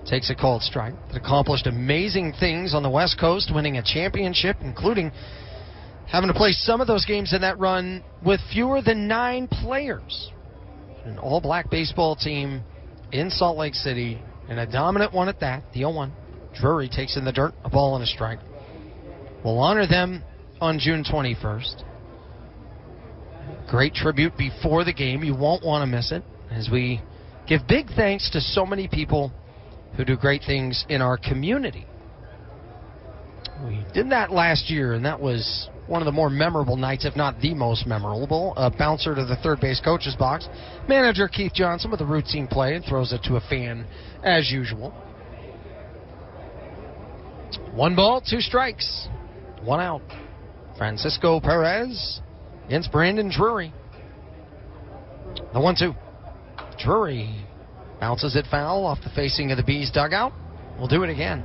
D: takes a called strike, that accomplished amazing things on the West Coast, winning a championship, including having to play some of those games in that run with fewer than 9 players. An all-black baseball team in Salt Lake City, and a dominant one at that, the 0-1. Drury takes in the dirt, a ball and a strike. We'll honor them on June 21st. Great tribute before the game. You won't want to miss it, as we give big thanks to so many people who do great things in our community. We did that last year, and that was one of the more memorable nights, if not the most memorable. A bouncer to the third base coach's box. Manager Keith Johnson with a routine play and throws it to a fan as usual. 1 ball, 2 strikes, 1 out. Francisco Perez against Brandon Drury. The 1-2. Drury bounces it foul off the facing of the Bees dugout. We'll do it again.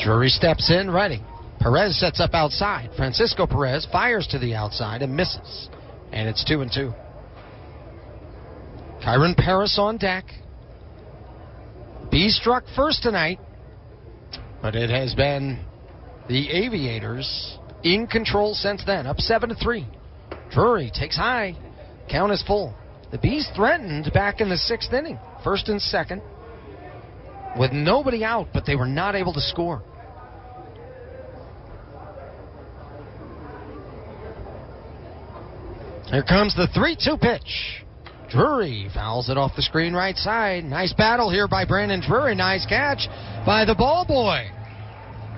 D: Drury steps in, ready. Perez sets up outside. Francisco Perez fires to the outside and misses. And it's 2-2. Kyron Paris on deck. Bees struck first tonight, but it has been the Aviators in control since then. Up 7-3. Drury takes high. Count is full. The Bees threatened back in the 6th inning. 1st and 2nd. With nobody out, but they were not able to score. Here comes the 3-2 pitch. Drury fouls it off the screen right side. Nice battle here by Brandon Drury. Nice catch by the ball boy.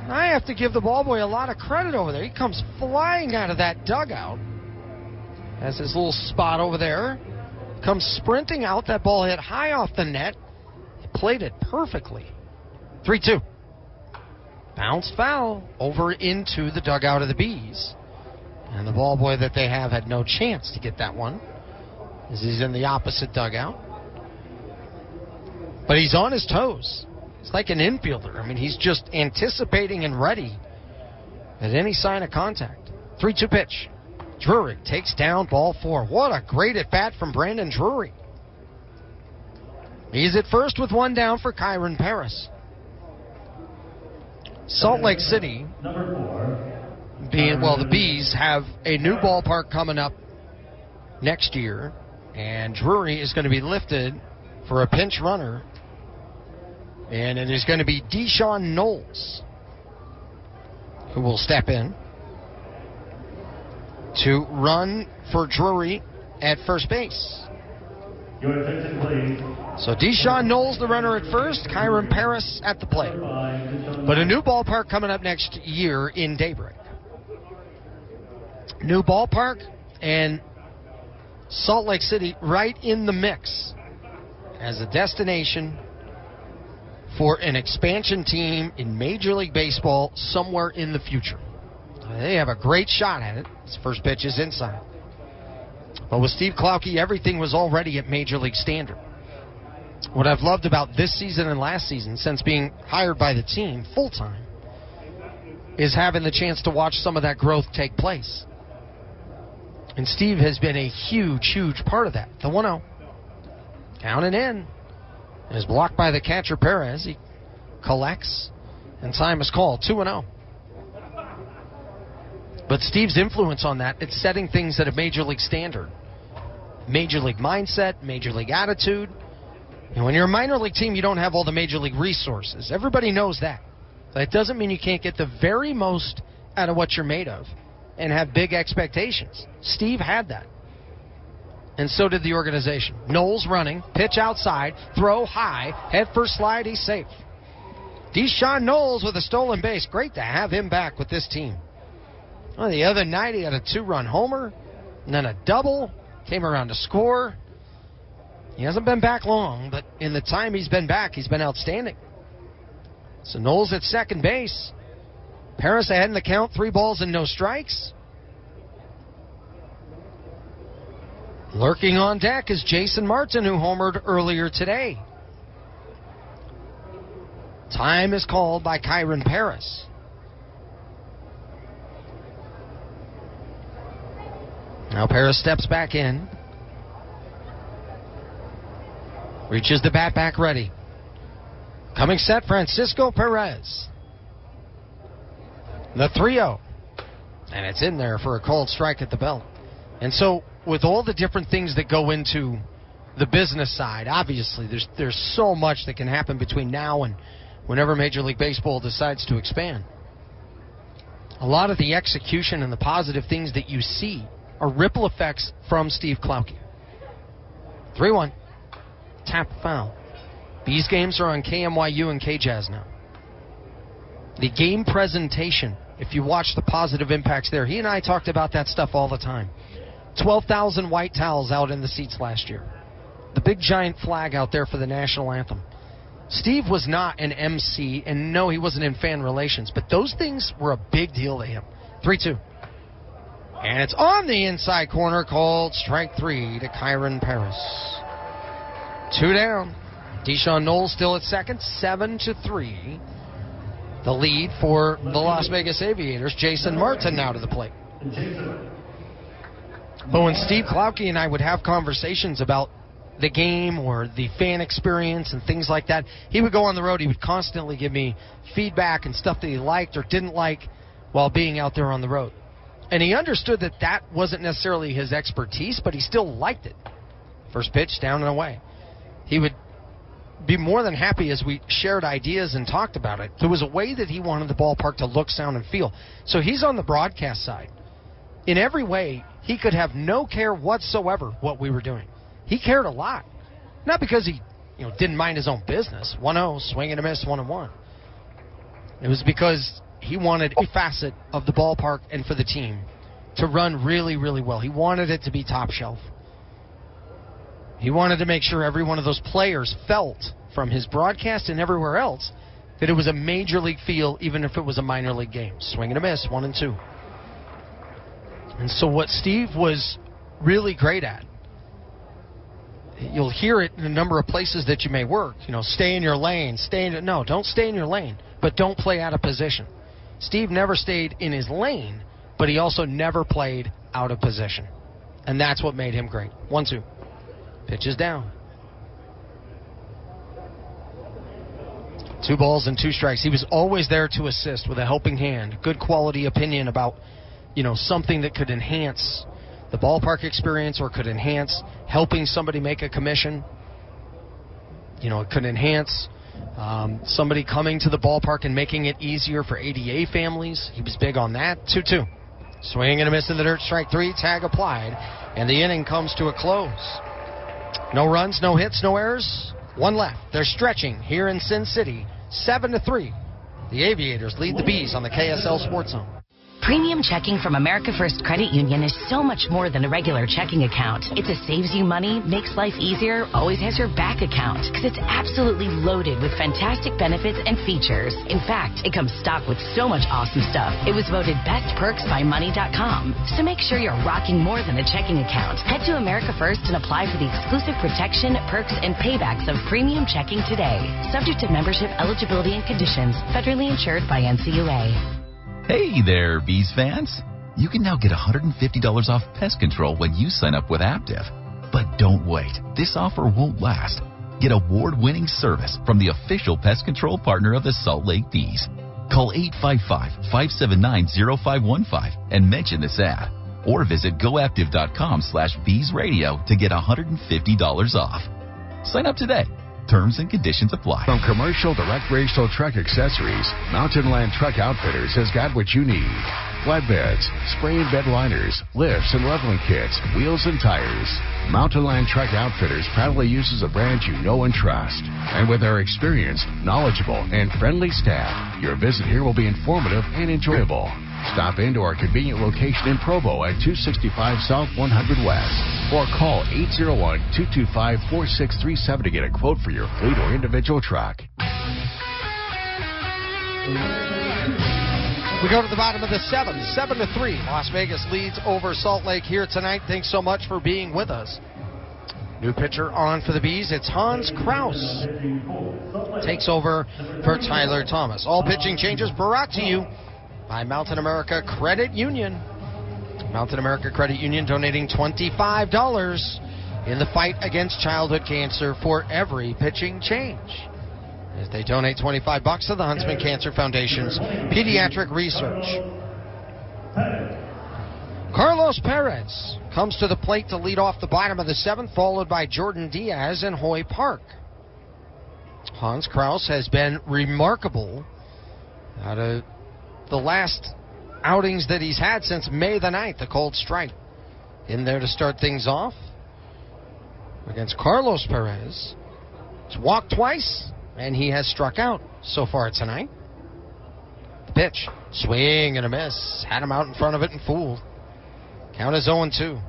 D: I have to give the ball boy a lot of credit over there. He comes flying out of that dugout. Has his little spot over there. Comes sprinting out. That ball hit high off the net. He played it perfectly. 3-2. Bounced foul over into the dugout of the Bees. And the ball boy that they have had no chance to get that one, as he's in the opposite dugout. But he's on his toes. He's like an infielder. I mean, he's just anticipating and ready at any sign of contact. 3-2 pitch. Drury takes down ball 4. What a great at-bat from Brandon Drury. He's at first with 1 down for Kyron Paris. Salt Lake City, the Bees have a new ballpark coming up next year, and Drury is going to be lifted for a pinch runner, and it is going to be Deshaun Knowles who will step in to run for Drury at first base.
G: Your attention, please.
D: So Deshaun Knowles, the runner at first, Kyron Paris at the plate. But a new ballpark coming up next year in Daybreak. New ballpark and Salt Lake City right in the mix as a destination for an expansion team in Major League Baseball somewhere in the future. They have a great shot at it. His first pitch is inside. But with Steve Klauke, everything was already at Major League standard. What I've loved about this season and last season, since being hired by the team full-time, is having the chance to watch some of that growth take place. And Steve has been a huge, huge part of that. The 1-0. Counted in. Is blocked by the catcher Perez. He collects, and time is called. 2-0. But Steve's influence on that, it's setting things at a Major League standard. Major League mindset, Major League attitude. And when you're a minor league team, you don't have all the Major League resources. Everybody knows that. That doesn't mean you can't get the very most out of what you're made of and have big expectations. Steve had that. And so did the organization. Knowles running, pitch outside, throw high, head first slide, he's safe. Deshaun Knowles with a stolen base. Great to have him back with this team. Well, the other night he had a 2-run homer, and then a double, came around to score. He hasn't been back long, but in the time he's been back, he's been outstanding. So Knowles at second base. Paris ahead in the count, 3 balls and no strikes. Lurking on deck is Jason Martin, who homered earlier today. Time is called by Kyron Paris. Now Paris steps back in. Reaches the bat back ready. Coming set, Francisco Perez. The 3-0. And it's in there for a called strike at the belt. And so, with all the different things that go into the business side, obviously there's so much that can happen between now and whenever Major League Baseball decides to expand. A lot of the execution and the positive things that you see are ripple effects from Steve Klauke. 3-1. Tap foul. These games are on KMYU and KJazz now. The game presentation, if you watch the positive impacts there, he and I talked about that stuff all the time. 12,000 white towels out in the seats last year. The big giant flag out there for the national anthem. Steve was not an MC, and no, he wasn't in fan relations, but those things were a big deal to him. 3-2. And it's on the inside corner, called strike 3 to Kyron Paris. 2 down. Deshaun Knowles still at second, 7-3. The lead for the Las Vegas Aviators. Jason Martin now to the plate. But when Steve Klauke and I would have conversations about the game or the fan experience and things like that, he would go on the road. He would constantly give me feedback and stuff that he liked or didn't like while being out there on the road. And he understood that that wasn't necessarily his expertise, but he still liked it. First pitch, down and away. He would be more than happy as we shared ideas and talked about it. There was a way that he wanted the ballpark to look, sound, and feel. So he's on the broadcast side. In every way, he could have no care whatsoever what we were doing. He cared a lot. Not because he didn't mind his own business. 1-0, swing and a miss, 1-1. It was because he wanted a facet of the ballpark and for the team to run really, really well. He wanted it to be top shelf. He wanted to make sure every one of those players felt from his broadcast and everywhere else that it was a major league feel, even if it was a minor league game. Swing and a miss, 1-2. And so what Steve was really great at, you'll hear it in a number of places that you may work. Stay in your lane. No, don't stay in your lane, but don't play out of position. Steve never stayed in his lane, but he also never played out of position. And that's what made him great. 1-2. Pitch is down. 2 balls and 2 strikes. He was always there to assist with a helping hand. Good quality opinion about, something that could enhance the ballpark experience or could enhance helping somebody make a commission. It could enhance somebody coming to the ballpark and making it easier for ADA families. He was big on that. 2-2. Swing and a miss in the dirt. Strike 3. Tag applied. And the inning comes to a close. No runs, no hits, no errors. 1 left. They're stretching here in Sin City. 7-3. The Aviators lead the Bees on the KSL Sports Zone.
C: Premium checking from America First Credit Union is so much more than a regular checking account. It's a saves you money, makes life easier, always has your back account. Because it's absolutely loaded with fantastic benefits and features. In fact, it comes stocked with so much awesome stuff. It was voted Best Perks by Money.com. So make sure you're rocking more than a checking account. Head to America First and apply for the exclusive protection, perks, and paybacks of premium checking today. Subject to membership, eligibility, and conditions. Federally insured by NCUA.
Q: Hey there, Bees fans. You can now get $150 off pest control when you sign up with Aptiv. But don't wait. This offer won't last. Get award-winning service from the official pest control partner of the Salt Lake Bees. Call 855-579-0515 and mention this ad. Or visit goactive.com/beesradio to get $150 off. Sign up today. Terms and conditions apply.
E: From commercial to recreational truck accessories, Mountain Land Truck Outfitters has got what you need. Flatbeds, spray and bed liners, lifts and leveling kits, wheels and tires. Mountain Land Truck Outfitters proudly uses a brand you know and trust. And with our experienced, knowledgeable, and friendly staff, your visit here will be informative and enjoyable. Stop into our convenient location in Provo at 265 South 100 West or call 801-225-4637 to get a quote for your fleet or individual truck.
D: We go to the bottom of the 7-3. Las Vegas leads over Salt Lake here tonight. Thanks so much for being with us. New pitcher on for the Bees. It's Hans Kraus. Takes over for Tyler Thomas. All pitching changes brought to you by Mountain America Credit Union. Mountain America Credit Union donating $25 in the fight against childhood cancer for every pitching change, as they donate $25 to the Huntsman Cancer Foundation's pediatric research. Carlos Perez comes to the plate to lead off the bottom of the 7th, followed by Jordan Diaz and Hoy Park. Hans Kraus has been remarkable out of the last outings that he's had since May the 9th, the cold strike. In there to start things off against Carlos Perez. He's walked twice, and he has struck out so far tonight. The pitch, swing and a miss. Had him out in front of it and fooled. Count is 0-2.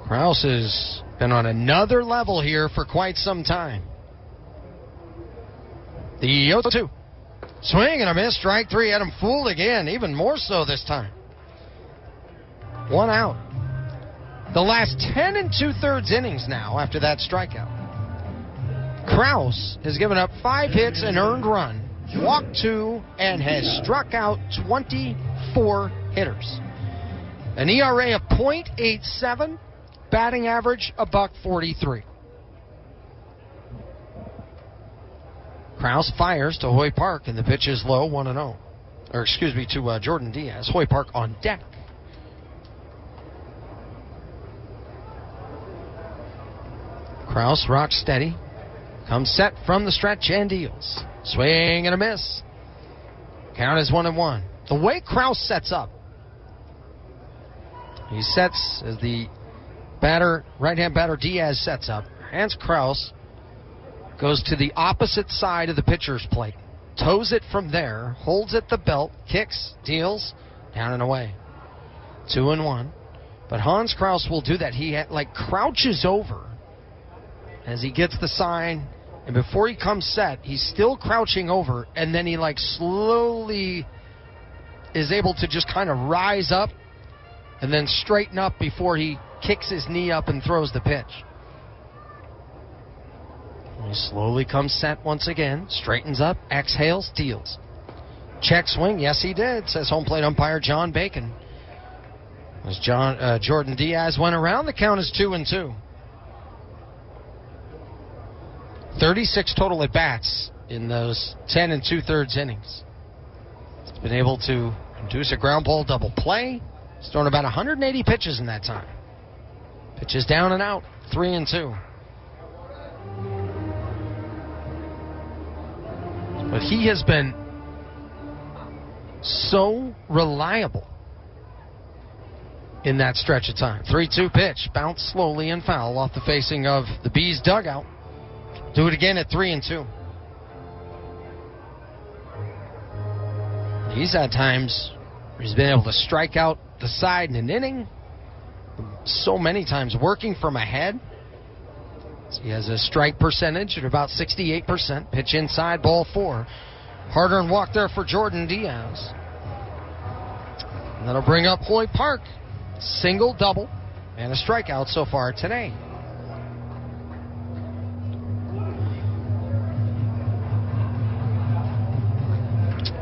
D: Kraus has been on another level here for quite some time. The 0-2. Swing and a miss. Strike 3. Had him fooled again, even more so this time. 1 out. The last 10 2/3 innings now after that strikeout. Kraus has given up 5 hits, an earned run, walked 2, and has struck out 24 hitters. An ERA of .87, batting average a .43. Kraus fires to Hoy Park, and the pitch is low, 1-0. Or excuse me, to Jordan Diaz. Hoy Park on deck. Kraus rocks steady. Comes set from the stretch and deals. Swing and a miss. Count is 1-1. The way Kraus sets up, he sets as the right-hand batter Diaz sets up. Hans Kraus goes to the opposite side of the pitcher's plate. Toes it from there. Holds at the belt. Kicks. Deals. Down and away. 2-1. But Hans Kraus will do that. He crouches over as he gets the sign, and before he comes set, he's still crouching over, and then he slowly is able to just kind of rise up and then straighten up before he kicks his knee up and throws the pitch. And he slowly comes set once again, straightens up, exhales, deals. Check swing, yes he did, says home plate umpire John Bacon. As Jordan Diaz went around, the count is 2-2. 36 total at-bats in those 10 2/3 innings. He's been able to induce a ground ball double play. He's thrown about 180 pitches in that time. Pitches down and out, 3-2. But he has been so reliable in that stretch of time. 3-2 pitch, bounced slowly and foul off the facing of the Bees dugout. Do it again at 3-2. He's had times where he's been able to strike out the side in an inning. So many times working from ahead. So he has a strike percentage at about 68%. Pitch inside, ball 4. Hard-earned walk there for Jordan Diaz. And that'll bring up Hoy Park. Single, double, and a strikeout so far today.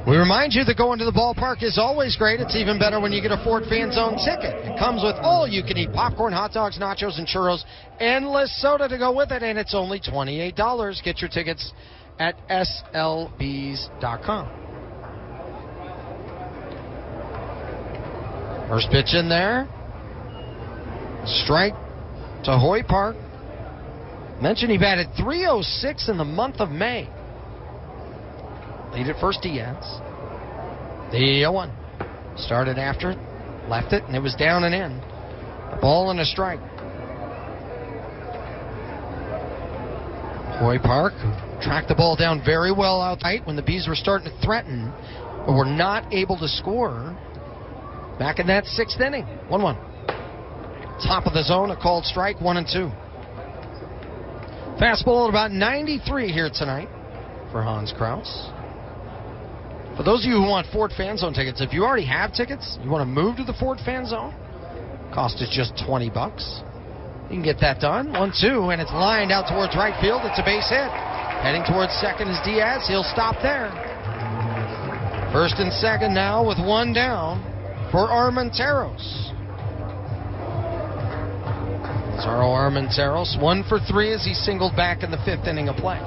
D: We remind you that going to the ballpark is always great. It's even better when you get a Ford Fan Zone ticket. It comes with all you can eat popcorn, hot dogs, nachos, and churros. Endless soda to go with it, and it's only $28. Get your tickets at slbs.com. First pitch in there. Strike to Hoy Park. Mentioned he batted .306 in the month of May. Lead at first, Diaz. The 0-1. Started after it, left it, and it was down and in. A ball and a strike. Hoy Park tracked the ball down very well out tight when the Bees were starting to threaten, but were not able to score back in that 6th inning. 1-1. Top of the zone, a called strike, 1-2. Fastball at about 93 here tonight for Hans Kraus. For those of you who want Ford Fan Zone tickets, if you already have tickets, you want to move to the Ford Fan Zone, cost is just $20. You can get that done. 1-2, and it's lined out towards right field. It's a base hit. Heading towards second is Diaz. He'll stop there. First and second now with one down for Armenteros. Lazaro Armenteros, 1 for 3 as he singled back in the 5th inning of play.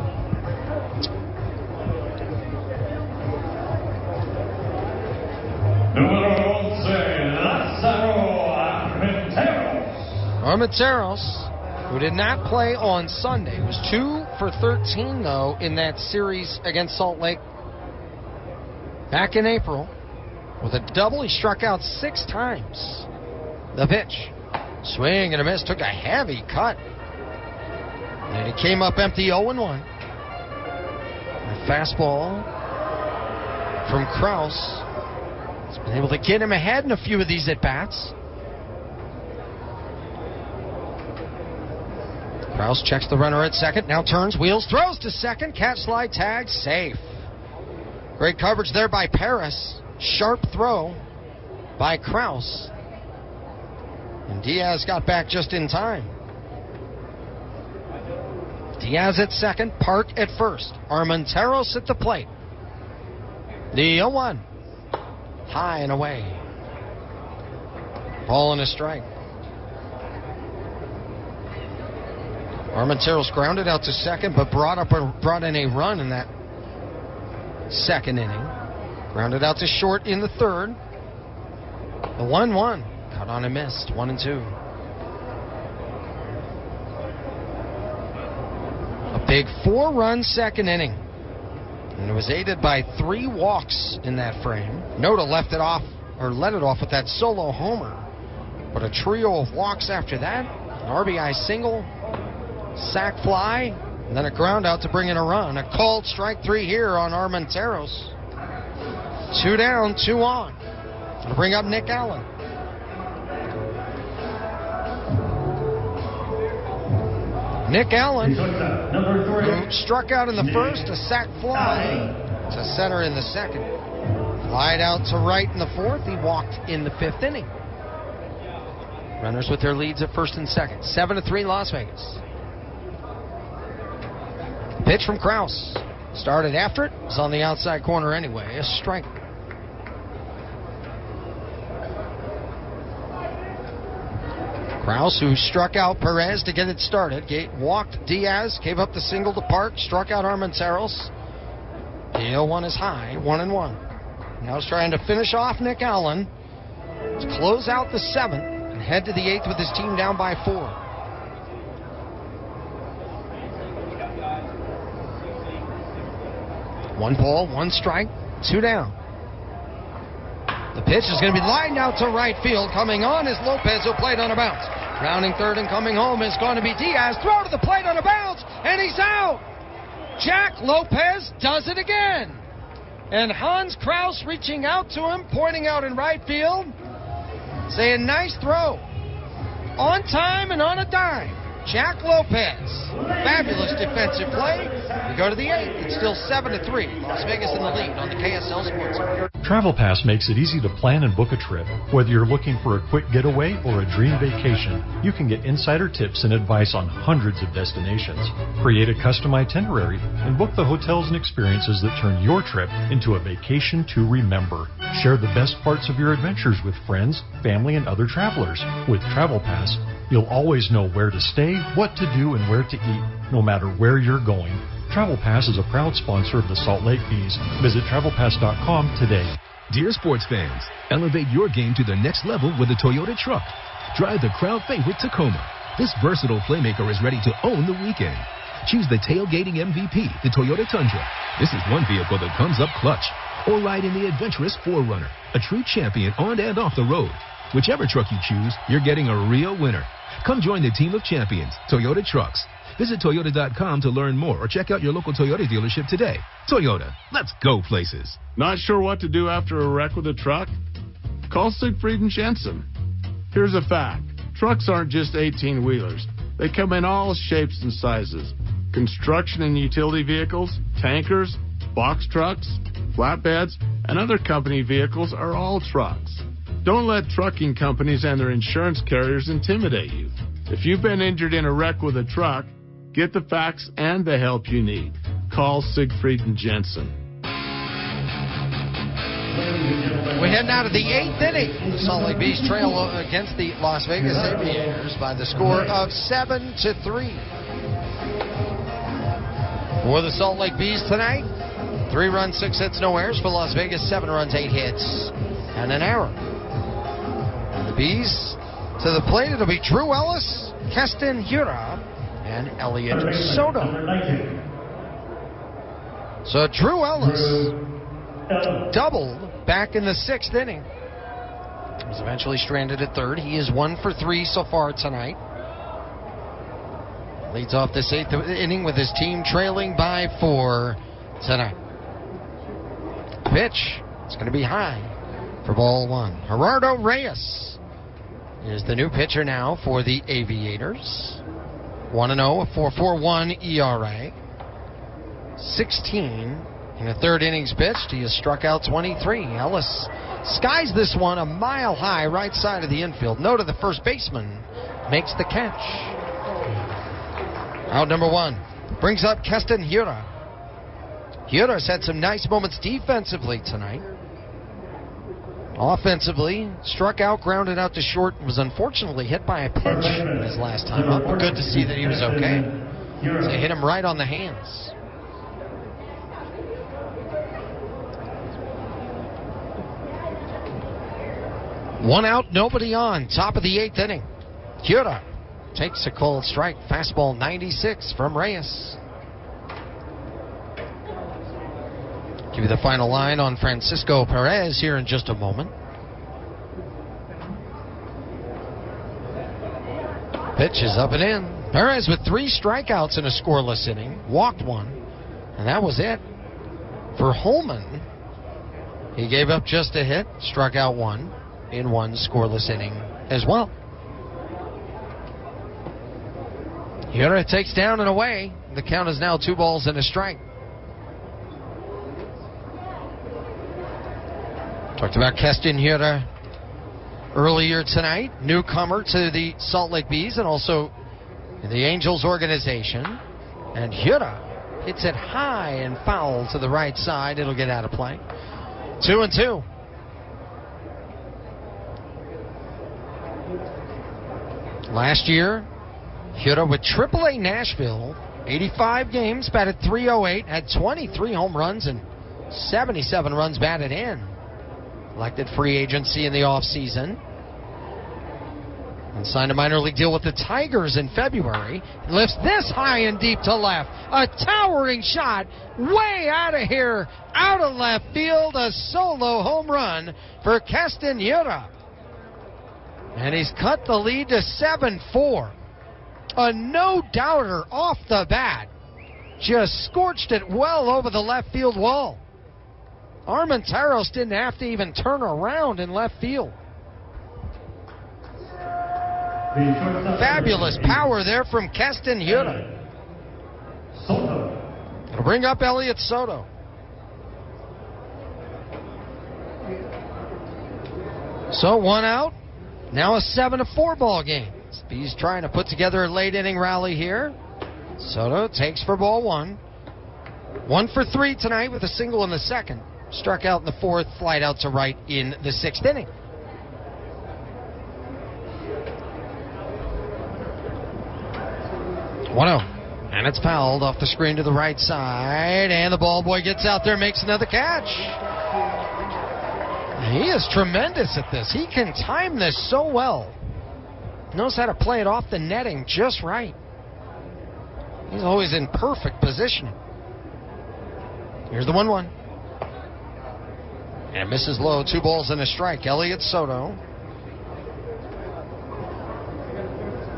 D: Armenteros, who did not play on Sunday, was 2 for 13, though, in that series against Salt Lake back in April. With a double, he struck out 6 times. The pitch. Swing and a miss, took a heavy cut. And he came up empty 0-1. A fastball from Kraus. He's been able to get him ahead in a few of these at-bats. Kraus checks the runner at second, now turns, wheels, throws to second, catch, slide, tag, safe. Great coverage there by Paris. Sharp throw by Kraus. And Diaz got back just in time. Diaz at second, Park at first. Armenteros at the plate. The 0-1. High and away. Ball and a strike. Armenteros grounded out to second, but brought in a run in that 2nd inning. Grounded out to short in the 3rd. The 1-1. Cut on and missed. 1-2. A big 4-run 2nd inning. And it was aided by 3 walks in that frame. Noda let it off with that solo homer. But a trio of walks after that. An RBI single, sac fly, and then a ground out to bring in a run. A called strike 3 here on Armenteros. 2 down, 2 on. It'll bring up Nick Allen. Nick Allen, who struck out in the 1st, a sac fly to center in the 2nd. Flied out to right in the 4th. He walked in the 5th inning. Runners with their leads at 1st and 2nd. 7-3 Las Vegas. Pitch from Kraus. Started after it. Was on the outside corner anyway. A strike. Kraus, who struck out Perez to get it started, walked Diaz, gave up the single to Park, struck out Armenteros. The 0-1 is high, 1-1. Now he's trying to finish off Nick Allen to close out the 7th and head to the 8th with his team down by 4. One ball, 1 strike, 2 down. The pitch is going to be lined out to right field. Coming on is Lopez, who played on a bounce. Rounding third and coming home is going to be Diaz. Throw to the plate on a bounce, and he's out. Jack Lopez does it again. And Hans Kraus reaching out to him, pointing out in right field, saying, nice throw. On time and on a dime. Jack Lopez. Fabulous defensive play. We go to the 8th. It's still 7-3. Las Vegas in the lead on the KSL Sports Center.
S: Travel Pass makes it easy to plan and book a trip. Whether you're looking for a quick getaway or a dream vacation, you can get insider tips and advice on hundreds of destinations. Create a custom itinerary and book the hotels and experiences that turn your trip into a vacation to remember. Share the best parts of your adventures with friends, family, and other travelers. With Travel Pass, you'll always know where to stay, what to do, and where to eat, no matter where you're going. Travel Pass is a proud sponsor of the Salt Lake Bees. Visit TravelPass.com today.
P: Dear sports fans, elevate your game to the next level with a Toyota truck. Drive the crowd favorite Tacoma. This versatile playmaker is ready to own the weekend. Choose the tailgating MVP, the Toyota Tundra. This is one vehicle that comes up clutch. Or ride in the adventurous 4Runner, a true champion on and off the road. Whichever truck you choose, you're getting a real winner. Come join the team of champions, Toyota Trucks. Visit Toyota.com to learn more or check out your local Toyota dealership today. Toyota, let's go places.
N: Not sure what to do after a wreck with a truck? Call Siegfried and Jensen. Here's a fact. Trucks aren't just 18-wheelers. They come in all shapes and sizes. Construction and utility vehicles, tankers, box trucks, flatbeds, and other company vehicles are all trucks. Don't let trucking companies and their insurance carriers intimidate you. If you've been injured in a wreck with a truck, get the facts and the help you need. Call Siegfried and Jensen.
D: We're heading out of the 8th inning. The Salt Lake Bees trail against the Las Vegas Aviators by the score of 7-3. For the Salt Lake Bees tonight, 3 runs, 6 hits, no errors. For Las Vegas, 7 runs, 8 hits, and an error. And the Bees to the plate, it'll be Drew Ellis, Keston Hiura, and Elliot Soto. So Drew Ellis doubled back in the 6th inning. He was eventually stranded at third. He is 1 for 3 so far tonight. Leads off this 8th inning with his team trailing by 4 tonight. Pitch, it's going to be high for ball 1. Gerardo Reyes is the new pitcher now for the Aviators. 1-0, a 4.41 ERA. 16 in the 3rd innings pitched. He has struck out 23. Ellis skies this one a mile high right side of the infield. No to the first baseman. Makes the catch. Out number 1. Brings up Keston Hiura. Hiura's had some nice moments defensively tonight. Offensively, struck out, grounded out to short, and was unfortunately hit by a pitch his last time up. Good to see that he was okay. So hit him right on the hands. One out, nobody on. Top of the 8th inning. Hiura takes a cold strike. Fastball 96 from Reyes. Give you the final line on Francisco Perez here in just a moment. Pitch is up and in. Perez with 3 strikeouts in a scoreless inning. Walked 1. And that was it. For Holman, he gave up just a hit. Struck out 1 in 1 scoreless inning as well. Hiura takes down and away. The count is now 2 balls and a strike. Talked about Keston Hiura earlier tonight. Newcomer to the Salt Lake Bees and also the Angels organization. And Hiura hits it high and foul to the right side. It'll get out of play. 2-2. Last year, Hiura with AAA Nashville, 85 games, batted .308, had 23 home runs and 77 runs batted in. Elected free agency in the offseason. And signed a minor league deal with the Tigers in February. Lifts this high and deep to left. A towering shot way out of here, out of left field. A solo home run for Keston Hiura. And he's cut the lead to 7-4. A no-doubter off the bat. Just scorched it well over the left field wall. Armenteros didn't have to even turn around in left field. Fabulous power there from Keston Hiura. It'll bring up Elliot Soto. So 1 out. Now a 7-4 ball game. He's trying to put together a late inning rally here. Soto takes for ball 1. 1 for 3 tonight with a single in the 2nd. Struck out in the 4th, flight out to right in the 6th inning. And it's fouled off the screen to the right side. And the ball boy gets out there, makes another catch. He is tremendous at this. He can time this so well. knows how to play it off the netting just right. He's always in perfect position. Here's the 1-1. And misses low. 2 balls and a strike. Elliot Soto.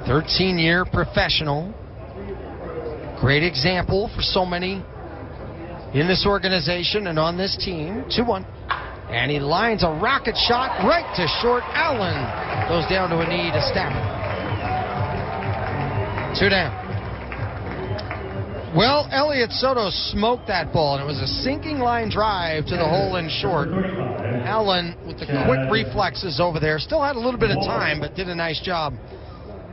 D: 13-year professional. Great example for so many in this organization and on this team. 2-1. And he lines a rocket shot right to short. Allen goes down to a knee to Stafford. 2 down. Well, Elliot Soto smoked that ball, and it was a sinking line drive to the hole in short. Allen, with the quick reflexes over there, still had a little bit of time, but did a nice job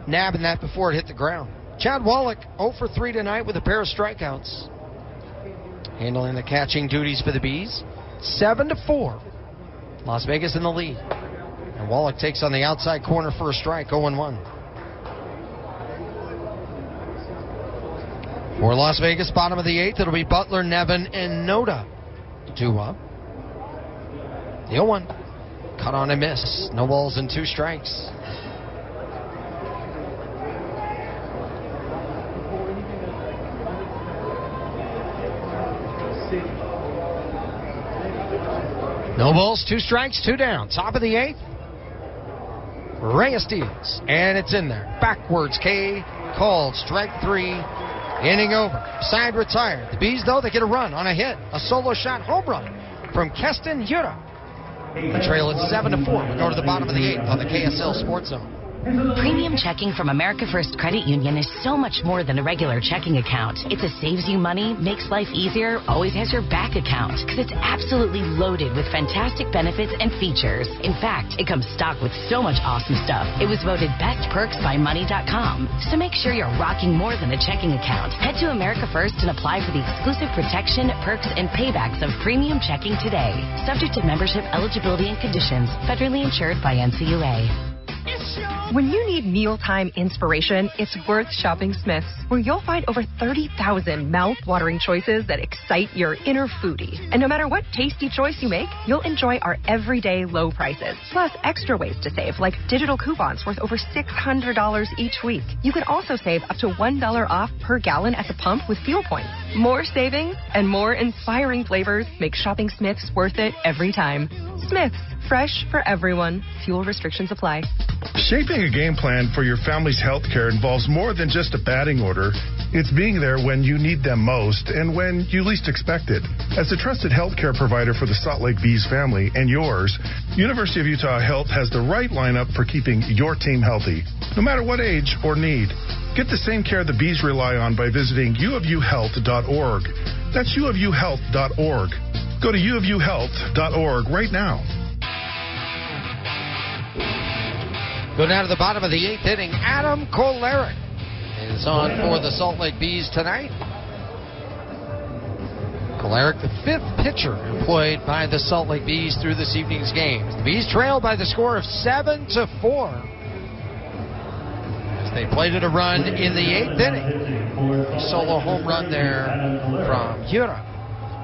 D: nabbing that before it hit the ground. Chad Wallach, 0 for 3 tonight with a pair of strikeouts. Handling the catching duties for the Bees. 7-4. Las Vegas in the lead. And Wallach takes on the outside corner for a strike, 0-1. For Las Vegas, bottom of the 8th, it'll be Butler, Nevin, and Noda. 2 up. The 0-1. Cut on and miss. No balls and 2 strikes. No balls, 2 strikes, 2 down. Top of the 8th. Reyes steals. And it's in there. Backwards K called. Strike 3. Inning over. Side retired. The Bees, though, they get a run on a hit. A solo shot home run from Keston Hura. The trail at 7-4. We go to the bottom of the 8th on the KSL Sports Zone.
C: Premium checking from America First Credit Union is so much more than a regular checking account. It's a saves you money, makes life easier, always has your back account. Because it's absolutely loaded with fantastic benefits and features. In fact, it comes stocked with so much awesome stuff. It was voted Best Perks by Money.com. So make sure you're rocking more than a checking account. Head to America First and apply for the exclusive protection, perks, and paybacks of premium checking today. Subject to membership eligibility and conditions. Federally insured by NCUA.
B: When you need mealtime inspiration, it's worth shopping Smith's, where you'll find over 30,000 mouth-watering choices that excite your inner foodie. And no matter what tasty choice you make, you'll enjoy our everyday low prices, plus extra ways to save, like digital coupons worth over $600 each week. You can also save up to $1 off per gallon at the pump with fuel points. More savings and more inspiring flavors make shopping Smith's worth it every time. Smith's, fresh for everyone. Fuel restrictions apply.
F: Shaping a game plan for your family's health care involves more than just a batting order. It's being there when you need them most and when you least expect it. As a trusted healthcare provider for the Salt Lake Bees family and yours, University of Utah Health has the right lineup for keeping your team healthy, no matter what age or need. Get the same care the Bees rely on by visiting uofuhealth.org. That's uofuhealth.org. Go to uofuhealth.org right now.
D: Go down to the bottom of the 8th inning. Adam Kolarek is on for the Salt Lake Bees tonight. Kolarek, the 5th pitcher employed by the Salt Lake Bees through this evening's game. The Bees trail by the score of 7-4. As they plated a run in the 8th inning. Solo home run there from Hura.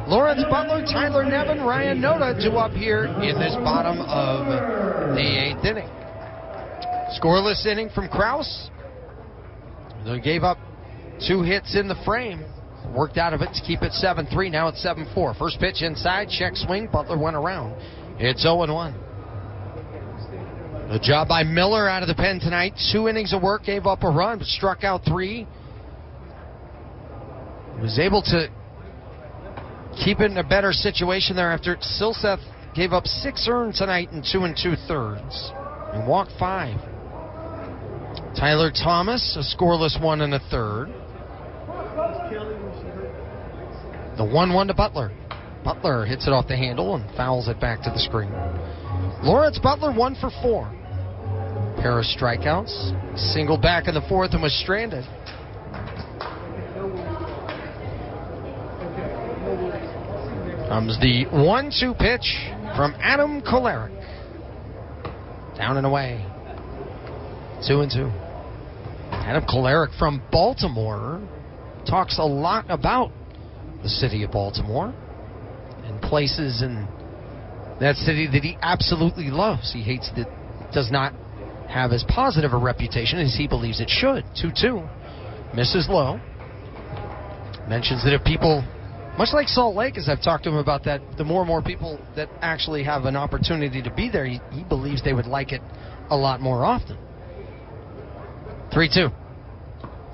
D: Lawrence Butler, Tyler Nevin, Ryan Noda due up here in this bottom of the 8th inning. Scoreless inning from Krause. They gave up 2 hits in the frame. Worked out of it to keep it 7-3. Now it's 7-4. First pitch inside. Check swing. Butler went around. It's 0-1. The job by Miller out of the pen tonight. 2 innings of work. Gave up a run, but struck out 3. Was able to keep it in a better situation there after Silseth gave up 6 earned tonight in 2 2/3. And walked 5. Tyler Thomas, a scoreless 1 1/3. The 1-1 to Butler. Butler hits it off the handle and fouls it back to the screen. Lawrence Butler 1 for 4. Pair of strikeouts. Singled back in the 4th and was stranded. Comes the 1-2 pitch from Adam Kolarek. Down and away. 2-2. Adam Kolarek from Baltimore talks a lot about the city of Baltimore and places in that city that he absolutely loves. He hates that it does not have as positive a reputation as he believes it should. 2-2. Misses low. Mentions that if people, much like Salt Lake, as I've talked to him about that, the more and more people that actually have an opportunity to be there, he believes they would like it a lot more often. 3-2.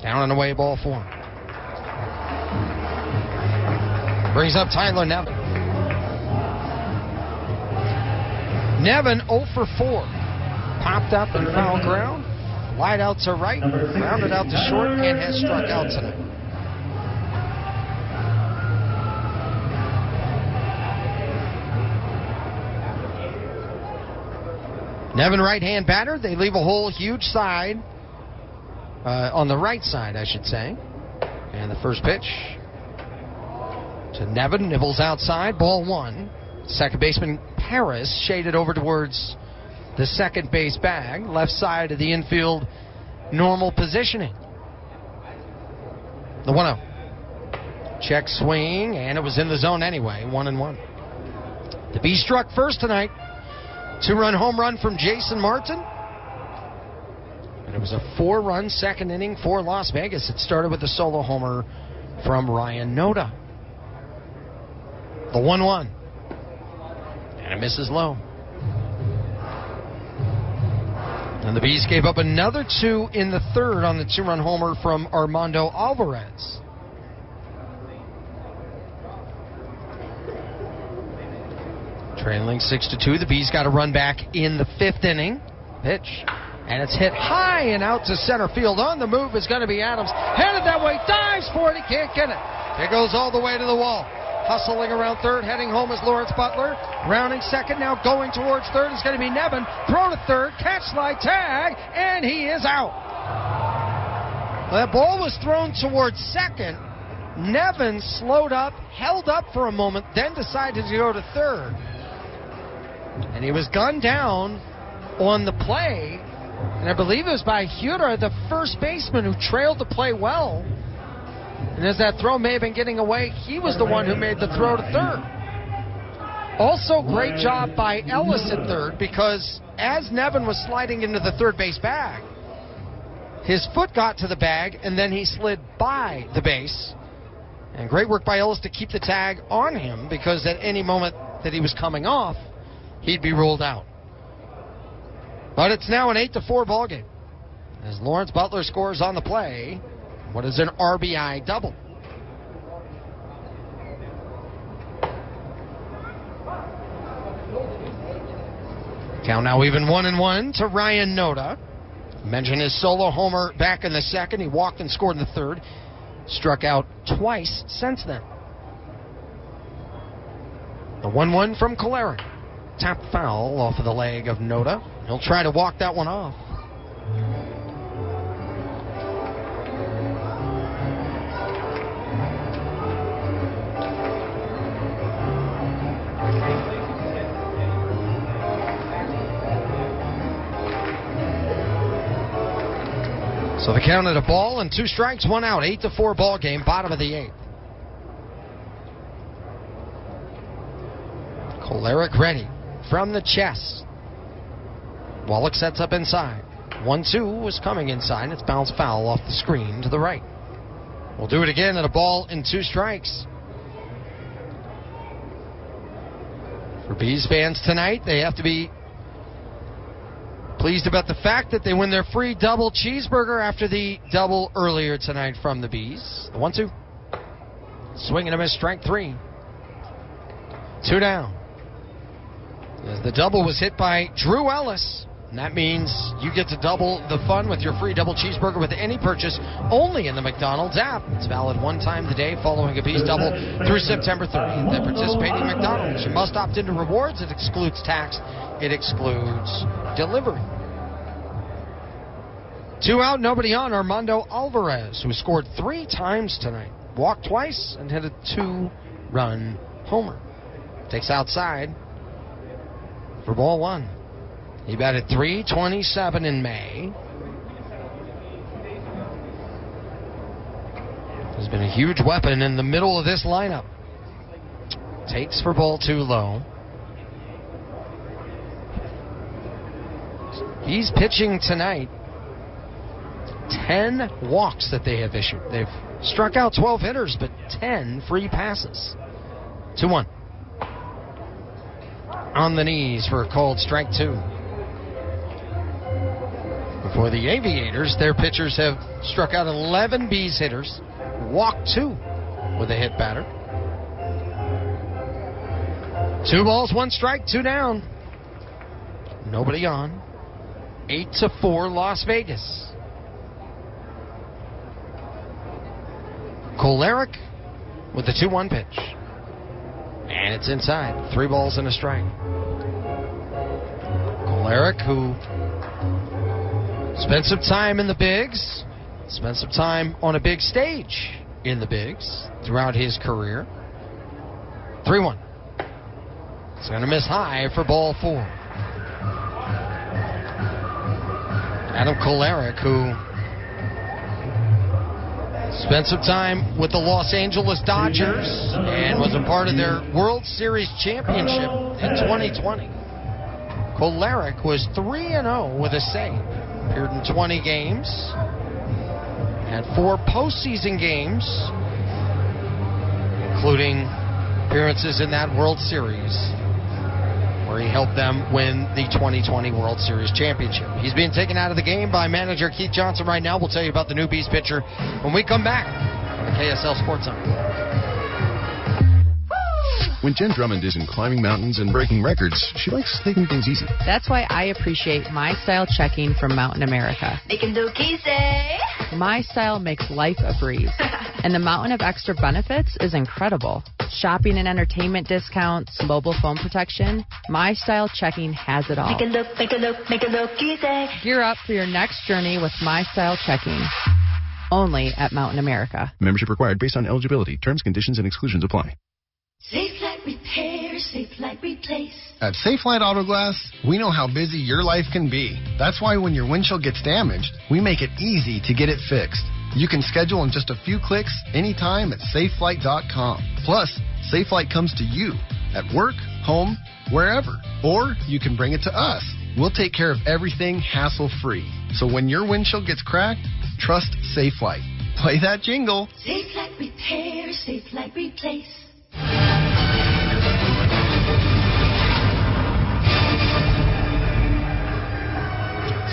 D: Down and away, ball 4. Brings up Tyler Nevin. Nevin 0 for 4. Popped up and foul ground. Wide out to right. Rounded out to short and has struck out tonight. Nevin, right-hand batter. They leave a hole huge side. On the right side, I should say. And the first pitch to Nevin. Nibbles outside. Ball 1. Second baseman Paris shaded over towards the second base bag. Left side of the infield normal positioning. The 1-0. Check swing, and it was in the zone anyway. 1-1. The Bees struck first tonight. 2-run home run from Jason Martin. And it was a 4-run second inning for Las Vegas. It started with a solo homer from Ryan Noda. The 1-1. And it misses low. And the Bees gave up another 2 in the third on the 2-run homer from Armando Alvarez. Trailing 6-2. The Bees got a run back in the 5th inning. Pitch. And it's hit high and out to center field. On the move is going to be Adams. Headed that way. Dives for it. He can't get it. It goes all the way to the wall. Hustling around third. Heading home is Lawrence Butler. Rounding second. Now going towards third is going to be Nevin. Throw to third. Catch, slide, tag. And he is out. That ball was thrown towards second. Nevin slowed up, held up for a moment, then decided to go to third. And he was gunned down on the play. And I believe it was by Hura, the first baseman, who trailed the play well. And as that throw may have been getting away, he was the one who made the throw to third. Also, great job by Ellis at third, because as Nevin was sliding into the third base bag, his foot got to the bag, and then he slid by the base. And great work by Ellis to keep the tag on him, because at any moment that he was coming off, he'd be ruled out. But it's now an 8-4 ball game, as Lawrence Butler scores on the play. What is an RBI double? Count now even 1-1 to Ryan Noda. Mentioned his solo homer back in the second. He walked and scored in the third. Struck out twice since then. The 1-1 from Calera. Tap foul off of the leg of Noda. He'll try to walk that one off. So the count at a ball and 2 strikes, 1 out. 8-4 ball game, bottom of the 8th. Koleric ready from the chest. Wallach sets up inside. 1-2 was coming inside, and it's bounced foul off the screen to the right. We'll do it again at a ball and 2 strikes. For Bees fans tonight, they have to be pleased about the fact that they win their free double cheeseburger after the double earlier tonight from the Bees. The 1-2. Swing and a miss, strike 3. 2 down. As the double was hit by Drew Ellis. And that means you get to double the fun with your free double cheeseburger with any purchase only in the McDonald's app. It's valid one time a day following a Bees double through September 30th. At participating McDonald's, you must opt into rewards. It excludes tax. It excludes delivery. 2 out, nobody on. Armando Alvarez, who scored 3 times tonight. Walked twice and hit a 2-run homer. Takes outside for ball 1. He batted .327 in May. Has been a huge weapon in the middle of this lineup. Takes for ball 2 low. He's pitching tonight. 10 walks that they have issued. They've struck out 12 hitters, but 10 free passes. 2-1. On the knees for a called strike 2. For the Aviators, their pitchers have struck out 11 Bees hitters, walked 2 with a hit batter. 2 balls, 1 strike, 2 down. Nobody on. 8-4 Las Vegas. Kolarek with the 2-1 pitch. And it's inside. 3 balls and a strike. Kolarek, who spent some time in the bigs, spent some time on a big stage in the bigs throughout his career. 3-1. It's going to miss high for ball 4. Adam Kolarek, who spent some time with the Los Angeles Dodgers and was a part of their World Series championship in 2020. Kolarek was 3-0 with a save. Appeared in 20 games. Had 4 postseason games, including appearances in that World Series, where he helped them win the 2020 World Series championship. He's being taken out of the game by manager Keith Johnson right now. We'll tell you about the new Bees pitcher when we come back on the KSL Sports Zone.
K: When Jen Drummond isn't climbing mountains and breaking records, she likes taking things easy.
M: That's why I appreciate My Style checking from Mountain America.
H: Making look easy.
M: My Style makes life a breeze. And the mountain of extra benefits is incredible. Shopping and entertainment discounts, mobile phone protection. My Style checking has it all.
H: Make it look easy.
M: Gear up for your next journey with My Style checking. Only at Mountain America.
K: Membership required based on eligibility. Terms, conditions, and exclusions apply.
H: Safelite Repair, Safelite Replace.
I: At Safelite Auto Glass, we know how busy your life can be. That's why when your windshield gets damaged, we make it easy to get it fixed. You can schedule in just a few clicks anytime at Safelite.com. Plus, Safelite comes to you at work, home, wherever. Or you can bring it to us. We'll take care of everything hassle-free. So when your windshield gets cracked, trust Safelite. Play that jingle.
H: Safelite Repair, Safelite Replace.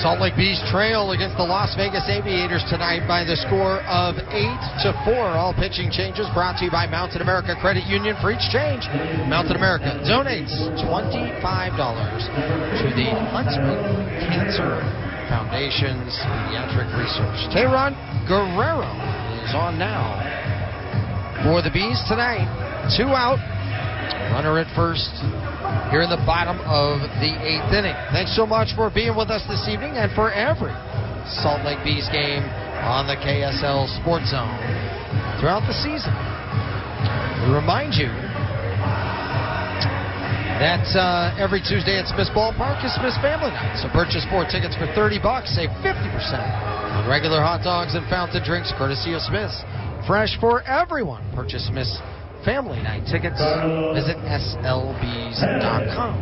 D: Salt Lake Bees trail against the Las Vegas Aviators tonight by the score of 8-4. All pitching changes brought to you by Mountain America Credit Union. For each change, Mountain America donates $25 to the Huntsman Cancer Foundation's Pediatric Research. Teheran Guerrero is on now for the Bees tonight. 2 out. Runner at first here in the bottom of the 8th inning. Thanks so much for being with us this evening and for every Salt Lake Bees game on the KSL Sports Zone throughout the season. We remind you that every Tuesday at Smith's Ballpark is Smith's Family Night. So purchase 4 tickets for $30, save 50% on regular hot dogs and fountain drinks courtesy of Smith's. Fresh for everyone. Purchase Smith's Family Night tickets. Visit slbs.com.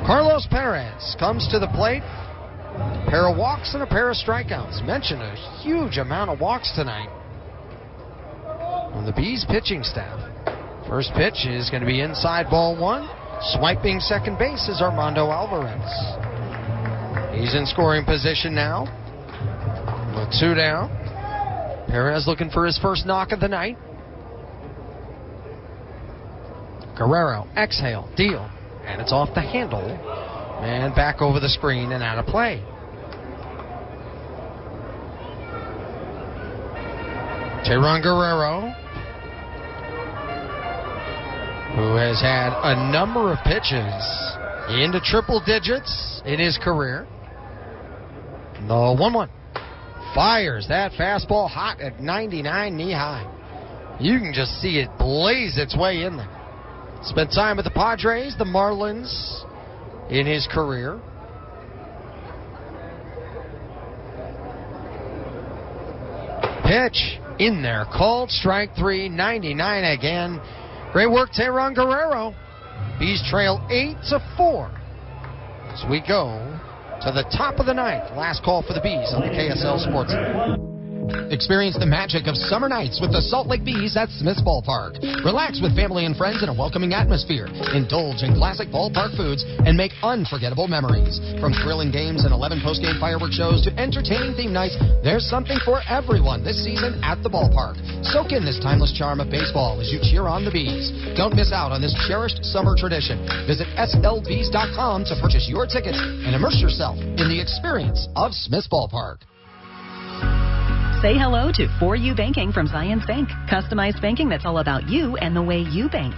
D: Carlos Perez comes to the plate. A pair of walks and a pair of strikeouts. Mentioned a huge amount of walks tonight on the Bees pitching staff. First pitch is going to be inside ball 1. Swiping second base is Armando Alvarez. He's in scoring position now. With 2 down. Perez looking for his first knock of the night. Guerrero, exhale, deal, and it's off the handle. And back over the screen and out of play. Teheran Guerrero, who has had a number of pitches into triple digits in his career. The 1-1. Fires that fastball hot at 99 knee high. You can just see it blaze its way in there. Spent time with the Padres, the Marlins in his career. Pitch in there. Called strike 3, 99 again. Great work, Teheran Guerrero. Bees trail 8-4. as we go to the top of the ninth. Last call for the Bees on the KSL Sports Line.
J: Experience the magic of summer nights with the Salt Lake Bees at Smith's Ballpark. Relax with family and friends in a welcoming atmosphere. Indulge in classic ballpark foods and make unforgettable memories. From thrilling games and 11 post-game fireworks shows to entertaining theme nights, there's something for everyone this season at the ballpark. Soak in this timeless charm of baseball as you cheer on the Bees. Don't miss out on this cherished summer tradition. Visit slbees.com to purchase your tickets and immerse yourself in the experience of Smith's Ballpark.
T: Say hello to For You Banking from Zions Bank. Customized banking that's all about you and the way you bank.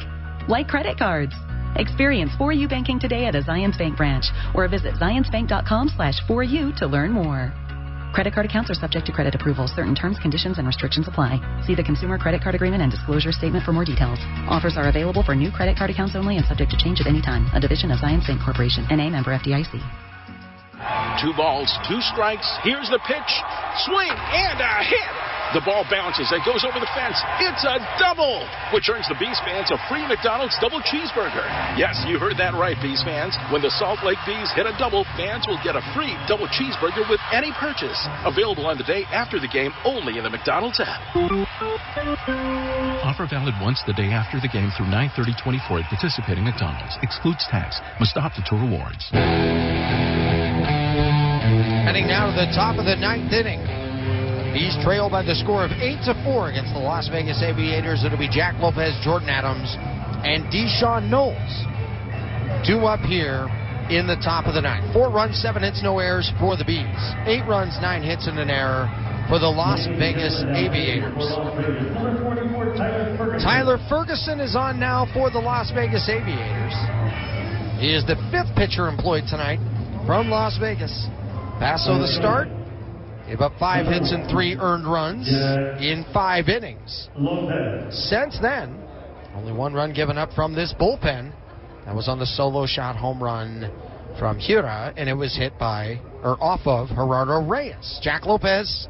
T: Like credit cards. Experience For You Banking today at a Zions Bank branch or visit zionsbank.com/4u to learn more. Credit card accounts are subject to credit approval. Certain terms, conditions, and restrictions apply. See the Consumer Credit Card Agreement and Disclosure Statement for more details. Offers are available for new credit card accounts only and subject to change at any time. A division of Zions Bank Corporation. N.A. member FDIC.
U: 2 balls, 2 strikes. Here's the pitch. Swing and a hit. The ball bounces. It goes over the fence. It's a double, which earns the Bees fans a free McDonald's double cheeseburger. Yes, you heard that right, Bees fans. When the Salt Lake Bees hit a double, fans will get a free double cheeseburger with any purchase. Available on the day after the game only in the McDonald's app.
V: Offer valid once the day after the game through 9/30/24 at participating McDonald's. Excludes tax. Must opt into rewards.
D: Heading now to the top of the ninth inning. The Bees trail by the score of 8-4 against the Las Vegas Aviators. It'll be Jack Lopez, Jordan Adams, and Deshaun Knowles. 2 up here in the top of the ninth. 4 runs, 7 hits, no errors for the Bees. 8 runs, 9 hits, and an error for the Las Vegas Aviators. Tyler Ferguson is on now for the Las Vegas Aviators. He is the 5th pitcher employed tonight from Las Vegas. Paso the start, gave up 5 hits and 3 earned runs in 5 innings. Since then, only 1 run given up from this bullpen. That was on the solo shot home run from Hura, and it was hit off of Gerardo Reyes. Jack Lopez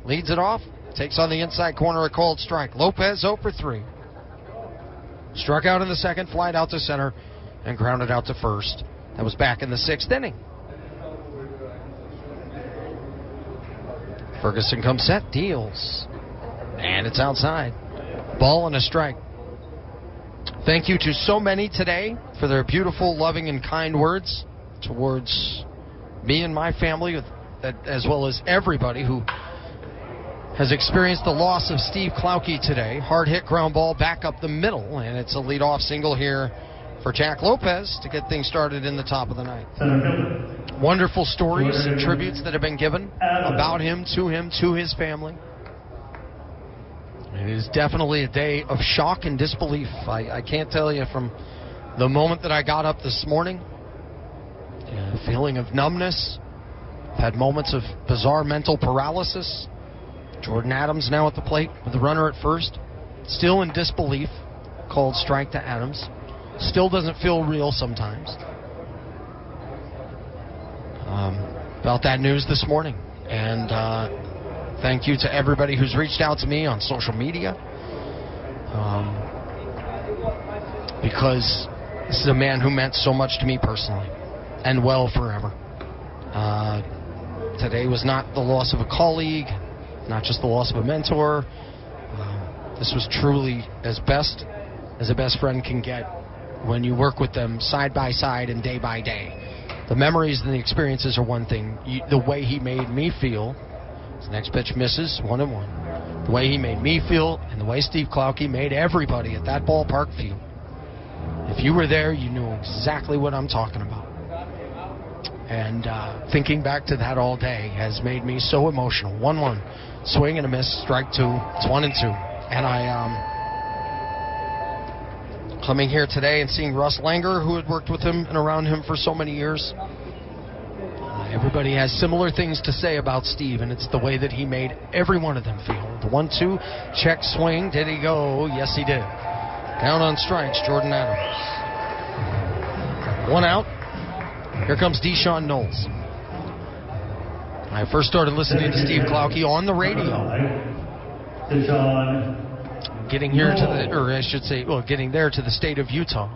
D: leads it off, takes on the inside corner, a called strike. Lopez 0 for 3. Struck out in the second, flied out to center, and grounded out to first. That was back in the 6th inning. Ferguson comes set, deals, and it's outside. Ball and a strike. Thank you to so many today for their beautiful, loving, and kind words towards me and my family, as well as everybody who has experienced the loss of Steve Klauke today. Hard hit ground ball back up the middle, and it's a leadoff single here for Jack Lopez to get things started in the top of the ninth. Wonderful stories and tributes that have been given about him, to his family. It is definitely a day of shock and disbelief. I can't tell you, from the moment that I got up this morning, a feeling of numbness. I've had moments of bizarre mental paralysis. Jordan Adams now at the plate with the runner at first. Still in disbelief. Called strike to Adams. Still doesn't feel real sometimes. About that news this morning. And thank you to everybody who's reached out to me on social media. Because this is a man who meant so much to me personally. And will forever. Today was not the loss of a colleague. Not just the loss of a mentor. This was truly as best as a best friend can get when you work with them side by side and day by day. The memories and the experiences are one thing. The way he made me feel, his next pitch misses, 1-1. The way he made me feel and the way Steve Klauke made everybody at that ballpark feel. If you were there, you knew exactly what I'm talking about. And thinking back to that all day has made me so emotional. 1-1, swing and a miss, strike 2, it's 1-2. And coming here today and seeing Russ Langer, who had worked with him and around him for so many years. Everybody has similar things to say about Steve, and it's the way that he made every one of them feel. The 1-2, check swing, did he go? Yes, he did. Down on strikes, Jordan Adams. 1 out. Here comes Deshaun Knowles. I first started listening to Steve Klauke on the radio. Getting here getting there to the state of Utah.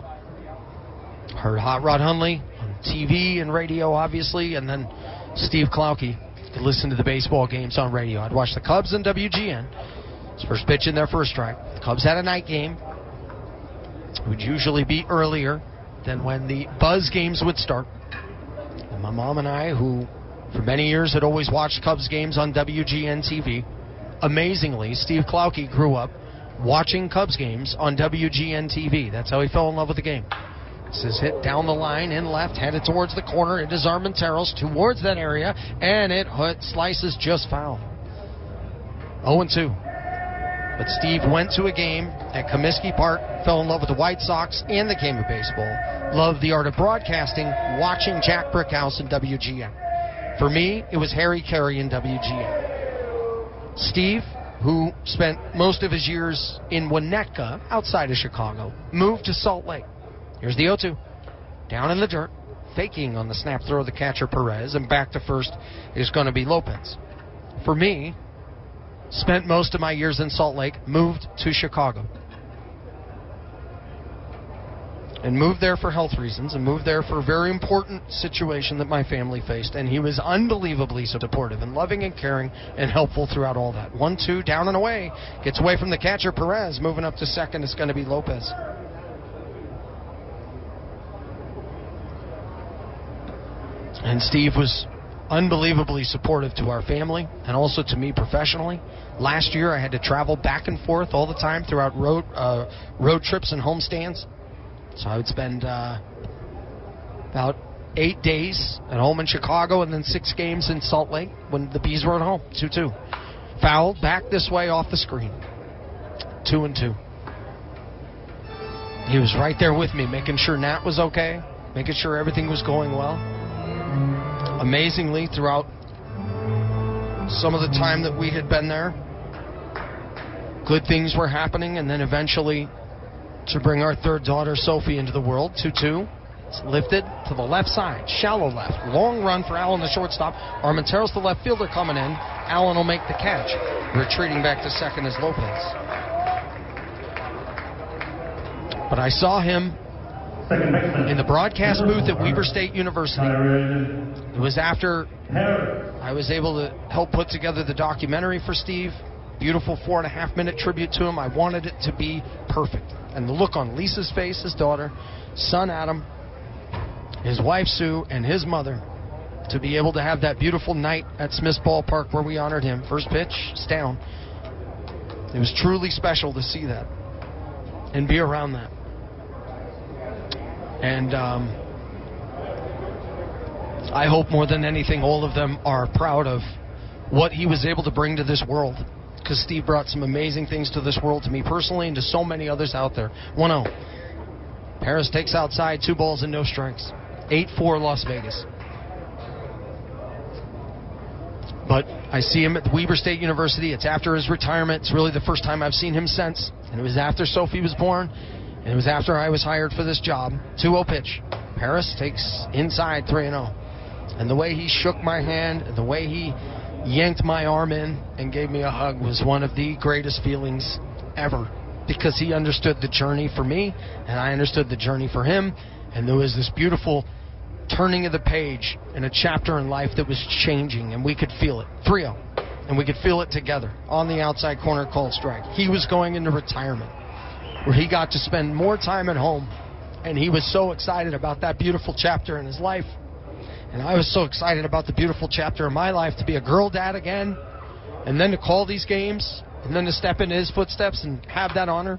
D: Heard Hot Rod Hundley on TV and radio, obviously, and then Steve Klauke could listen to the baseball games on radio. I'd watch the Cubs and WGN. His first pitch in their first strike. The Cubs had a night game. It would usually be earlier than when the Buzz games would start. And my mom and I, who for many years had always watched Cubs games on WGN TV, amazingly, Steve Klauke grew up watching Cubs games on WGN TV. That's how he fell in love with the game. This is hit down the line in left, headed towards the corner. It is Armenteros towards that area, and it slices just foul. 0-2. But Steve went to a game at Comiskey Park, fell in love with the White Sox and the game of baseball, loved the art of broadcasting, watching Jack Brickhouse in WGN. For me, it was Harry Carey in WGN. Steve, who spent most of his years in Winnetka, outside of Chicago, moved to Salt Lake. Here's the 0-2. Down in the dirt, faking on the snap throw of the catcher Perez, and back to first is going to be Lopez. For me, spent most of my years in Salt Lake, moved to Chicago. And moved there for health reasons, and moved there for a very important situation that my family faced. And he was unbelievably supportive and loving and caring and helpful throughout all that. 1-2, down and away. Gets away from the catcher Perez. Moving up to second, it's going to be Lopez. And Steve was unbelievably supportive to our family and also to me professionally. Last year I had to travel back and forth all the time throughout road trips and homestands. So I would spend about 8 days at home in Chicago and then 6 games in Salt Lake when the Bees were at home. 2-2. Foul back this way off the screen. 2-2. He was right there with me, making sure Nat was okay, making sure everything was going well. Amazingly, throughout some of the time that we had been there, good things were happening, and then eventually to bring our third daughter, Sophie, into the world. 2-2. It's lifted to the left side, shallow left. Long run for Allen, the shortstop. Armenteros, the left fielder, coming in. Allen will make the catch. Retreating back to second is Lopez. But I saw him in the broadcast booth at Weber State University. It was after I was able to help put together the documentary for Steve. Beautiful 4.5-minute tribute to him. I wanted it to be perfect. And the look on Lisa's face, his daughter, son Adam, his wife Sue, and his mother, to be able to have that beautiful night at Smith's Ballpark where we honored him. First pitch, it's down. It was truly special to see that and be around that. And I hope more than anything all of them are proud of what he was able to bring to this world, because Steve brought some amazing things to this world, to me personally and to so many others out there. 1-0. Paris takes outside, 2 balls and no strikes. 8-4 Las Vegas. But I see him at Weber State University. It's after his retirement. It's really the first time I've seen him since. And it was after Sophie was born. And it was after I was hired for this job. 2-0 pitch. Paris takes inside 3-0. And the way he shook my hand, and the way he yanked my arm in and gave me a hug was one of the greatest feelings ever, because he understood the journey for me and I understood the journey for him, and there was this beautiful turning of the page in a chapter in life that was changing, and we could feel it. 3-0, and we could feel it together on the outside corner, called strike. He was going into retirement where he got to spend more time at home, and he was so excited about that beautiful chapter in his life. And I was so excited about the beautiful chapter in my life, to be a girl dad again, and then to call these games, and then to step into his footsteps and have that honor.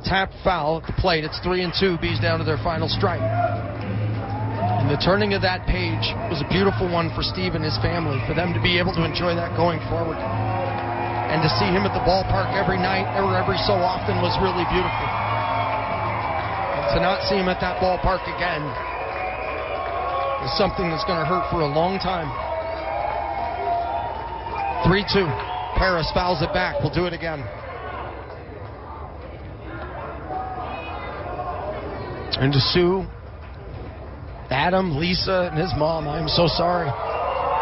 D: Tap foul at the plate. It's 3-2. Bees down to their final strike. And the turning of that page was a beautiful one for Steve and his family, for them to be able to enjoy that going forward. And to see him at the ballpark every night, or every so often, was really beautiful. And to not see him at that ballpark again is something that's going to hurt for a long time. 3-2. Paris fouls it back. We'll do it again. And to Sue, Adam, Lisa, and his mom, I'm so sorry.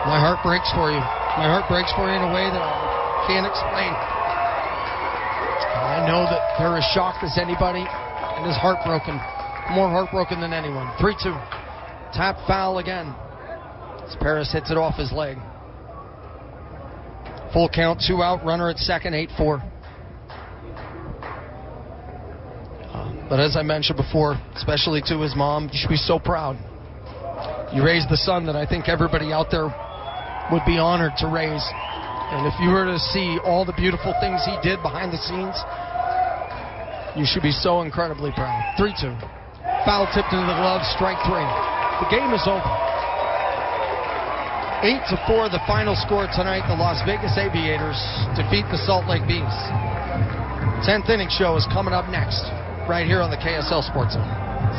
D: My heart breaks for you. My heart breaks for you in a way that I can't explain. And I know that they're as shocked as anybody and as heartbroken. More heartbroken than anyone. 3-2. Tap foul again. As Paris hits it off his leg. Full count, 2 out, runner at second, 8-4. But as I mentioned before, especially to his mom, you should be so proud. You raised the son that I think everybody out there would be honored to raise. And if you were to see all the beautiful things he did behind the scenes, you should be so incredibly proud. 3-2. Foul tipped into the glove, strike 3. The game is over. 8-4, the final score tonight. The Las Vegas Aviators defeat the Salt Lake Bees. 10th inning show is coming up next, right here on the KSL Sports Zone.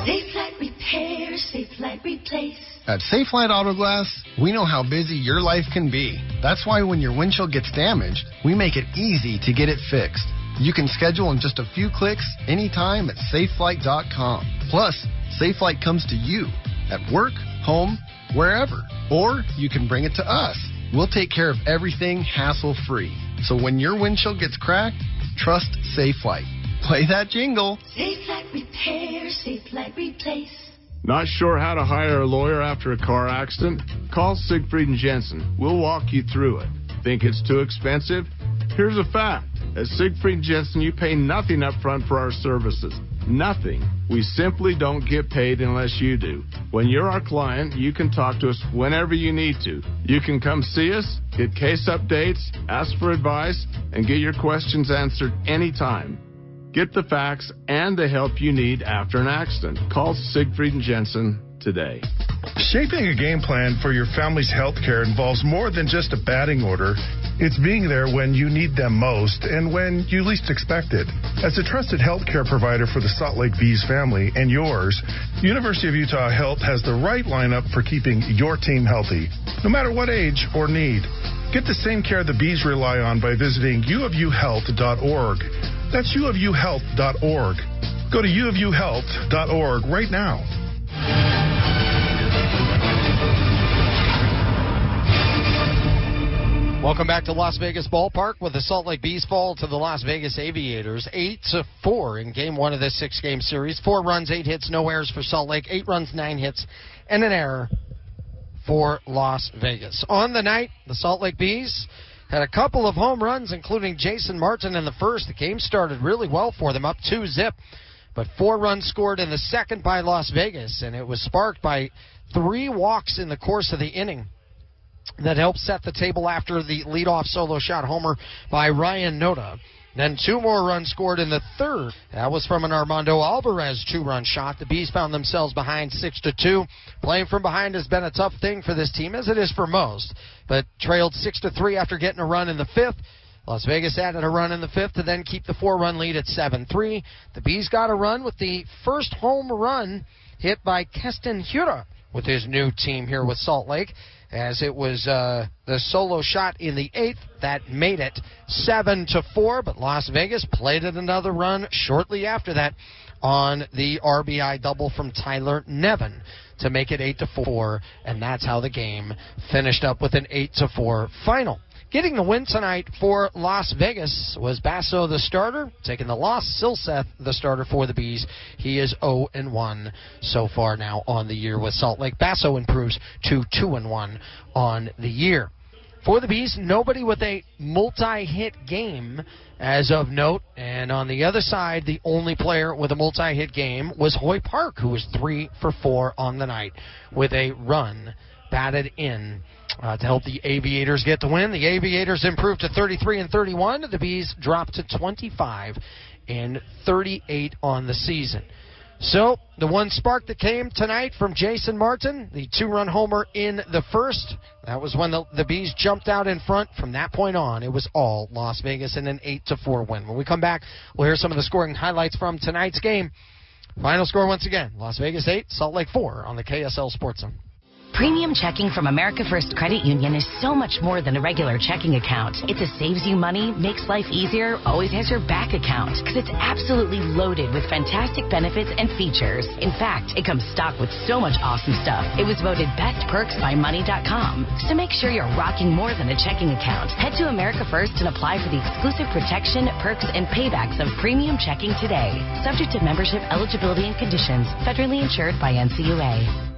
H: Safelite Repair, Safelite Replace.
I: At Safelite Auto Glass, we know how busy your life can be. That's why when your windshield gets damaged, we make it easy to get it fixed. You can schedule in just a few clicks anytime at Safelite.com. Plus, Safelite comes to you at work, home, wherever. Or you can bring it to us. We'll take care of everything hassle-free. So when your windshield gets cracked, trust Safelite. Play that jingle.
H: Safelite Repair, Safelite Replace.
N: Not sure how to hire a lawyer after a car accident? Call Siegfried & Jensen. We'll walk you through it. Think it's too expensive? Here's a fact. At Siegfried & Jensen, you pay nothing up front for our services. Nothing. We simply don't get paid unless you do. When you're our client, you can talk to us whenever you need to. You can come see us, get case updates, ask for advice, and get your questions answered anytime. Get the facts and the help you need after an accident. Call Siegfried & Jensen today.
F: Shaping a game plan for your family's health care involves more than just a batting order. It's being there when you need them most and when you least expect it. As a trusted health care provider for the Salt Lake Bees family and yours, University of Utah Health has the right lineup for keeping your team healthy, no matter what age or need. Get the same care the Bees rely on by visiting uofuhealth.org. That's uofuhealth.org. Go to uofuhealth.org right now.
D: Welcome back to Las Vegas Ballpark, with the Salt Lake Bees fall to the Las Vegas Aviators 8-4 in Game 1 of this 6-game series. 4 runs, 8 hits, no errors for Salt Lake. 8 runs, 9 hits, and an error for Las Vegas. On the night, the Salt Lake Bees had a couple of home runs, including Jason Martin in the first. The game started really well for them, up 2-0. But 4 runs scored in the second by Las Vegas, and it was sparked by 3 walks in the course of the inning that helped set the table after the leadoff solo shot homer by Ryan Noda. Then 2 more runs scored in the third. That was from an Armando Alvarez 2-run shot. The Bees found themselves behind 6-2. Playing from behind has been a tough thing for this team, as it is for most, but trailed 6-3 after getting a run in the fifth. Las Vegas added a run in the fifth to then keep the 4-run lead at 7-3. The Bees got a run with the first home run hit by Keston Hura with his new team here with Salt Lake, as it was the solo shot in the 8th that made it 7-4, but Las Vegas played it another run shortly after that on the RBI double from Tyler Nevin to make it 8-4, and that's how the game finished up with an 8-4 final. Getting the win tonight for Las Vegas was Basso, the starter. Taking the loss, Silseth, the starter for the Bees. He is 0-1 so far now on the year with Salt Lake. Basso improves to 2-1 on the year. For the Bees, nobody with a multi-hit game as of note. And on the other side, the only player with a multi-hit game was Hoy Park, who was 3 for 4 on the night with a run batted in to help the Aviators get the win. The Aviators improved to 33-31. The Bees dropped to 25-38 on the season. So the one spark that came tonight from Jason Martin, the 2-run homer in the first, that was when the Bees jumped out in front. From that point on, it was all Las Vegas in an 8-4 win. When we come back, we'll hear some of the scoring highlights from tonight's game. Final score once again, Las Vegas 8, Salt Lake 4 on the KSL Sports Zone.
C: Premium checking from America First Credit Union is so much more than a regular checking account. It's a saves you money, makes life easier, always has your back account, because it's absolutely loaded with fantastic benefits and features. In fact, it comes stocked with so much awesome stuff. It was voted Best Perks by Money.com. So make sure you're rocking more than a checking account. Head to America First and apply for the exclusive protection, perks, and paybacks of premium checking today. Subject to membership, eligibility, and conditions. Federally insured by NCUA.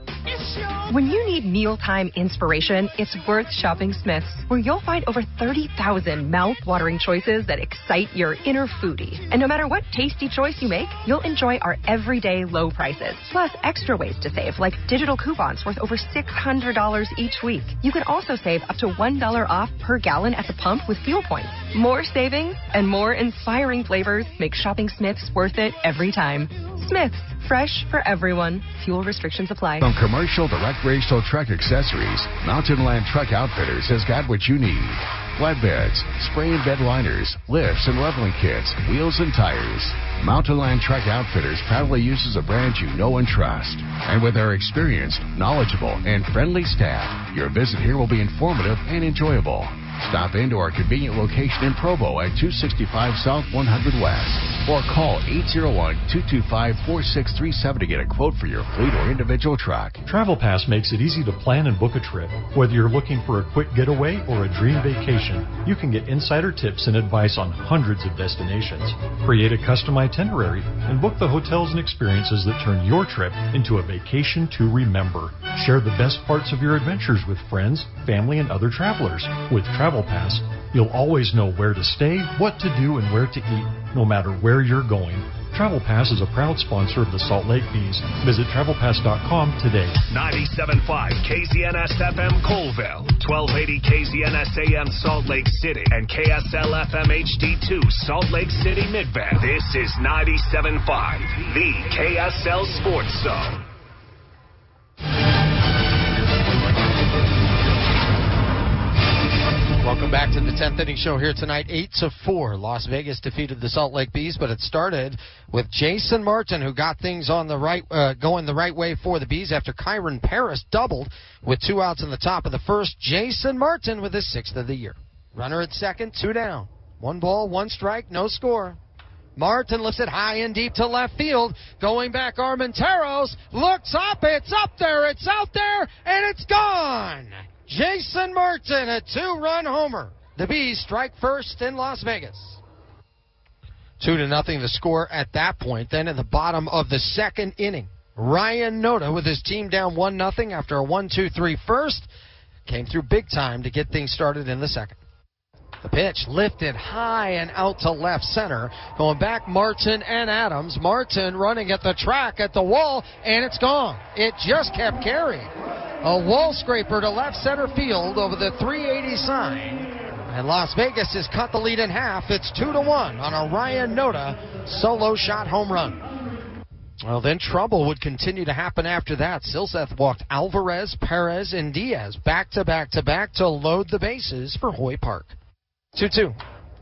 B: When you need mealtime inspiration, it's worth shopping Smith's, where you'll find over 30,000 mouth-watering choices that excite your inner foodie. And no matter what tasty choice you make, you'll enjoy our everyday low prices, plus extra ways to save, like digital coupons worth over $600 each week. You can also save up to $1 off per gallon at the pump with fuel points. More savings and more inspiring flavors make shopping Smith's worth it every time. Smith's, fresh for everyone. Fuel restrictions apply.
E: From commercial to recreational truck accessories, Mountain Land Truck Outfitters has got what you need. Flatbeds, spray and bed liners, lifts and leveling kits, wheels and tires. Mountain Land Truck Outfitters proudly uses a brand you know and trust. And with our experienced, knowledgeable, and friendly staff, your visit here will be informative and enjoyable. Stop into our convenient location in Provo at 265 South 100 West or call 801-225-4637 to get a quote for your fleet or individual truck.
S: Travel Pass makes it easy to plan and book a trip. Whether you're looking for a quick getaway or a dream vacation, you can get insider tips and advice on hundreds of destinations. Create a custom itinerary and book the hotels and experiences that turn your trip into a vacation to remember. Share the best parts of your adventures with friends, family, and other travelers. With Travel Pass, you'll always know where to stay, what to do, and where to eat, no matter where you're going. Travel Pass is a proud sponsor of the Salt Lake Bees. Visit TravelPass.com today.
A: 97.5 KZNS FM Colville, 1280 KZNS AM Salt Lake City, and KSL FM HD2 Salt Lake City Midband. This is 97.5, the KSL Sports Zone.
D: Welcome back to the 10th inning show here tonight. 8-4. Las Vegas defeated the Salt Lake Bees, but it started with Jason Martin, who got things on the going the right way for the Bees after Kyron Paris doubled with 2 outs in the top of the first. Jason Martin with his 6th of the year. Runner at second, 2 down. 1 ball, 1 strike, no score. Martin lifts it high and deep to left field. Going back, Armenteros looks up. It's up there. It's out there, and it's gone. Jason Martin, a 2-run homer. The Bees strike first in Las Vegas. 2-0 the score at that point. Then in the bottom of the second inning, Ryan Noda with his team down 1-0 after a 1-2-3 first came through big time to get things started in the second. The pitch lifted high and out to left center. Going back, Martin and Adams. Martin running at the track at the wall, and it's gone. It just kept carrying. A wall scraper to left center field over the 380 sign. And Las Vegas has cut the lead in half. It's 2-1 on a Ryan Noda solo shot home run. Well, then trouble would continue to happen after that. Silseth walked Alvarez, Perez, and Diaz back to back to load the bases for Hoy Park. 2-2.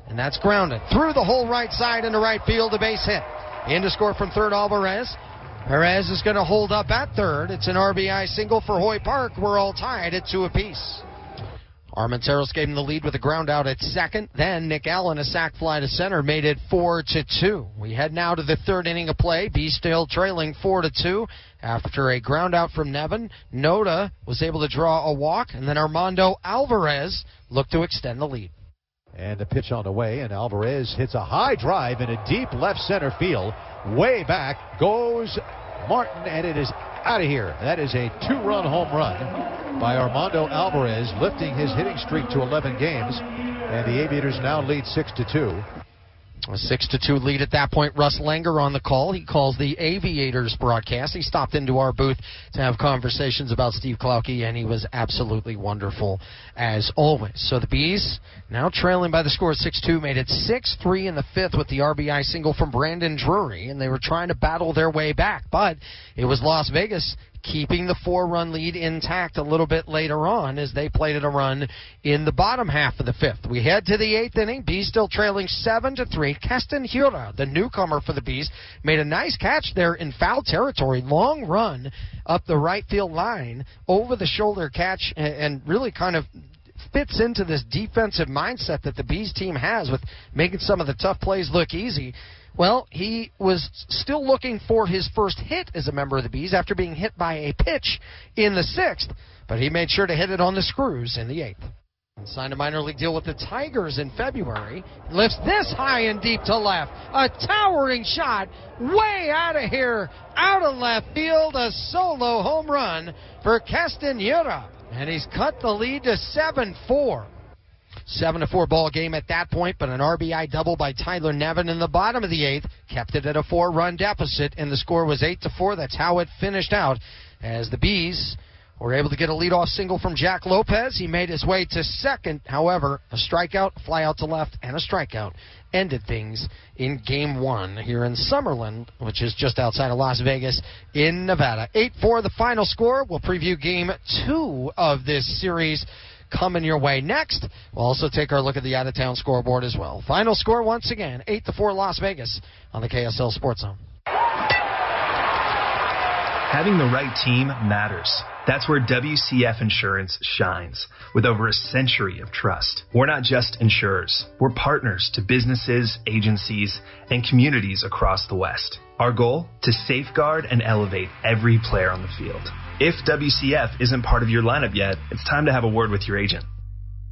D: And that's grounded through the whole right side into right field, a base hit. In to score from third, Alvarez. Perez is going to hold up at third. It's an RBI single for Hoy Park. We're all tied at 2 apiece. Armenteros gave him the lead with a ground out at second. Then Nick Allen, a sac fly to center, made it 4-2. We head now to the third inning of play. Bees still trailing 4-2. After a ground out from Nevin, Noda was able to draw a walk, and then Armando Alvarez looked to extend the lead.
O: And the pitch on the way, and Alvarez hits a high drive in a deep left center field. Way back goes Martin, and it is out of here. That is a 2-run home run by Armando Alvarez, lifting his hitting streak to 11 games. And the Aviators now lead 6-2.
D: A 6-2 lead at that point. Russ Langer on the call. He calls the Aviators broadcast. He stopped into our booth to have conversations about Steve Klauke, and he was absolutely wonderful as always. So the Bees, now trailing by the score of 6-2, made it 6-3 in the fifth with the RBI single from Brandon Drury, and they were trying to battle their way back. But it was Las Vegas keeping the 4-run lead intact a little bit later on as they played it a run in the bottom half of the fifth. We head to the eighth inning. Bees still trailing 7-3. Keston Hura, the newcomer for the Bees, made a nice catch there in foul territory. Long run up the right field line, over the shoulder catch, and really kind of fits into this defensive mindset that the Bees team has with making some of the tough plays look easy. Well, he was still looking for his first hit as a member of the Bees after being hit by a pitch in the sixth, but he made sure to hit it on the screws in the eighth. Signed a minor league deal with the Tigers in February. Lifts this high and deep to left. A towering shot way out of here, out of left field. A solo home run for Castañeda. And he's cut the lead to 7-4. 7-4 ball game at that point, but an RBI double by Tyler Nevin in the bottom of the 8th kept it at a 4-run deficit, and the score was 8-4. That's how it finished out as the Bees were able to get a leadoff single from Jack Lopez. He made his way to second. However, a strikeout, a fly out to left, and a strikeout ended things in Game 1 here in Summerlin, which is just outside of Las Vegas in Nevada. 8-4 the final score. We'll preview Game 2 of this series coming your way next. We'll also take our look at the out-of-town scoreboard as well. Final score once again, 8-4 Las Vegas on the KSL Sports Zone.
L: Having the right team matters. That's where WCF Insurance shines, with over a century of trust. We're not just insurers. We're partners to businesses, agencies, and communities across the West. Our goal? To safeguard and elevate every player on the field. If WCF isn't part of your lineup yet, it's time to have a word with your agent.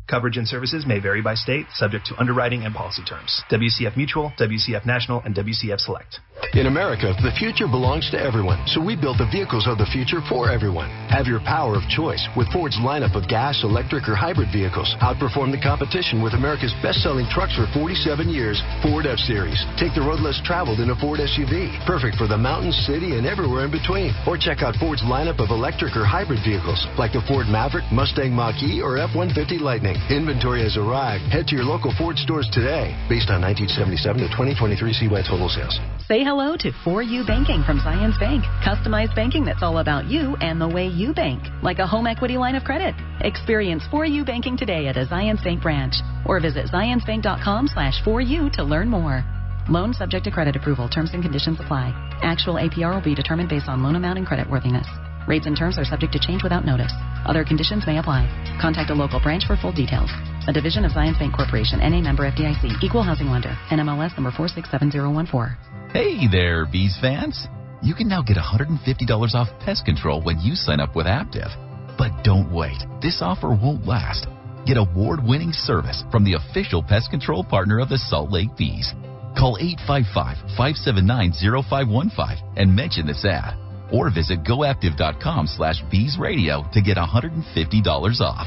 L: Coverage and services may vary by state, subject to underwriting and policy terms. WCF Mutual, WCF National, and WCF Select.
R: In America, the future belongs to everyone, so we built the vehicles of the future for everyone. Have your power of choice with Ford's lineup of gas, electric, or hybrid vehicles. Outperform the competition with America's best-selling trucks for 47 years, Ford F-Series. Take the road less traveled in a Ford SUV, perfect for the mountains, city, and everywhere in between. Or check out Ford's lineup of electric or hybrid vehicles, like the Ford Maverick, Mustang Mach-E, or F-150 Lightning. Inventory has arrived. Head to your local Ford stores today. Based on 1977 to 2023 CY total sales.
T: Say hello to For You Banking from Zions Bank. Customized banking that's all about you and the way you bank, like a home equity line of credit. Experience For You Banking today at a Zions Bank branch or visit zionsbank.com/4u to learn more. Loan subject to credit approval. Terms and conditions apply. Actual APR will be determined based on loan amount and creditworthiness. Rates and terms are subject to change without notice. Other conditions may apply. Contact a local branch for full details. A division of Zions Bank Corporation, NA member FDIC, equal housing lender, NMLS number 467014.
Q: Hey there, Bees fans. You can now get $150 off pest control when you sign up with Aptiv. But don't wait. This offer won't last. Get award-winning service from the official pest control partner of the Salt Lake Bees. Call 855-579-0515 and mention this ad. Or visit goactive.com/beesradio to get $150 off.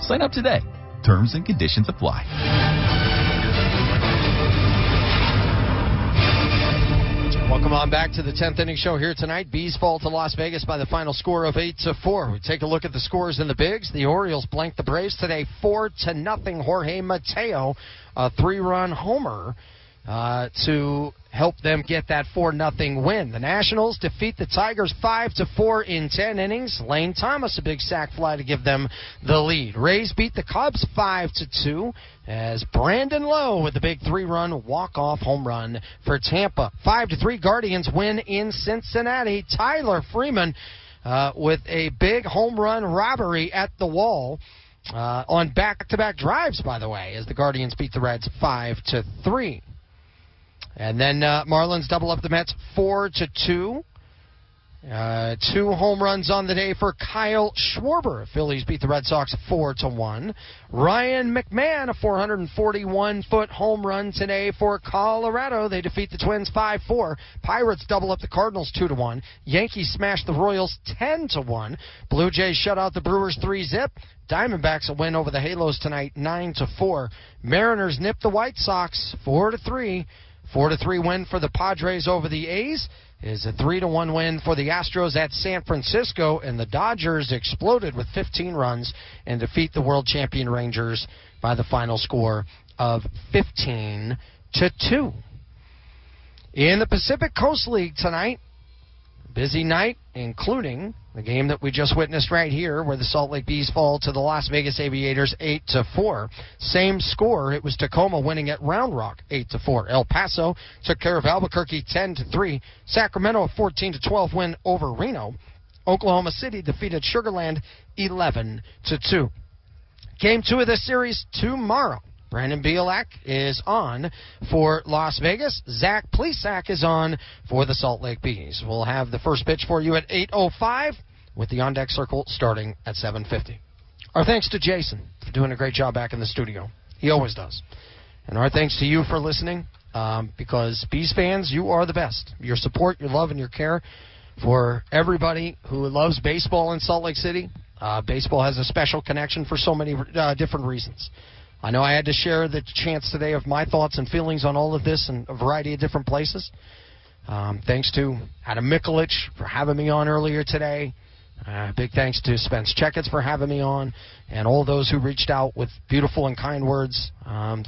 Q: Sign up today. Terms and conditions apply.
D: Welcome on back to the 10th inning show here tonight. Bees fall to Las Vegas by the final score of 8-4. We take a look at the scores in the bigs. The Orioles blanked the Braves today 4-0. Jorge Mateo, a 3-run homer to help them get that 4-0 win. The Nationals defeat the Tigers 5-4 in 10 innings. Lane Thomas, a big sac fly to give them the lead. Rays beat the Cubs 5-2 as Brandon Lowe with the big 3-run walk-off home run for Tampa. 5-3 Guardians win in Cincinnati. Tyler Freeman with a big home run robbery at the wall on back-to-back drives, by the way, as the Guardians beat the Reds 5-3. And then Marlins double up the Mets 4-2. 2 home runs on the day for Kyle Schwarber. Phillies beat the Red Sox 4-1. Ryan McMahon, a 441-foot home run today for Colorado. They defeat the Twins 5-4. Pirates double up the Cardinals 2-1. Yankees smash the Royals 10-1. Blue Jays shut out the Brewers 3-0. Diamondbacks a win over the Halos tonight 9-4. Mariners nip the White Sox 4-3. 4-3 win for the Padres over the A's is a 3-1 win for the Astros at San Francisco, and the Dodgers exploded with 15 runs and defeat the world champion Rangers by the final score of 15-2. In the Pacific Coast League tonight, busy night, including the game that we just witnessed right here, where the Salt Lake Bees fall to the Las Vegas Aviators 8-4. Same score. It was Tacoma winning at Round Rock 8-4. El Paso took care of Albuquerque 10-3. Sacramento a 14-12 win over Reno. Oklahoma City defeated Sugar Land 11-2. Game 2 of this series tomorrow. Brandon Bielak is on for Las Vegas. Zach Plesac is on for the Salt Lake Bees. We'll have the first pitch for you at 8:05 with the on-deck circle starting at 7:50. Our thanks to Jason for doing a great job back in the studio. He always does. And our thanks to you for listening, because Bees fans, you are the best. Your support, your love, and your care for everybody who loves baseball in Salt Lake City. Baseball has a special connection for so many different reasons. I know I had to share the chance today of my thoughts and feelings on all of this in a variety of different places. Thanks to Adam Mikulich for having me on earlier today. Big thanks to Spence Checketts for having me on, and all those who reached out with beautiful and kind words,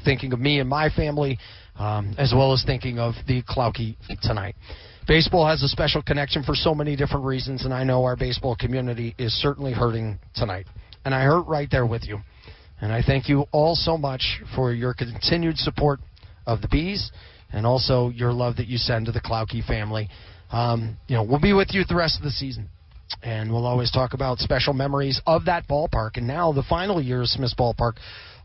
D: thinking of me and my family, as well as thinking of the Klauke tonight. Baseball has a special connection for so many different reasons, and I know our baseball community is certainly hurting tonight. And I hurt right there with you. And I thank you all so much for your continued support of the Bees, and also your love that you send to the Klauke family. We'll be with you the rest of the season. And we'll always talk about special memories of that ballpark. And now the final year of Smith's Ballpark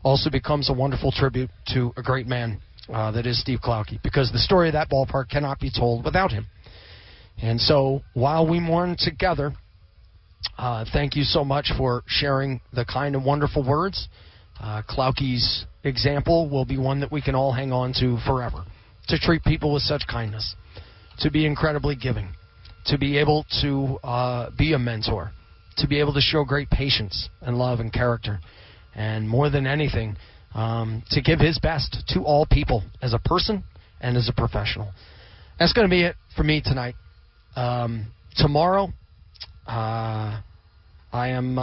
D: also becomes a wonderful tribute to a great man that is Steve Klauke, because the story of that ballpark cannot be told without him. And so while we mourn together, thank you so much for sharing the kind and wonderful words. Klauke's example will be one that we can all hang on to forever, to treat people with such kindness, to be incredibly giving, to be able to be a mentor, to be able to show great patience and love and character, and more than anything, to give his best to all people as a person and as a professional. That's going to be it for me tonight. Tomorrow, I am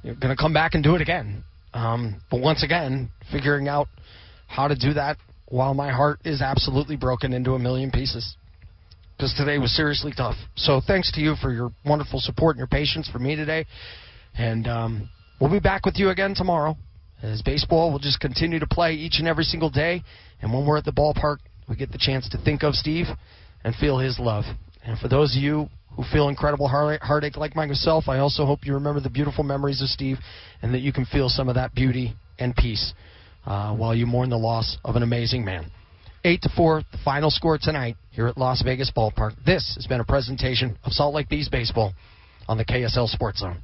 D: going to come back and do it again. But once again, figuring out how to do that while my heart is absolutely broken into a million pieces. Because today was seriously tough. So thanks to you for your wonderful support and your patience for me today. And we'll be back with you again tomorrow. As baseball will just continue to play each and every single day. And when we're at the ballpark, we get the chance to think of Steve and feel his love. And for those of you who feel incredible heartache like myself, I also hope you remember the beautiful memories of Steve, and that you can feel some of that beauty and peace while you mourn the loss of an amazing man. 8-4, the final score tonight here at Las Vegas Ballpark. This has been a presentation of Salt Lake Bees Baseball on the KSL Sports Zone.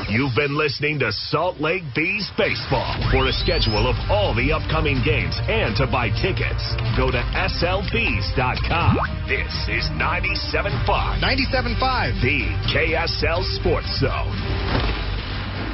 A: You've been listening to Salt Lake Bees Baseball. For a schedule of all the upcoming games and to buy tickets, go to slbees.com. This is 97.5.
G: 97.5.
A: The KSL Sports Zone.